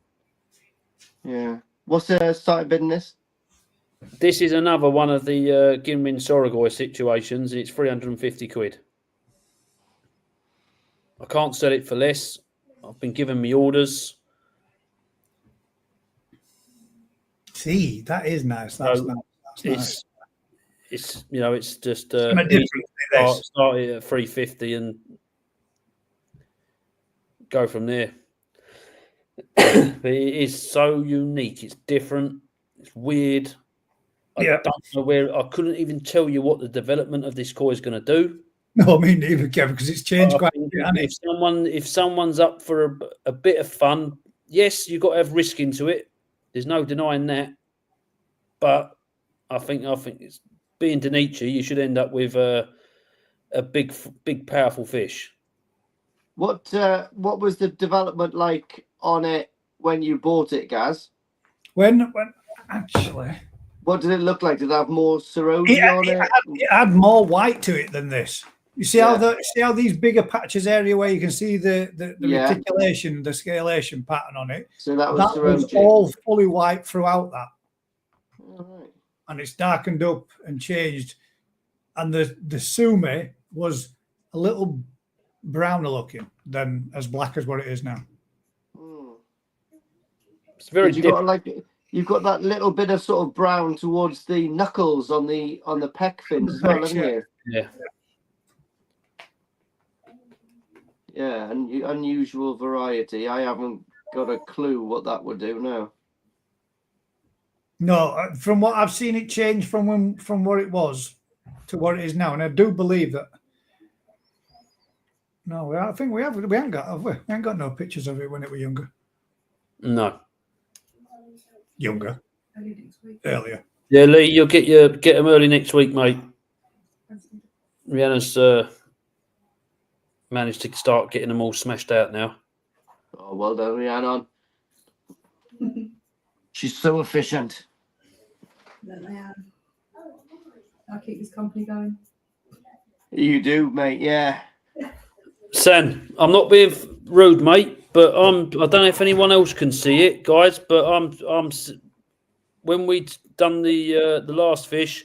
Yeah. What's the starting bid in this? This is another one of the Ginmin Sorgoy situations. It's 350 quid. I can't sell it for less. I've been given me orders. See, that is nice. That's So nice. That's nice. It's it's just Something different to this. start it at 350 and go from there. But it is so unique. It's different. It's weird. I Yeah. don't know where. I couldn't even tell you what the development of this koi is going to do. No, I mean neither, Kevin, because it's changed I quite a think bit. hasn't it? if someone's up for a bit of fun, yes, you've got to have risk into it. There's no denying that. But I think it's being Denichi, you should end up with a big powerful fish. What was the development like on it when you bought it, Gaz? When actually, What did it look like? Did it have more Saroji on it? it had more white to it than this. You see how these bigger patches area where you can see the Yeah. reticulation, the scalation pattern on it. So that was That was Saroji. all fully white throughout that, All right. and it's darkened up and changed. And the Sume was a little browner looking than as black as what it is now. Hmm. It's very You different. got you've got that little bit of sort of brown towards the knuckles on the pec fins as well, haven't you? Yeah. Yeah, and unusual variety. I haven't got a clue what that would do now. No, from what I've seen, it changed from what it was to what it is now, and I do believe that. No, I think we haven't got, have we? We haven't got no pictures of it when it was younger. No. Earlier. Yeah, Lee, you'll get them early next week, mate. Rihanna's managed to start getting them all smashed out now. Oh, well done, Rhiannon. She's so efficient. I'll keep this company going. You do, mate. Yeah. Sen, I'm not being rude, mate, but I don't know if anyone else can see it, guys. But I'm when we done the last fish,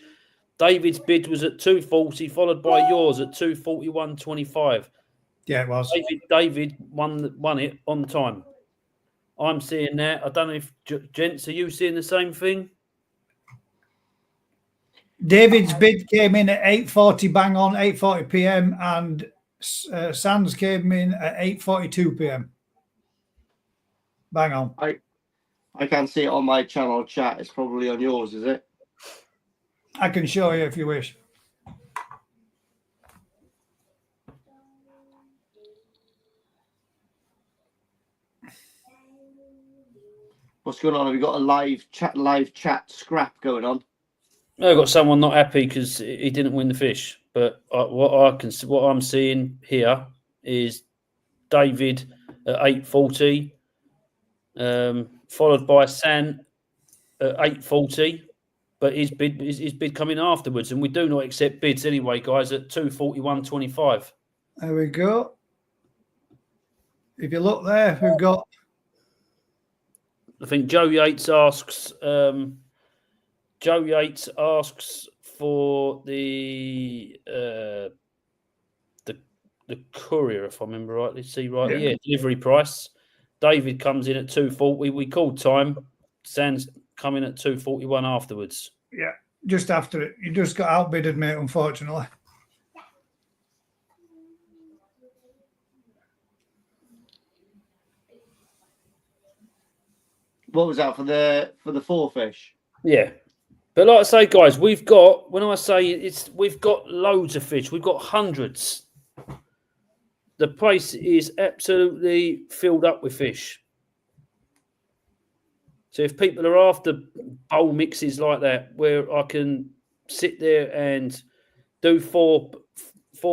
David's bid was at 240, followed by yours at 241.25. Yeah, it was. David won it on time. I'm seeing that. I don't know if gents, are you seeing the same thing? David's bid came in at 8:40 bang on, 8:40 p.m. and Sands came in at 8:42 p.m. Bang on. I can't see it on my channel chat. It's probably on yours, is it? I can show you if you wish. What's going on? Have we got a live chat scrap going on? I've got someone not happy because he didn't win the fish. But what I'm seeing here is David at 8:40, followed by San at 8:40. But his bid coming afterwards, and we do not accept bids anyway, guys. At 241.25. There we go. If you look there, we've got. I think Joe Yates asks. Joe Yates asks for the courier, if I remember rightly. See right, yeah, delivery price. David comes in at 240. We called time. Sands coming at 241 afterwards. Yeah, just after it. You just got outbidded, mate, unfortunately. What was that for the four fish? Yeah. But like I say, guys, we've got, when I say we've got loads of fish. We've got hundreds. The place is absolutely filled up with fish. So if people are after bowl mixes like that, where I can sit there and do four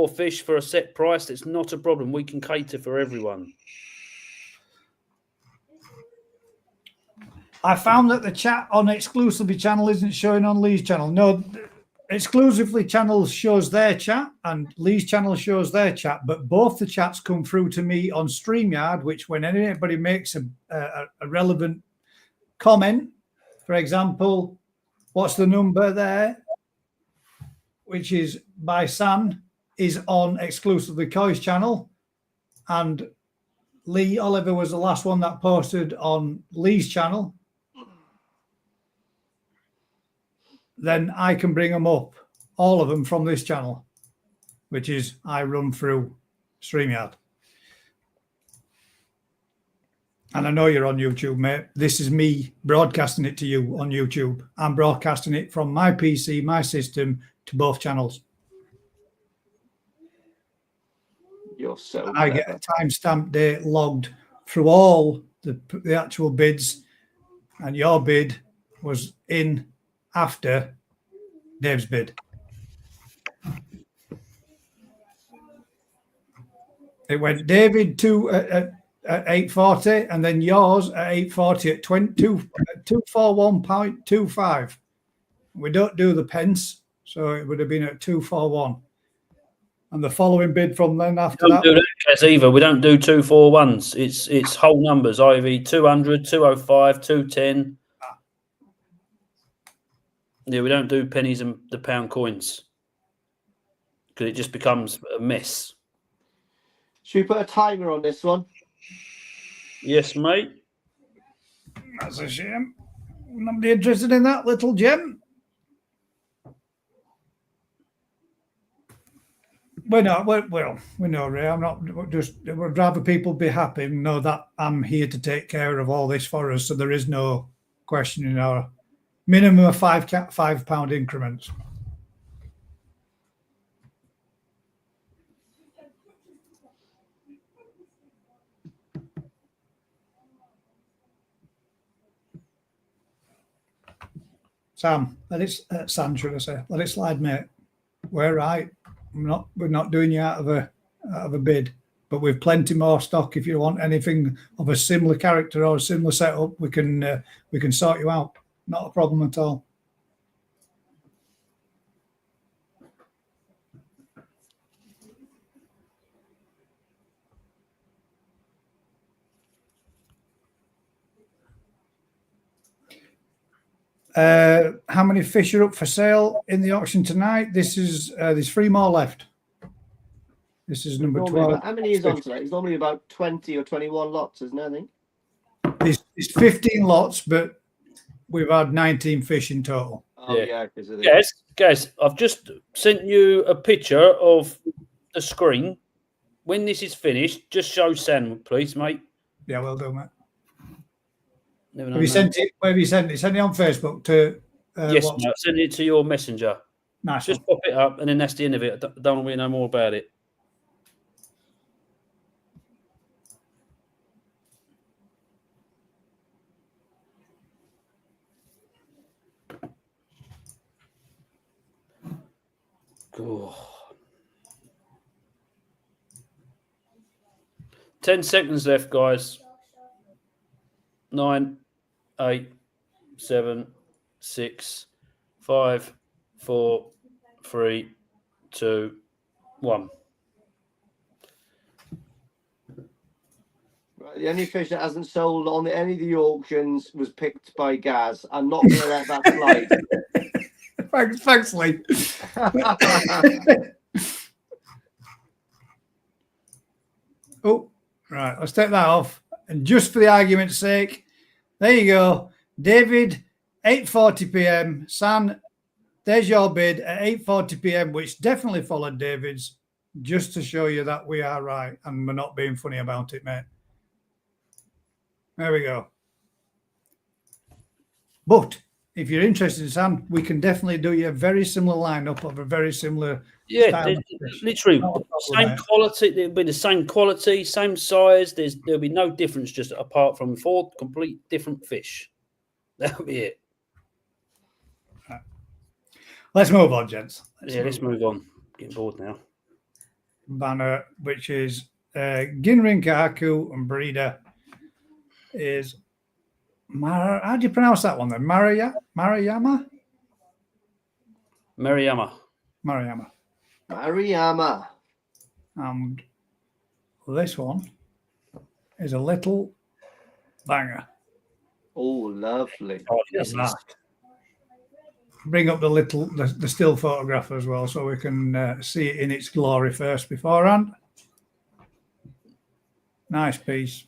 fish for a set price, it's not a problem. We can cater for everyone. I found that the chat on Exclusively channel isn't showing on Lee's channel. No, Exclusively channel shows their chat and Lee's channel shows their chat, but both the chats come through to me on StreamYard, which when anybody makes a relevant comment, for example, what's the number there, which is by San, is on Exclusively Koi's channel, and Lee Oliver was the last one that posted on Lee's channel. Then I can bring them up, all of them from this channel, which is I run through StreamYard. And I know you're on YouTube, mate. This is me broadcasting it to you on YouTube. I'm broadcasting it from my PC, my system, to both channels. You're so And I get a timestamp date logged through all the actual bids, and your bid was in after Dave's bid. It went David to at 840, and then yours at 840 at 241.25. We don't do the pence, so it would have been at 241. And the following bid from then after We don't that. do that, Kaz, either. We don't do 241s. It's whole numbers, either 200, 205, 210. Yeah, we don't do pennies and the pound coins because it just becomes a mess. Should we put a timer on this one? Yes, mate. That's a shame. Nobody interested in that little gem. We're not. Well, we know, Ray. I'm not just. Would rather people be happy and know that I'm here to take care of all this for us. So there is no question in our minimum of £5 increments. Sam, Sam, should I say? Let it slide, mate. We're right. We're not doing you out of a bid, but we've plenty more stock. If you want anything of a similar character or a similar setup, we can sort you out. Not a problem at all. How many fish are up for sale in the auction tonight? There's 3 more left. This is number 12. How many is on tonight? It's normally about 20 or 21 lots, isn't it? I think. It's 15 lots, but we've had 19 fish in total. Oh yeah, because of the... Guys, I've just sent you a picture of the screen. When this is finished, just show Sam, please, mate. Yeah, well done, mate. Have you sent it? Where have you sent it? Send it on Facebook to. Yes, mate, send it to your messenger. Nice. Just pop it up, and then that's the end of it. I don't really know more about it. God. 10 seconds left, guys. 9, 8, 7, 6, 5, 4, 3, 2, 1. Right, the only fish that hasn't sold on any of the auctions was picked by Gaz. I'm not going to let that slide. Thanks, Lee. Oh, right. Let's take that off. And just for the argument's sake, there you go. David, 8:40 p.m. San, there's your bid at 8:40 p.m., which definitely followed David's, just to show you that we are right and we're not being funny about it, mate. There we go. But if you're interested, Sam, we can definitely do you a very similar lineup of a very similar style of fish. Literally Not a problem, same mate. quality. It'll be the same quality, same size. There'll be no difference, just apart from 4 complete different fish. That'll be it. Let's move on, gents. Let's move on. Getting bored now. Banner, which is Ginrin Kahaku, and breeder is how do you pronounce that one then? Maruyama? Maruyama. Maruyama. And this one is a little banger. Oh, lovely. Oh, Yes, that. Bring up the still photograph as well, so we can see it in its glory first beforehand. Nice piece.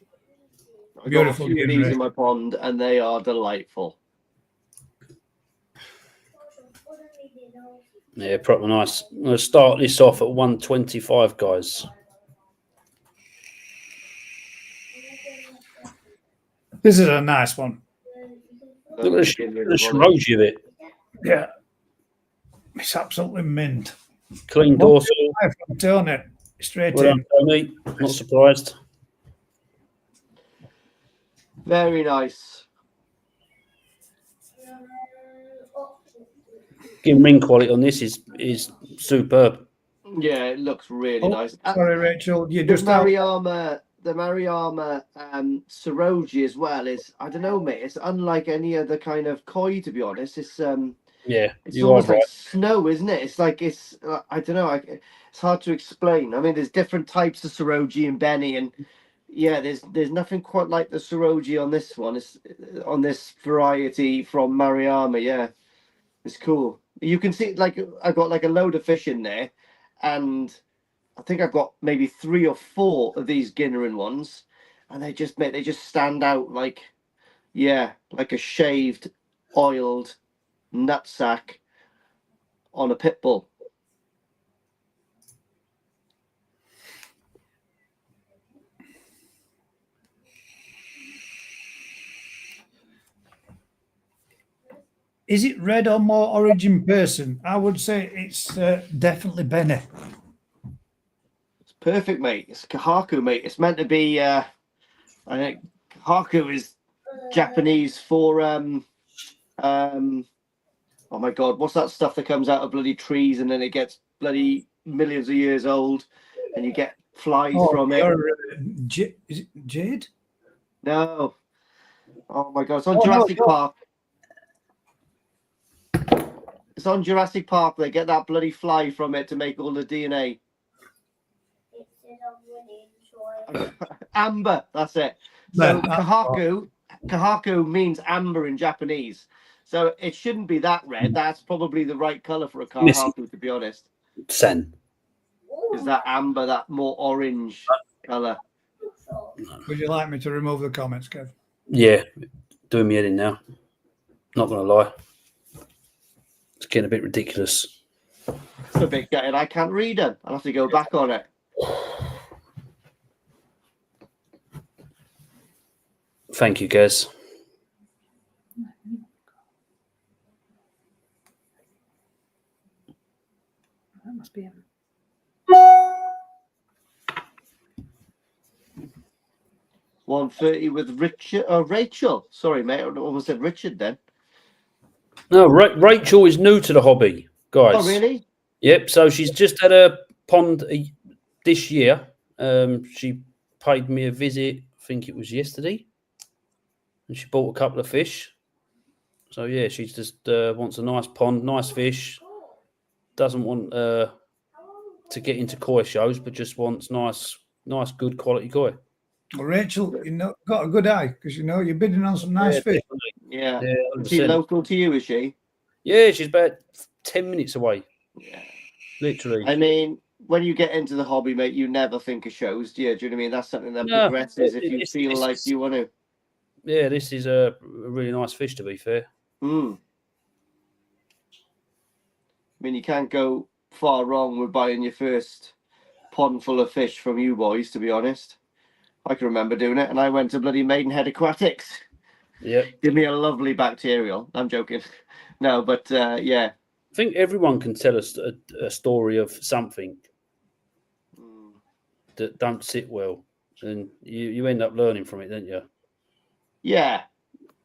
I've Beautiful got a few of these Ginrin. in my pond, and they are delightful. Yeah, proper nice. I'm going to start this off at 125, guys. This is a nice one. Look at the Shiroji of it. Yeah. It's absolutely mint. Clean dorsal. From Tony, straight Well in. done, Tony. Not surprised. Very nice. Getting ring quality on this is superb. Yeah, it looks really nice. Sorry, Rachel. You The just out. Maruyama Saroji as well is, I don't know, mate. It's unlike any other kind of koi, to be honest. It's Yeah, it's you almost are right. like snow, isn't it? It's like I don't know. It's hard to explain. I mean, there's different types of Saroji and Benny, and yeah, there's nothing quite like the Saroji on this one. It's on this variety from Maruyama. Yeah, it's cool. You can see, like, I've got like a load of fish in there, and I think I've got maybe 3 or 4 of these Ginrin ones, and they just stand out like, yeah, like a shaved, oiled nutsack on a pit bull. Is it red or more origin person? I would say it's definitely Benny. It's perfect, mate. It's Kahaku, mate. It's meant to be. I think Kahaku is Japanese for oh my god, what's that stuff that comes out of bloody trees and then it gets bloody millions of years old, and you get flies from it? Is it jade? No. Oh my god, it's on Jurassic Park. It's on Jurassic Park. They get that bloody fly from it to make all the DNA. Amber, that's it. So Kahaku means amber in Japanese. So it shouldn't be that red. That's probably the right color for a Kahaku, to be honest. Sen. Oh. Is that amber, that more orange color? Would you like me to remove the comments, Kev? Yeah, doing me head in now. Not going to lie. It's getting a bit ridiculous. It's a bit gutted. I can't read them. I'll have to go back on it. Thank you, Gez. That must be him. $130 with Rachel. Sorry, mate. I almost said Richard then. No, Rachel is new to the hobby, guys. Oh, really? Yep. So she's just had a pond this year. She paid me a visit. I think it was yesterday, and she bought a couple of fish. So yeah, she just wants a nice pond, nice fish. Doesn't want to get into koi shows, but just wants nice, good quality koi. Well, Rachel, got a good eye because you're bidding on some nice fish. Yeah. Yeah, Is she 100%. local to you, is she? Yeah, she's about 10 minutes away. Yeah. Literally. I mean, when you get into the hobby, mate, you never think of shows, do you? Do you know what I mean? That's something that No, progresses if you feel like you want to. Yeah, this is a really nice fish, to be fair. I mean, you can't go far wrong with buying your first pond full of fish from you boys, to be honest. I can remember doing it, and I went to bloody Maidenhead Aquatics. Yeah. Give me a lovely bacterial. I'm joking. No, but yeah. I think everyone can tell us a story of something that don't sit well, and you end up learning from it, don't you? Yeah.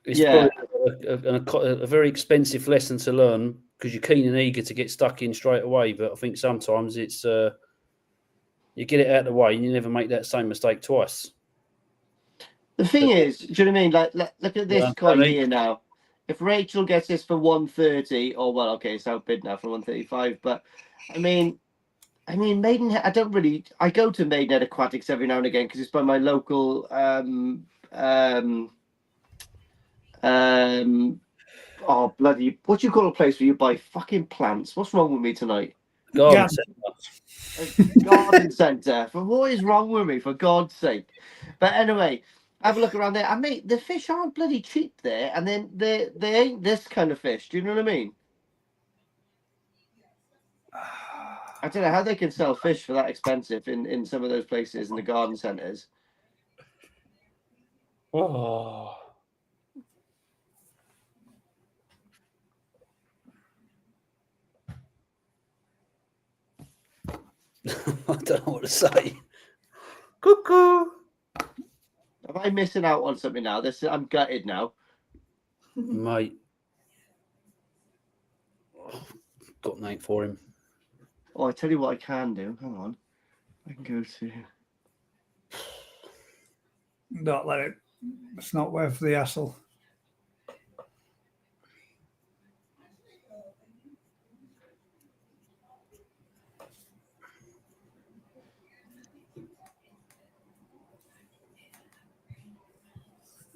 It's Yeah. probably a very expensive lesson to learn because you're keen and eager to get stuck in straight away. But I think sometimes it's you get it out of the way and you never make that same mistake twice. The thing is, do you know what I mean? Like, look at this coin Tony. here now. If Rachel gets this for 130, or well, okay, it's outbid now for 135. But I mean, Maidenhead. I go to Maidenhead Aquatics every now and again because it's by my local oh bloody, what do you call a place where you buy fucking plants? What's wrong with me tonight? Garden A garden centre. For what is wrong with me, for God's sake? But anyway, have a look around there. I mean, the fish aren't bloody cheap there, and then they ain't this kind of fish. Do you know what I mean? I don't know how they can sell fish for that expensive in some of those places in the garden centres. Oh. I don't know what to say. Cuckoo. Am I missing out on something now? I'm gutted now. Mate. Got an 8 for him. Oh, I tell you what I can do. Hang on. I can go to... Don't let it. It's not worth the hassle.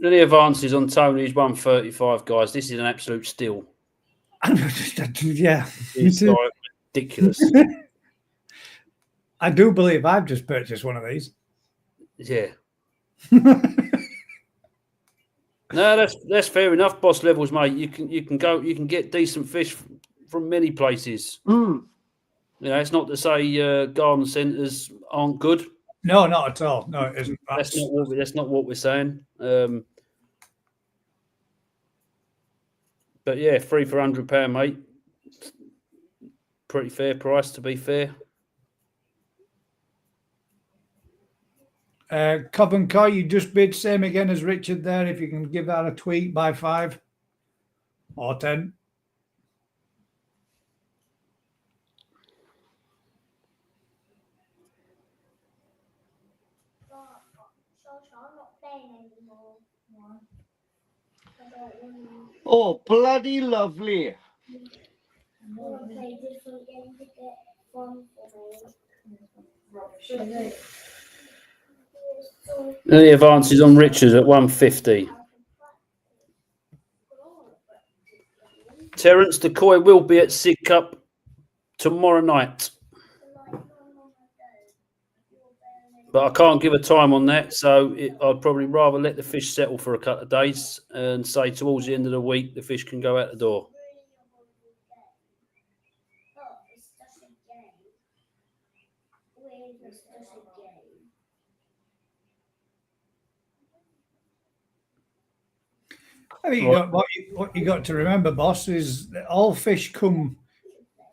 Any advances on Tony's 135, guys? This is an absolute steal. Yeah. It's like ridiculous. I do believe I've just purchased one of these. Yeah. No, that's fair enough. Boss levels, mate. You can get decent fish from many places. Mm. You know, it's not to say garden centres aren't good. No, not at all. No, it isn't. That's not what we're saying. But yeah, 3 for £100, mate. Pretty fair price, to be fair. Cobb and Coy, you just bid same again as Richard there. If you can give that a tweet by 5 or 10. Oh, bloody lovely. Any advances on Richard at 150. Terence Decoy will be at Sig Cup tomorrow night. But I can't give a time on that, so I'd probably rather let the fish settle for a couple of days and say towards the end of the week the fish can go out the door. I mean, what you got to remember, boss, is that all fish come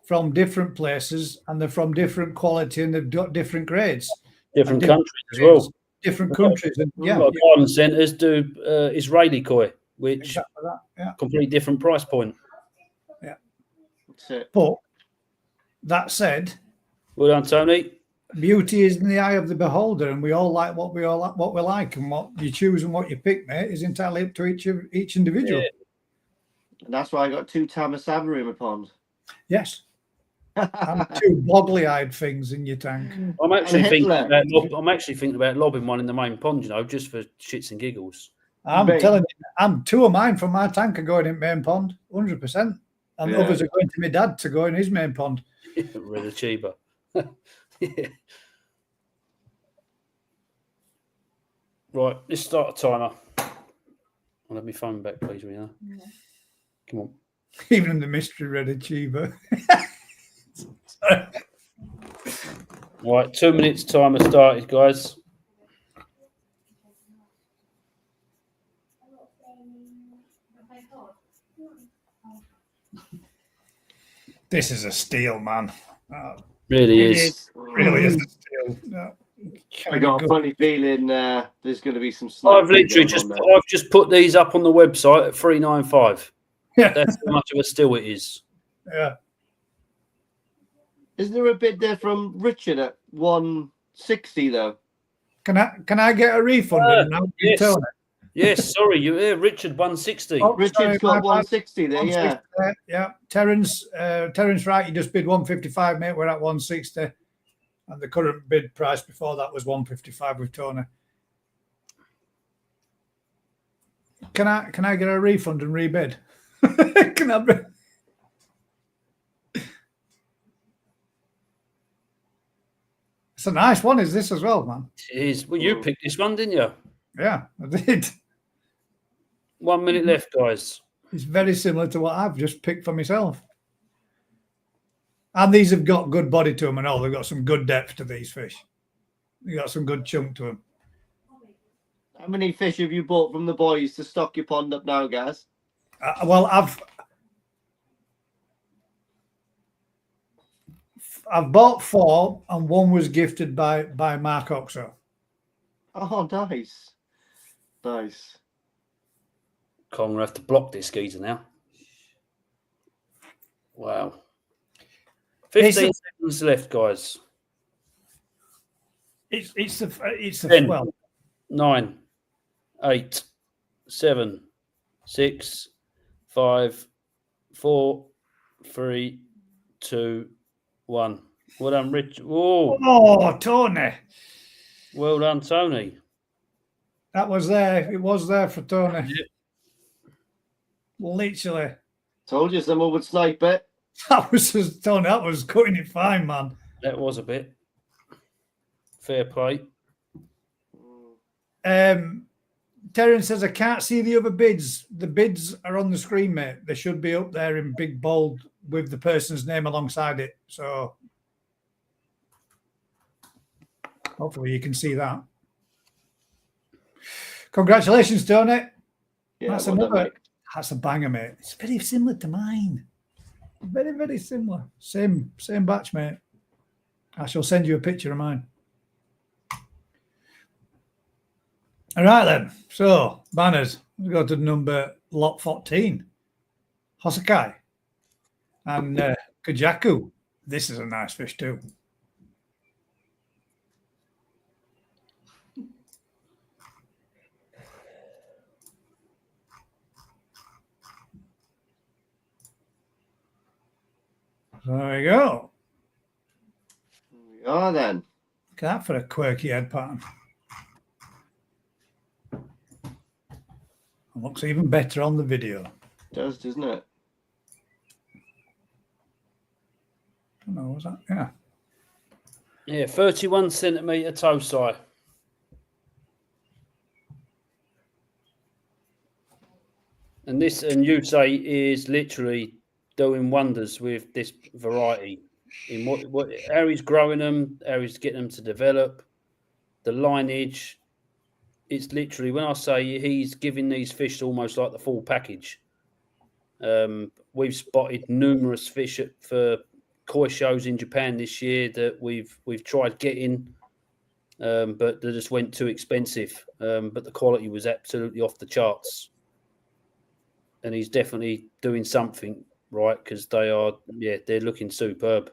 from different places and they're from different quality and they've got different grades. Different countries as well. Different countries. And yeah, garden centres do Israeli koi, which exactly that. Yeah. completely different price point. Yeah. That's it. But that said, Well done, Tony. beauty is in the eye of the beholder, and we all like what we like, and what you choose and what you pick, mate, is entirely up to each individual. Yeah. And that's why I got 2 Tamasaba in my pond. Yes. And 2 boggly-eyed things in your tank. I'm actually Hitler. thinking about lobbing one in the main pond, you know, just for shits and giggles. I'm Mate. telling you, 2 of mine from my tank are going in main pond, 100%. And Yeah. others are going to my dad to go in his main pond. Really cheaper. Yeah. Right, let's start a timer. I'll have my phone back, please, Rina. Yeah. Come on. Even in the mystery red achiever. Right, 2 minutes timer started, guys. This is a steal, man. Really It is. is. Really is a steal. I got a funny feeling there's going to be some I've sniping literally going on there. I've just put these up on the website at 395. Yeah. That's how much of a steal it is. Yeah. Is there a bid there from Richard at 160 though? Can I get a refund? And now you yes. tell me? Yes, sorry, Richard 160. Oh, Richard's sorry, got my bad. 160 there, yeah. 160, yeah. Terence Wright, you just bid 155, mate. We're at 160. And the current bid price before that was 155 with Tony. Can I get a refund and rebid? Can I be... It's a nice one, is this as well, man? It is. Well, you picked this one, didn't you? Yeah, I did. 1 minute left, guys. It's very similar to what I've just picked for myself. And these have got good body to them and all. They've got some good depth to these fish. They've got some good chunk to them. How many fish have you bought from the boys to stock your pond up now, guys? Well, I've bought 4 and 1 was gifted by Mark Oxo. Oh, nice. Nice. Con, we have to block this geezer now. Wow. 15 seconds left, guys. It's the 10, well, 9, 8, 7, 6, 5, 4, 3, 2, 1. Well done, Rich. oh, Tony. Well done, Tony. That was there. It was there for Tony. Yep. Literally. Told you someone would snipe it. That was just, Tony, that was cutting it fine, man. That was a bit. Fair play. Terence says, I can't see the other bids. The bids are on the screen, mate. They should be up there in big bold with the person's name alongside it. So hopefully you can see that. Congratulations, Tony. Yeah, That's well done, another. mate. That's a banger, mate. It's very similar to mine. Very, very similar. Same batch, mate. I shall send you a picture of mine. All right, then. So, banners. We go to number lot 14. Hosakai. And Kajaku. This is a nice fish, too. There we go. We are then. Look at that for a quirky head pattern. It looks even better on the video. Does, doesn't it? I don't know, was that? Yeah. Yeah, 31 centimetre toe size. And this, and you say, is literally doing wonders with this variety. In what how he's growing them, how he's getting them to develop, the lineage. It's literally, when I say he's giving these fish almost like the full package. We've spotted numerous fish for koi shows in Japan this year that we've tried getting, but they just went too expensive. But the quality was absolutely off the charts. And he's definitely doing something right, because they're looking superb.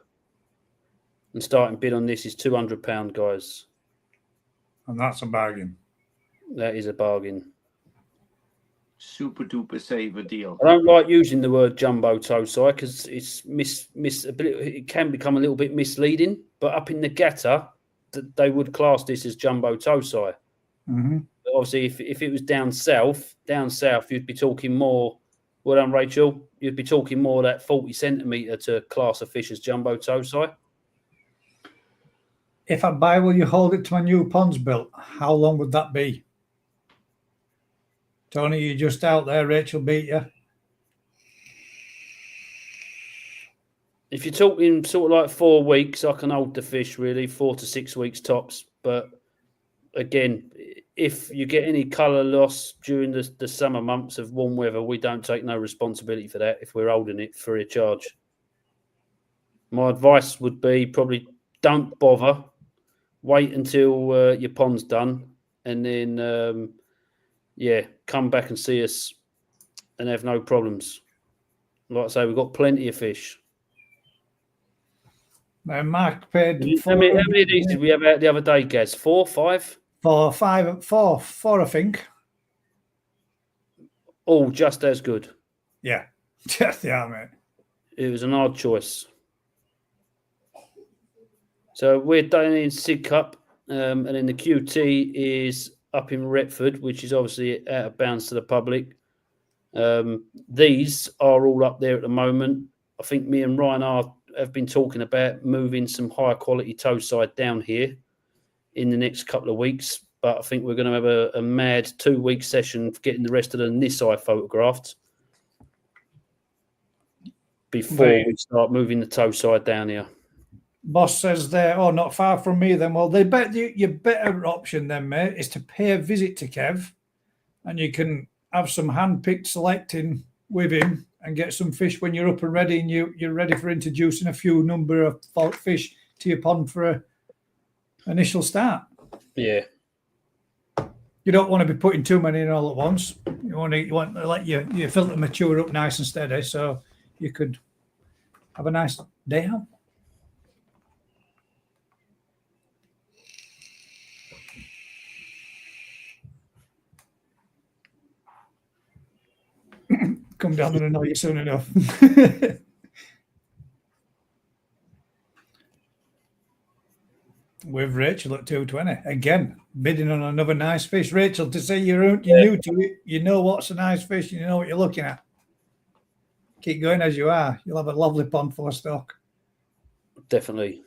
And starting bid on this is £200, guys. And that's a bargain. That is a bargain. Super duper saver deal. I don't like using the word jumbo tosai because it's it can become a little bit misleading. But up in Nagata, they would class this as jumbo tosai. Mm-hmm. But obviously, if it was down south, you'd be talking more. Well done, Rachel. You'd be talking more that 40 centimetre to class a fish as jumbo tosai. If I buy, will you hold it to my new ponds built? How long would that be? Tony, you just out there. Rachel beat you. If you're talking sort of like 4 weeks, I can hold the fish really, 4 to 6 weeks tops. But again, if you get any colour loss during the summer months of warm weather, we don't take no responsibility for that if we're holding it free of charge. My advice would be probably don't bother. Wait until your pond's done, and then come back and see us, and have no problems. Like I say, we've got plenty of fish. Now, Mark paid How many of these did we have out the other day, Gaz? 4, 5? for four, I think. All just as good. Yeah, yeah, mate. It was an hard choice. So we're down in Sidcup, and then the QT is up in Retford, which is obviously out of bounds to the public. These are all up there at the moment. I think me and Ryan have been talking about moving some higher quality toe side down here in the next couple of weeks. But I think we're going to have a mad 2-week session for getting the rest of the Nisai photographed before we start moving the toe side down here. Boss says there, not far from me then. Well, your better option then, mate, is to pay a visit to Kev, and you can have some hand-picked selecting with him and get some fish when you're up and ready, and you're ready for introducing a few number of fish to your pond for a initial start. Yeah. You don't want to be putting too many in all at once. You want to let your filter mature up nice and steady, so you could have a nice day out. Come down and annoy you soon enough. With Rachel at 220 again, bidding on another nice fish. Rachel, to say you're new to it, you know what's a nice fish, you know what you're looking at. Keep going as you are. You'll have a lovely pond full of stock. Definitely.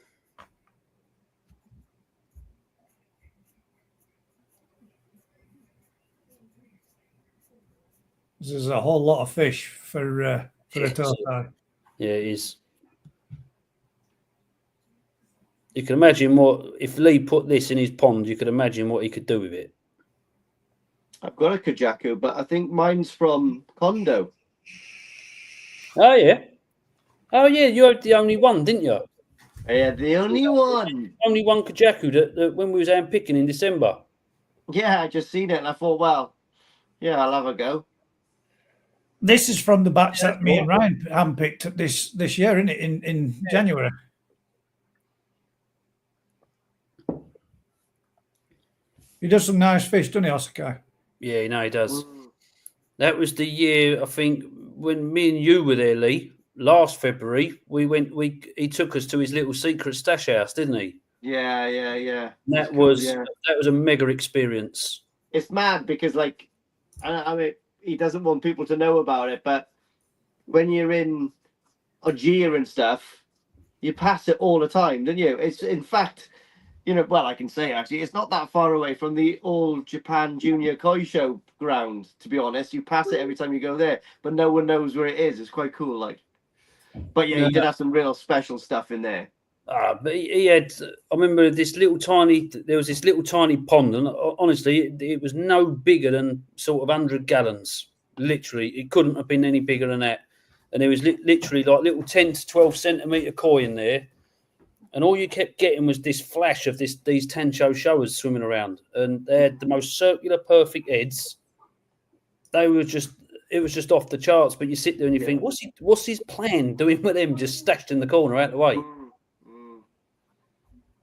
There's a whole lot of fish for a toe side. Yeah, it is. You can imagine if Lee put this in his pond, you could imagine what he could do with it. I've got a Kajaku, but I think mine's from Kondo. Oh, yeah. Oh, yeah, you had the only one, didn't you? Yeah, the only one. Only one Kajaku that when we was out picking in December. Yeah, I just seen it and I thought, well, yeah, I'll have a go. This is from the batch that me and Ryan handpicked this year, isn't it? In January. He does some nice fish, doesn't he, Oscar? Yeah, no, he does. That was the year, I think, when me and you were there, Lee. Last February, he took us to his little secret stash house, didn't he? Yeah. That was a mega experience. It's mad because, like, I mean, he doesn't want people to know about it, but when you're in Algiers and stuff, you pass it all the time, don't you? It's, in fact, I can say, actually, it's not that far away from the All Japan Junior Koi Show ground, to be honest. You pass it every time you go there, but no one knows where it is. It's quite cool, like. But yeah, he did have some real special stuff in there. But he had, I remember there was this little tiny pond, and honestly, it was no bigger than sort of 100 gallons. Literally, it couldn't have been any bigger than that. And there was literally like little 10 to 12 centimetre koi in there. And all you kept getting was this flash of these Tancho showers swimming around. And they had the most circular, perfect heads. It was just off the charts. But you sit there and you think, what's his plan doing with them just stashed in the corner out the way?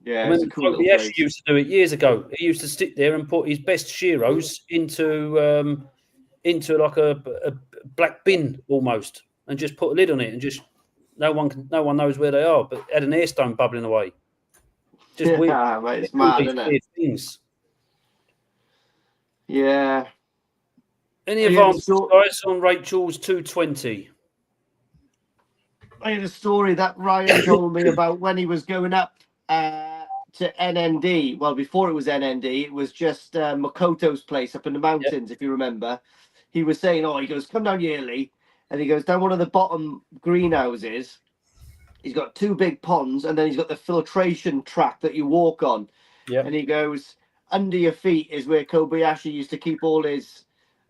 Yeah, it's a cool little Kobayashi place. used to do it years ago. He used to sit there and put his best Shiros into like a black bin almost, and just put a lid on it, and just no one knows where they are, but had an airstone bubbling away. Just weird. Mate, it's mad, isn't it? Things. Yeah. Any advances, guys, on Rachel's 220? I had a story that Ryan told me about when he was going up to NND. Well, before it was NND, it was just Makoto's place up in the mountains, if you remember. He was saying, he goes, come down here, Lee. And he goes down one of the bottom greenhouses. He's got 2 big ponds, and then he's got the filtration track that you walk on. Yeah. And he goes, under your feet is where Kobayashi used to keep all his,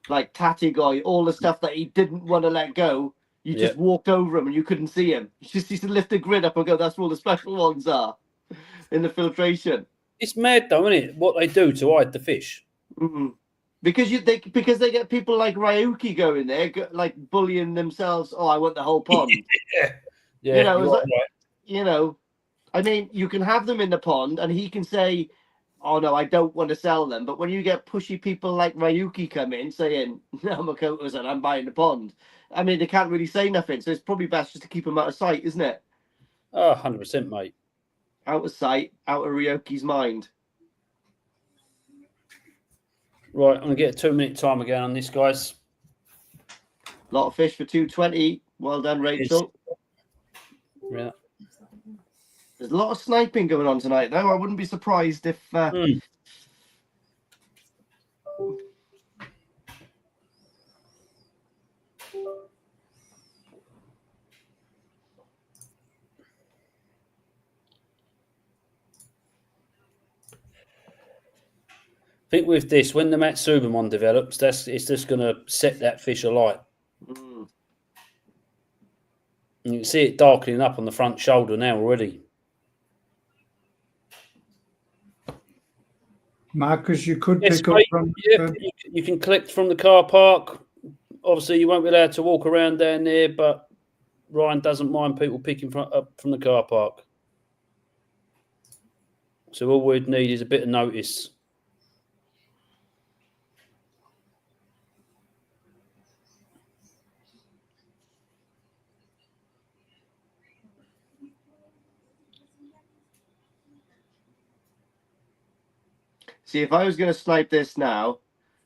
like, tatigoi, all the stuff that he didn't want to let go. You just walked over him and you couldn't see him. You just used to lift the grid up and go, that's where all the special ones are in the filtration. It's mad though, isn't it? What they do to hide the fish. Mm-hmm. Because they get people like Ryuki going there, like bullying themselves. Oh, I want the whole pond. Yeah, You know, it's right, like, you know, I mean, you can have them in the pond, and he can say, "Oh no, I don't want to sell them." But when you get pushy people like Ryuki come in saying, "No, Makoto's and I'm buying the pond," I mean, they can't really say nothing. So it's probably best just to keep them out of sight, isn't it? Oh, 100%, mate. Out of sight, out of Ryuki's mind. Right, I'm going to get a 2-minute time again on this, guys. A lot of fish for 220. Well done, Rachel. Yeah. There's a lot of sniping going on tonight, though. I wouldn't be surprised if... I think with this, when the Matsuba one develops, it's just going to set that fish alight. Mm. And you can see it darkening up on the front shoulder now already. Marcus, you could Yes, pick up mate. from. Yeah, you can collect from the car park. Obviously, you won't be allowed to walk around down there, but Ryan doesn't mind people picking up from the car park. So all we'd need is a bit of notice. See, if I was going to snipe this now,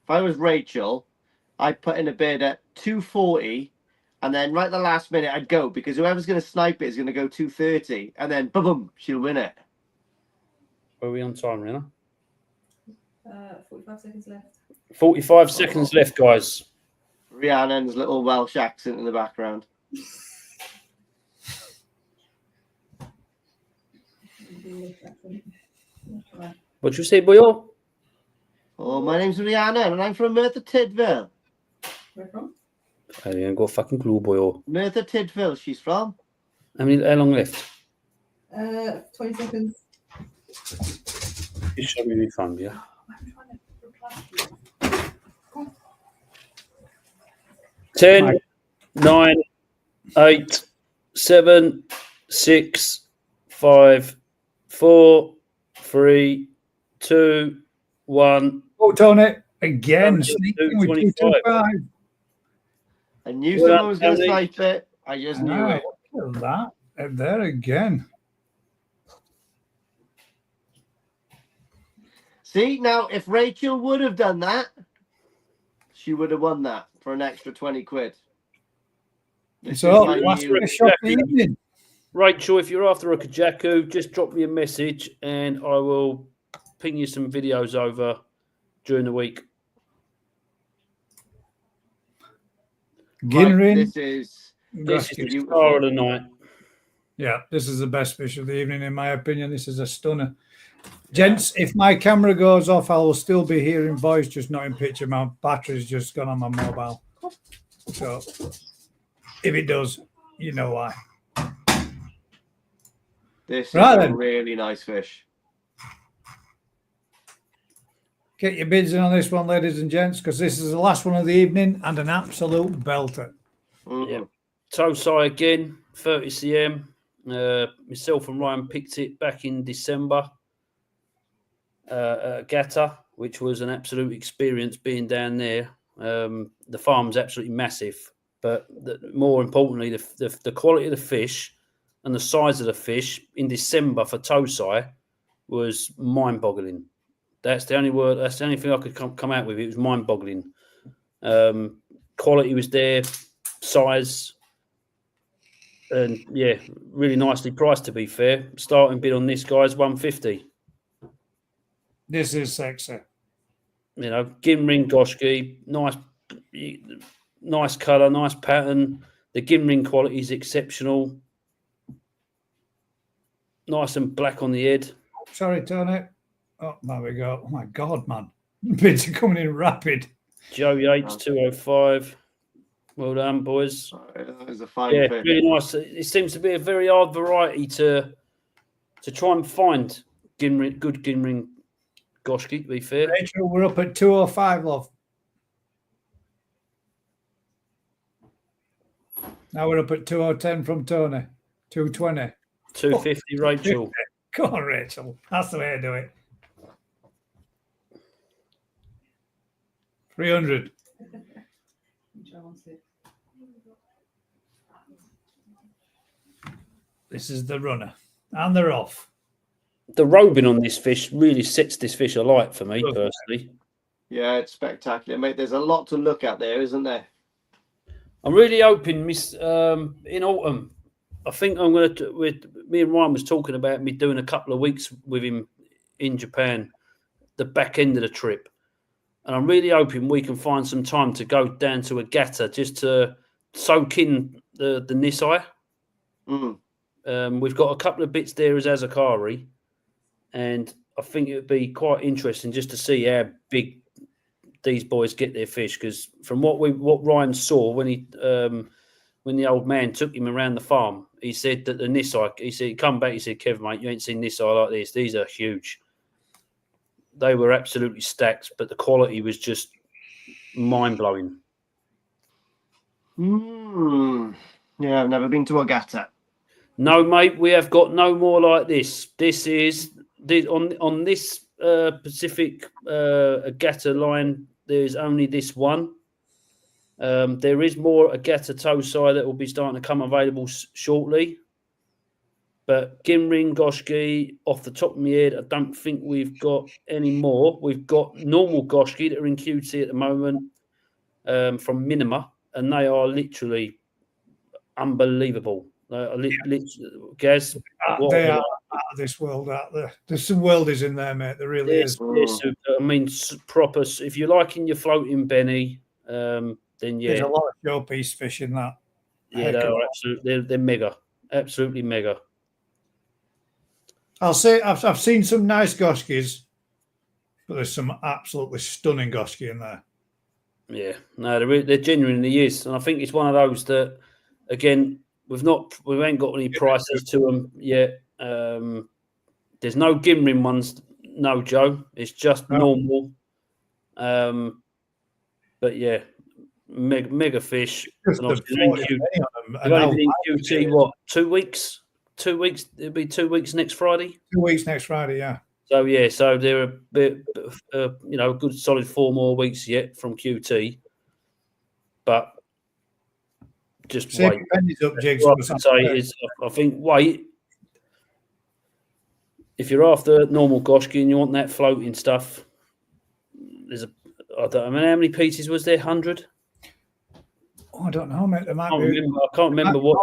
if I was Rachel, I'd put in a bid at 240, and then right at the last minute I'd go, because whoever's going to snipe it is going to go 230, and then boom, she'll win it. Are we on time, Rena? 45 seconds left. 45 seconds left, guys. Rhiannon's little Welsh accent in the background. What you say, boyo? Oh, my name's Rhiannon, and I'm from Merthyr Tydfil. Where from? I ain't got a fucking clue, boyo. Merthyr Tydfil, she's from. How long left? 20 seconds. Just show me your phone, yeah? I'm trying to reply to you. 10, 9, 8, 7, 6, 5, 4, 3, 2, 1. Oh, Tony, again, Oh, sneaking with 225. 225. I knew Well, someone was going to Andy. snipe it. I just knew it. Look at that. And there again. See, now, if Rachel would have done that, she would have won that for an extra 20 quid. This So, is my last new- fish of the evening. Rachel, if you're after a Kajaku, just drop me a message and I will ping you some videos over during the week. Ginrin. This is This is the beautiful. star of the night. Yeah, this is the best fish of the evening, in my opinion. This is a stunner. Gents, if my camera goes off, I will still be hearing voice, just not in picture. My battery's just gone on my mobile. So if it does, you know why. This is Right a then. really nice fish. Get your bids in on this one, ladies and gents, because this is the last one of the evening and an absolute belter. Mm. Tosai again, 30 cm. Myself and Ryan picked it back in December at Gata, which was an absolute experience being down there. The farm's absolutely massive, but more importantly, the quality of the fish and the size of the fish in December for Tosai was mind-boggling. That's the only word. That's the only thing I could come out with. It was mind-boggling. Quality was there, size, and yeah, really nicely priced. To be fair, starting bid on this guy's 150. This is sexy. You know, Ginring Goshki, nice colour, nice pattern. The Ginring quality is exceptional. Nice and black on the head. Sorry, Tony. Oh, there we go. Oh, my God, man. Bids are coming in rapid. Joe Yates, 205. Well done, boys. That was a fine Yeah, fish. really nice. It seems to be a very hard variety to try and find good Ginring Goshki, to be fair. Rachel, we're up at 205, love. Now we're up at 2010 from Tony. 220. 250, Rachel. Come on, Rachel. That's the way to do it. 300. This is the runner. And they're off. The robing on this fish really sets this fish alight for me, personally. Yeah, it's spectacular, mate. There's a lot to look at there, isn't there? I'm really hoping, in autumn, I think I'm going to. With me and Ryan was talking about me doing a couple of weeks with him in Japan, the back end of the trip, and I'm really hoping we can find some time to go down to Agata just to soak in the Nisai. We've got a couple of bits there as Azakari, and I think it would be quite interesting just to see how big these boys get their fish. Because from what Ryan saw when the old man took him around the farm, he said that the Nisai, he said, come back, he said, Kevin, mate, you ain't seen Nisai like this. These are huge. They were absolutely stacked, but the quality was just mind-blowing. Yeah, I've never been to Agata. No, mate, we have got no more like this. This is on this Pacific Agata line. There's only this one. There is more Agata Tosai that will be starting to come available shortly. But Ginring Goshki, off the top of my head, I don't think we've got any more. We've got normal Goshki that are in QT at the moment from Minima, and they are literally unbelievable. Gaz, They are out of this world, out there. There's some worldies in there, mate. There really is. Super. I mean, proper. If you're liking your floating Benny, then yeah. There's a lot of showpiece fish in that. Yeah, they're absolutely. They're mega. Absolutely mega. I'll say I've seen some nice Goshkis, but there's some absolutely stunning Goshki in there. Yeah, no, there genuinely is, and I think it's one of those that, again, we ain't got any prices to them yet. There's no Ginring ones, no, Joe. It's just normal. But yeah, mega fish. Just And the only been in QT, what, 2 weeks? 2 weeks. It'll be 2 weeks next Friday. 2 weeks next Friday, yeah. So yeah, so they're a bit, a good solid 4 more weeks yet from QT, but just Save wait. your pennies up, Jigs. What I can say is, I think wait. If you're after normal Goshki and you want that floating stuff, there's I don't know how many pieces was there. 100. Oh, I don't know, mate. There might be. I can't remember what.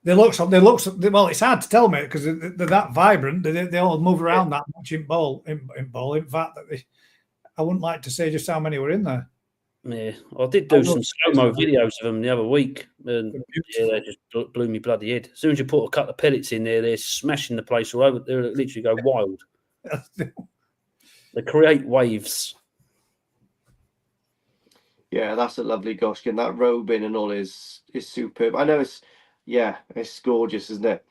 They look. Well, it's hard to tell, mate, because they're that vibrant. They all move around that much in bowl. In fact, I wouldn't like to say just how many were in there. Yeah, I did do some slow-mo videos of them the other week, and yeah, they just blew me bloody head. As soon as you put a couple of pellets in there, they're smashing the place all over. They literally go wild. They create waves. Yeah, that's a lovely Goshki, and that robing and all is superb. I know it's gorgeous, isn't it?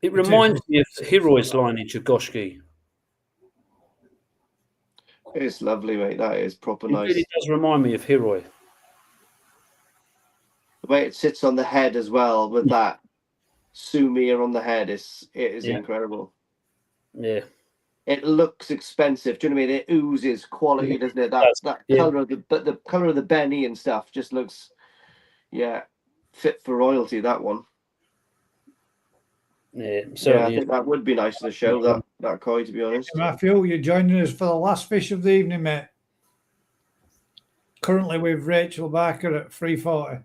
It reminds me of Hiroi's lineage of Goshki. It's lovely, mate. That is proper nice. It really does remind me of Hiroi. The way it sits on the head as well, with that Sumiya on the head, it is incredible. Yeah. It looks expensive. Do you know what I mean? It oozes quality, doesn't it? That color of the color of the Benny and stuff just looks, fit for royalty. That one. Yeah, I think that would be nice to show that koi, to be honest. Matthew, you're joining us for the last fish of the evening, mate. Currently with Rachel Barker at 340.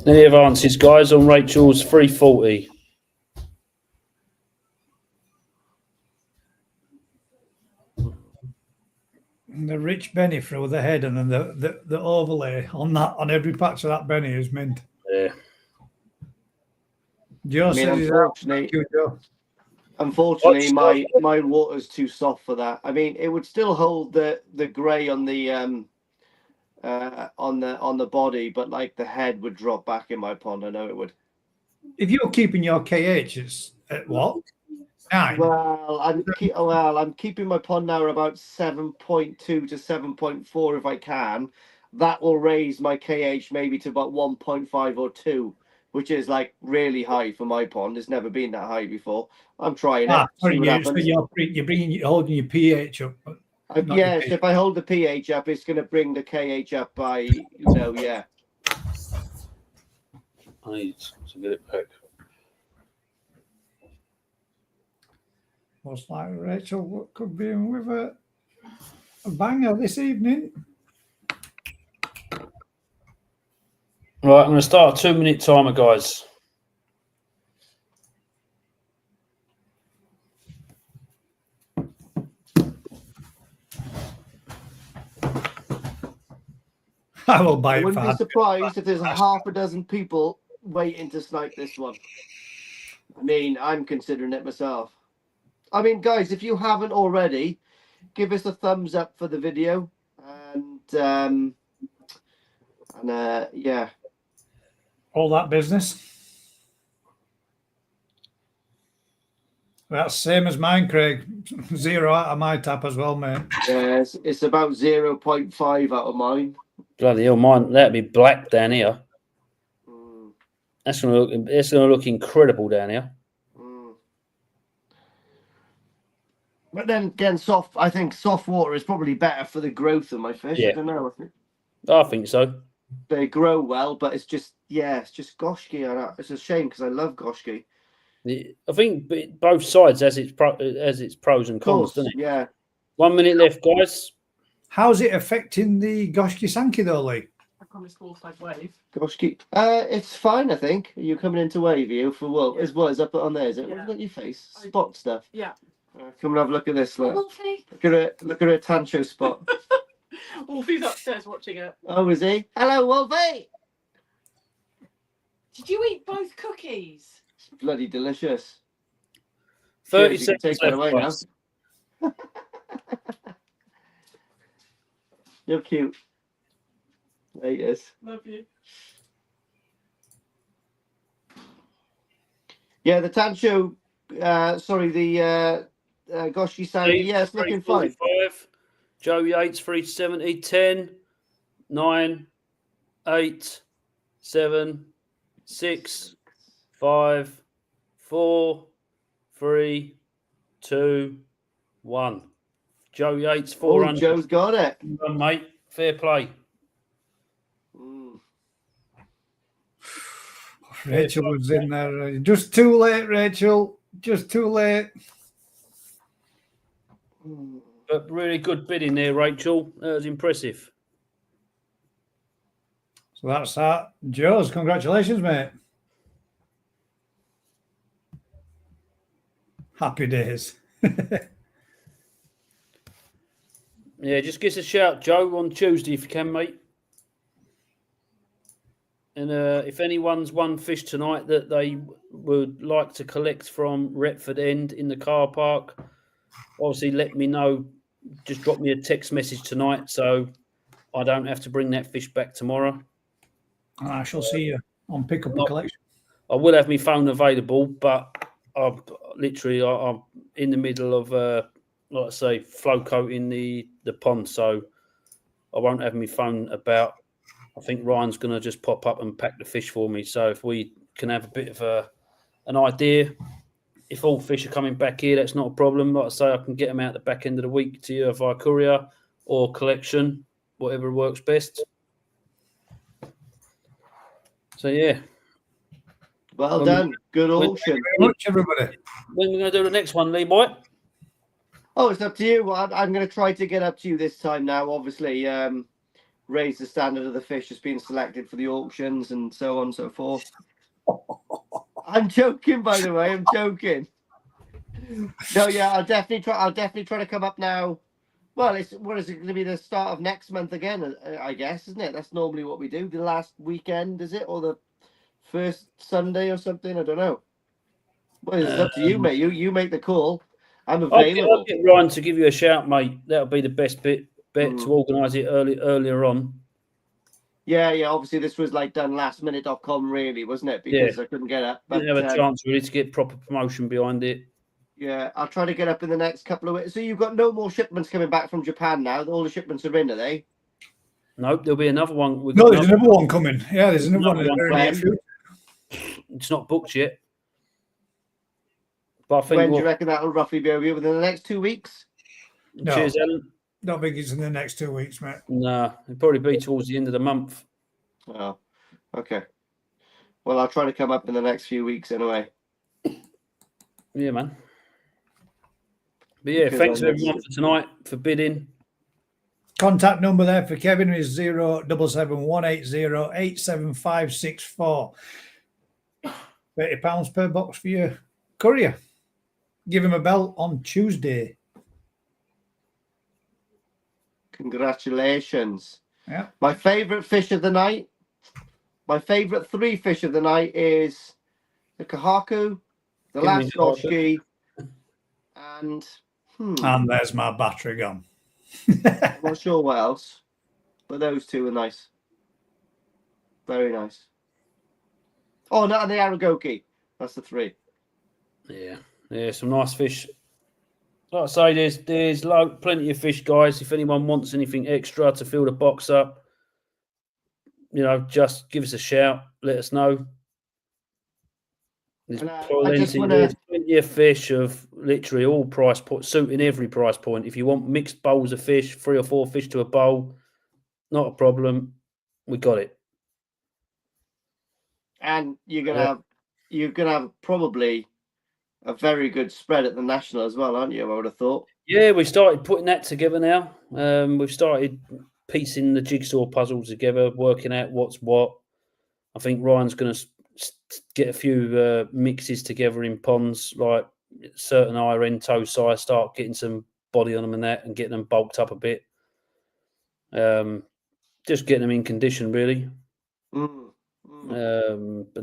Any advances, guys, on Rachel's 340? The rich Benny through the head, and then the overlay on every patch of that Benny is mint. Yeah. Joe I mean, says he's out. unfortunately, Thank you, Joe. unfortunately, What's- my water's too soft for that. I mean, it would still hold the grey on the on the body, but like the head would drop back in my pond. I know it would. If you're keeping your KH, it's at what? 9? Well, I'm keeping my pond now about 7.2 to 7.4 if I can. That will raise my KH maybe to about 1.5 or 2, which is like really high for my pond. It's never been that high before. I'm trying it. Sorry, See what so happens. you're holding your pH up. not your Yes, pH. if I hold the pH up, it's going to bring the KH up by, yeah. I need to get it back. Most likely Rachel could be in with a banger this evening. Right, I'm going to start a 2-minute timer, guys. I will buy I it wouldn't be fast. surprised if there's half a dozen people waiting to snipe this one. I mean, I'm considering it myself. I mean, guys, if you haven't already, give us a thumbs up for the video, and yeah. All that business. That's same as mine, Craig. 0 out of my tap as well, mate. Yeah, it's about 0.5 out of mine. Bloody hell, mine, that'd be black down here. Mm, It's going to look incredible down here. mm. But then again, I think soft water is probably better for the growth of my fish. Yeah. I don't know. I think I think so. they grow well, but it's just goshki. It's a shame because I love goshki. I think both sides has its pros and Of cons, course, doesn't it? yeah. 1 minute left, guys. How's it affecting the Kobayashi Sanke though, Lee? I promised Waterside Wave. Goshki. It's fine, I think. Are you coming into wave view for what? Yeah. Is up on there? Is it? Yeah. What have you got on your face? Spot stuff. Yeah. Come and have a look at this. Look, Wolfie? look at her tancho spot. Wolfie's upstairs watching it. Oh, is he? Hello, Wolfie. Did you eat both cookies? It's bloody delicious. 30 Cheers, you can seconds take that left, away now. guys. You're cute. There he is. Love you. Yeah, the tancho. Sorry, the Goshi Sandy. Yeah, it's looking fine. 3:45. Joe Yates 370. 10, 9, 8, 7, 6, 5, 4, 3, 2, 1. Joe Yates Oh, 400. Joe's got it. Well done, mate. Fair play. Mm. Rachel was in there. Just too late, Rachel. Just too late. Mm. But really good bidding there, Rachel. That was impressive. So that's that. Joe's, congratulations, mate. Happy days. Yeah, just give us a shout, Joe, on Tuesday if you can, mate. And if anyone's won fish tonight that they would like to collect from Retford End in the car park, obviously let me know. Just drop me a text message tonight so I don't have to bring that fish back tomorrow. I shall see you on pick up and collection. I will have my phone available, but I'm in the middle of, like I say, flow coating the pond, so I won't have my phone about. I think Ryan's going to just pop up and pack the fish for me. So if we can have a bit of an idea, if all fish are coming back here, that's not a problem. Like I say, I can get them out the back end of the week to you via courier or collection, whatever works best. So, yeah. Well done. Good auction. Thank you very much, everybody. When are we going to do the next one, Lee Boy? Oh, it's up to you. Well, I'm going to try to get up to you this time now. Obviously, raise the standard of the fish that's been selected for the auctions and so on and so forth. I'm joking, by the way. I'm joking. No, yeah, I'll definitely try to come up now. Well, what is it going to be? The start of next month again, I guess, isn't it? That's normally what we do. The last weekend, is it, or the first Sunday or something? I don't know. Well, it's up to you, mate. You make the call. I'm I'll available. get Ryan to give you a shout, mate. That'll be the best bet Mm. to organise it earlier on. Yeah. Obviously, this was like done lastminute.com, really, wasn't it? Because I couldn't get up. But Didn't have a chance really to get proper promotion behind it. yeah, I'll try to get up in the next couple of weeks. So you've got no more shipments coming back from Japan now? All the shipments are in, are they? Nope, there'll be another one. No, there's another one coming. Yeah, there's another one. Another one. In the near future. It's not booked yet. But I think When do you reckon that'll roughly be over within the next 2 weeks? No. Cheers, Alan. Don't think it's in the next 2 weeks, mate. Nah, it'll probably be towards the end of the month. Oh, okay. Well, I'll try to come up in the next few weeks anyway. Yeah, man. But yeah, Because thanks I know everyone for tonight for bidding. Contact number there for Kevin is 077-180-87564. £30 per box for your courier. Give him a bell on Tuesday. Congratulations. Yeah. My favourite fish of the night, my favourite 3 fish of the night is the Kahaku, the Give me last Kahaku. Goshki, and And there's my battery gone. I'm not sure what else, but those 2 are nice. Very nice. Oh, no, and the Aragoki. That's the 3. Yeah, some nice fish. Like I say, there's plenty of fish, guys. If anyone wants anything extra to fill the box up, just give us a shout. Let us know. There's And, I plenty, just wanna- there's plenty of fish of literally all price points, suiting every price point. If you want mixed bowls of fish, 3 or 4 fish to a bowl, not a problem. We got it. And you're gonna have probably a very good spread at the national as well, aren't you? I would have thought. Yeah, we've started putting that together now. We've started piecing the jigsaw puzzle together, working out what's what. I think Ryan's going to get a few mixes together in ponds, like certain higher end toe size, start getting some body on them and that, and getting them bulked up a bit. Just getting them in condition, really. But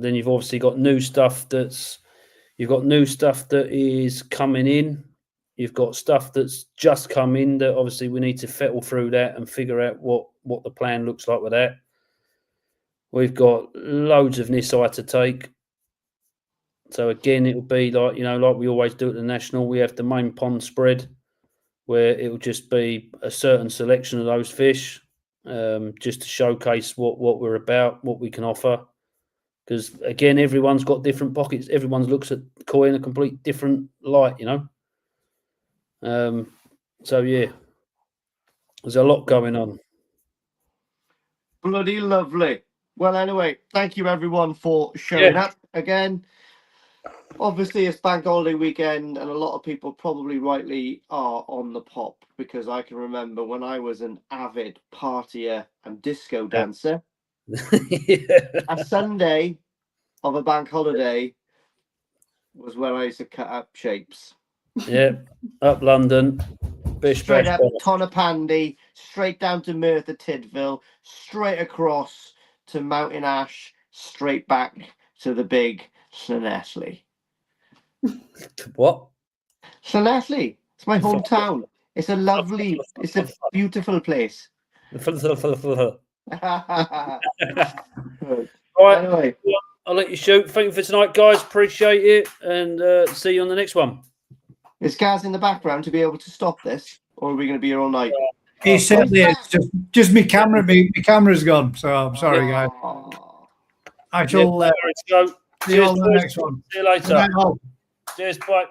then you've obviously got new stuff that is coming in. You've got stuff that's just come in that obviously we need to fettle through that and figure out what the plan looks like with that. We've got loads of Nisai to take. So again, it'll be like we always do at the national. We have the main pond spread where it will just be a certain selection of those fish, just to showcase what we're about, what we can offer. Because again, everyone's got different pockets. Everyone looks at koi in a complete different light, So yeah, there's a lot going on. Bloody lovely. Well, anyway, thank you everyone for showing up again. Obviously, it's bank holiday weekend, and a lot of people probably rightly are on the pop, because I can remember when I was an avid partier and disco dancer, a Sunday of a bank holiday was where I used to cut up shapes. Yeah, up London, bish Straight bash up bosh. Tonopandi, straight down to Merthyr Tydfil, straight across to Mountain Ash, straight back to the big Llanelli. What? Llanelli, it's my hometown. It's a lovely, it's a beautiful place. Right, Anyway, I'll let you shoot. Thank you for tonight, guys. Appreciate it, and see you on the next one. is Gaz in the background to be able to stop this, or are we going to be here all night? He said it's just my camera. My camera's gone, so I'm sorry, guys. Oh. I shall Go. see you all Cheers, in the boys. next one. See you Good later. night, all. Cheers, bye.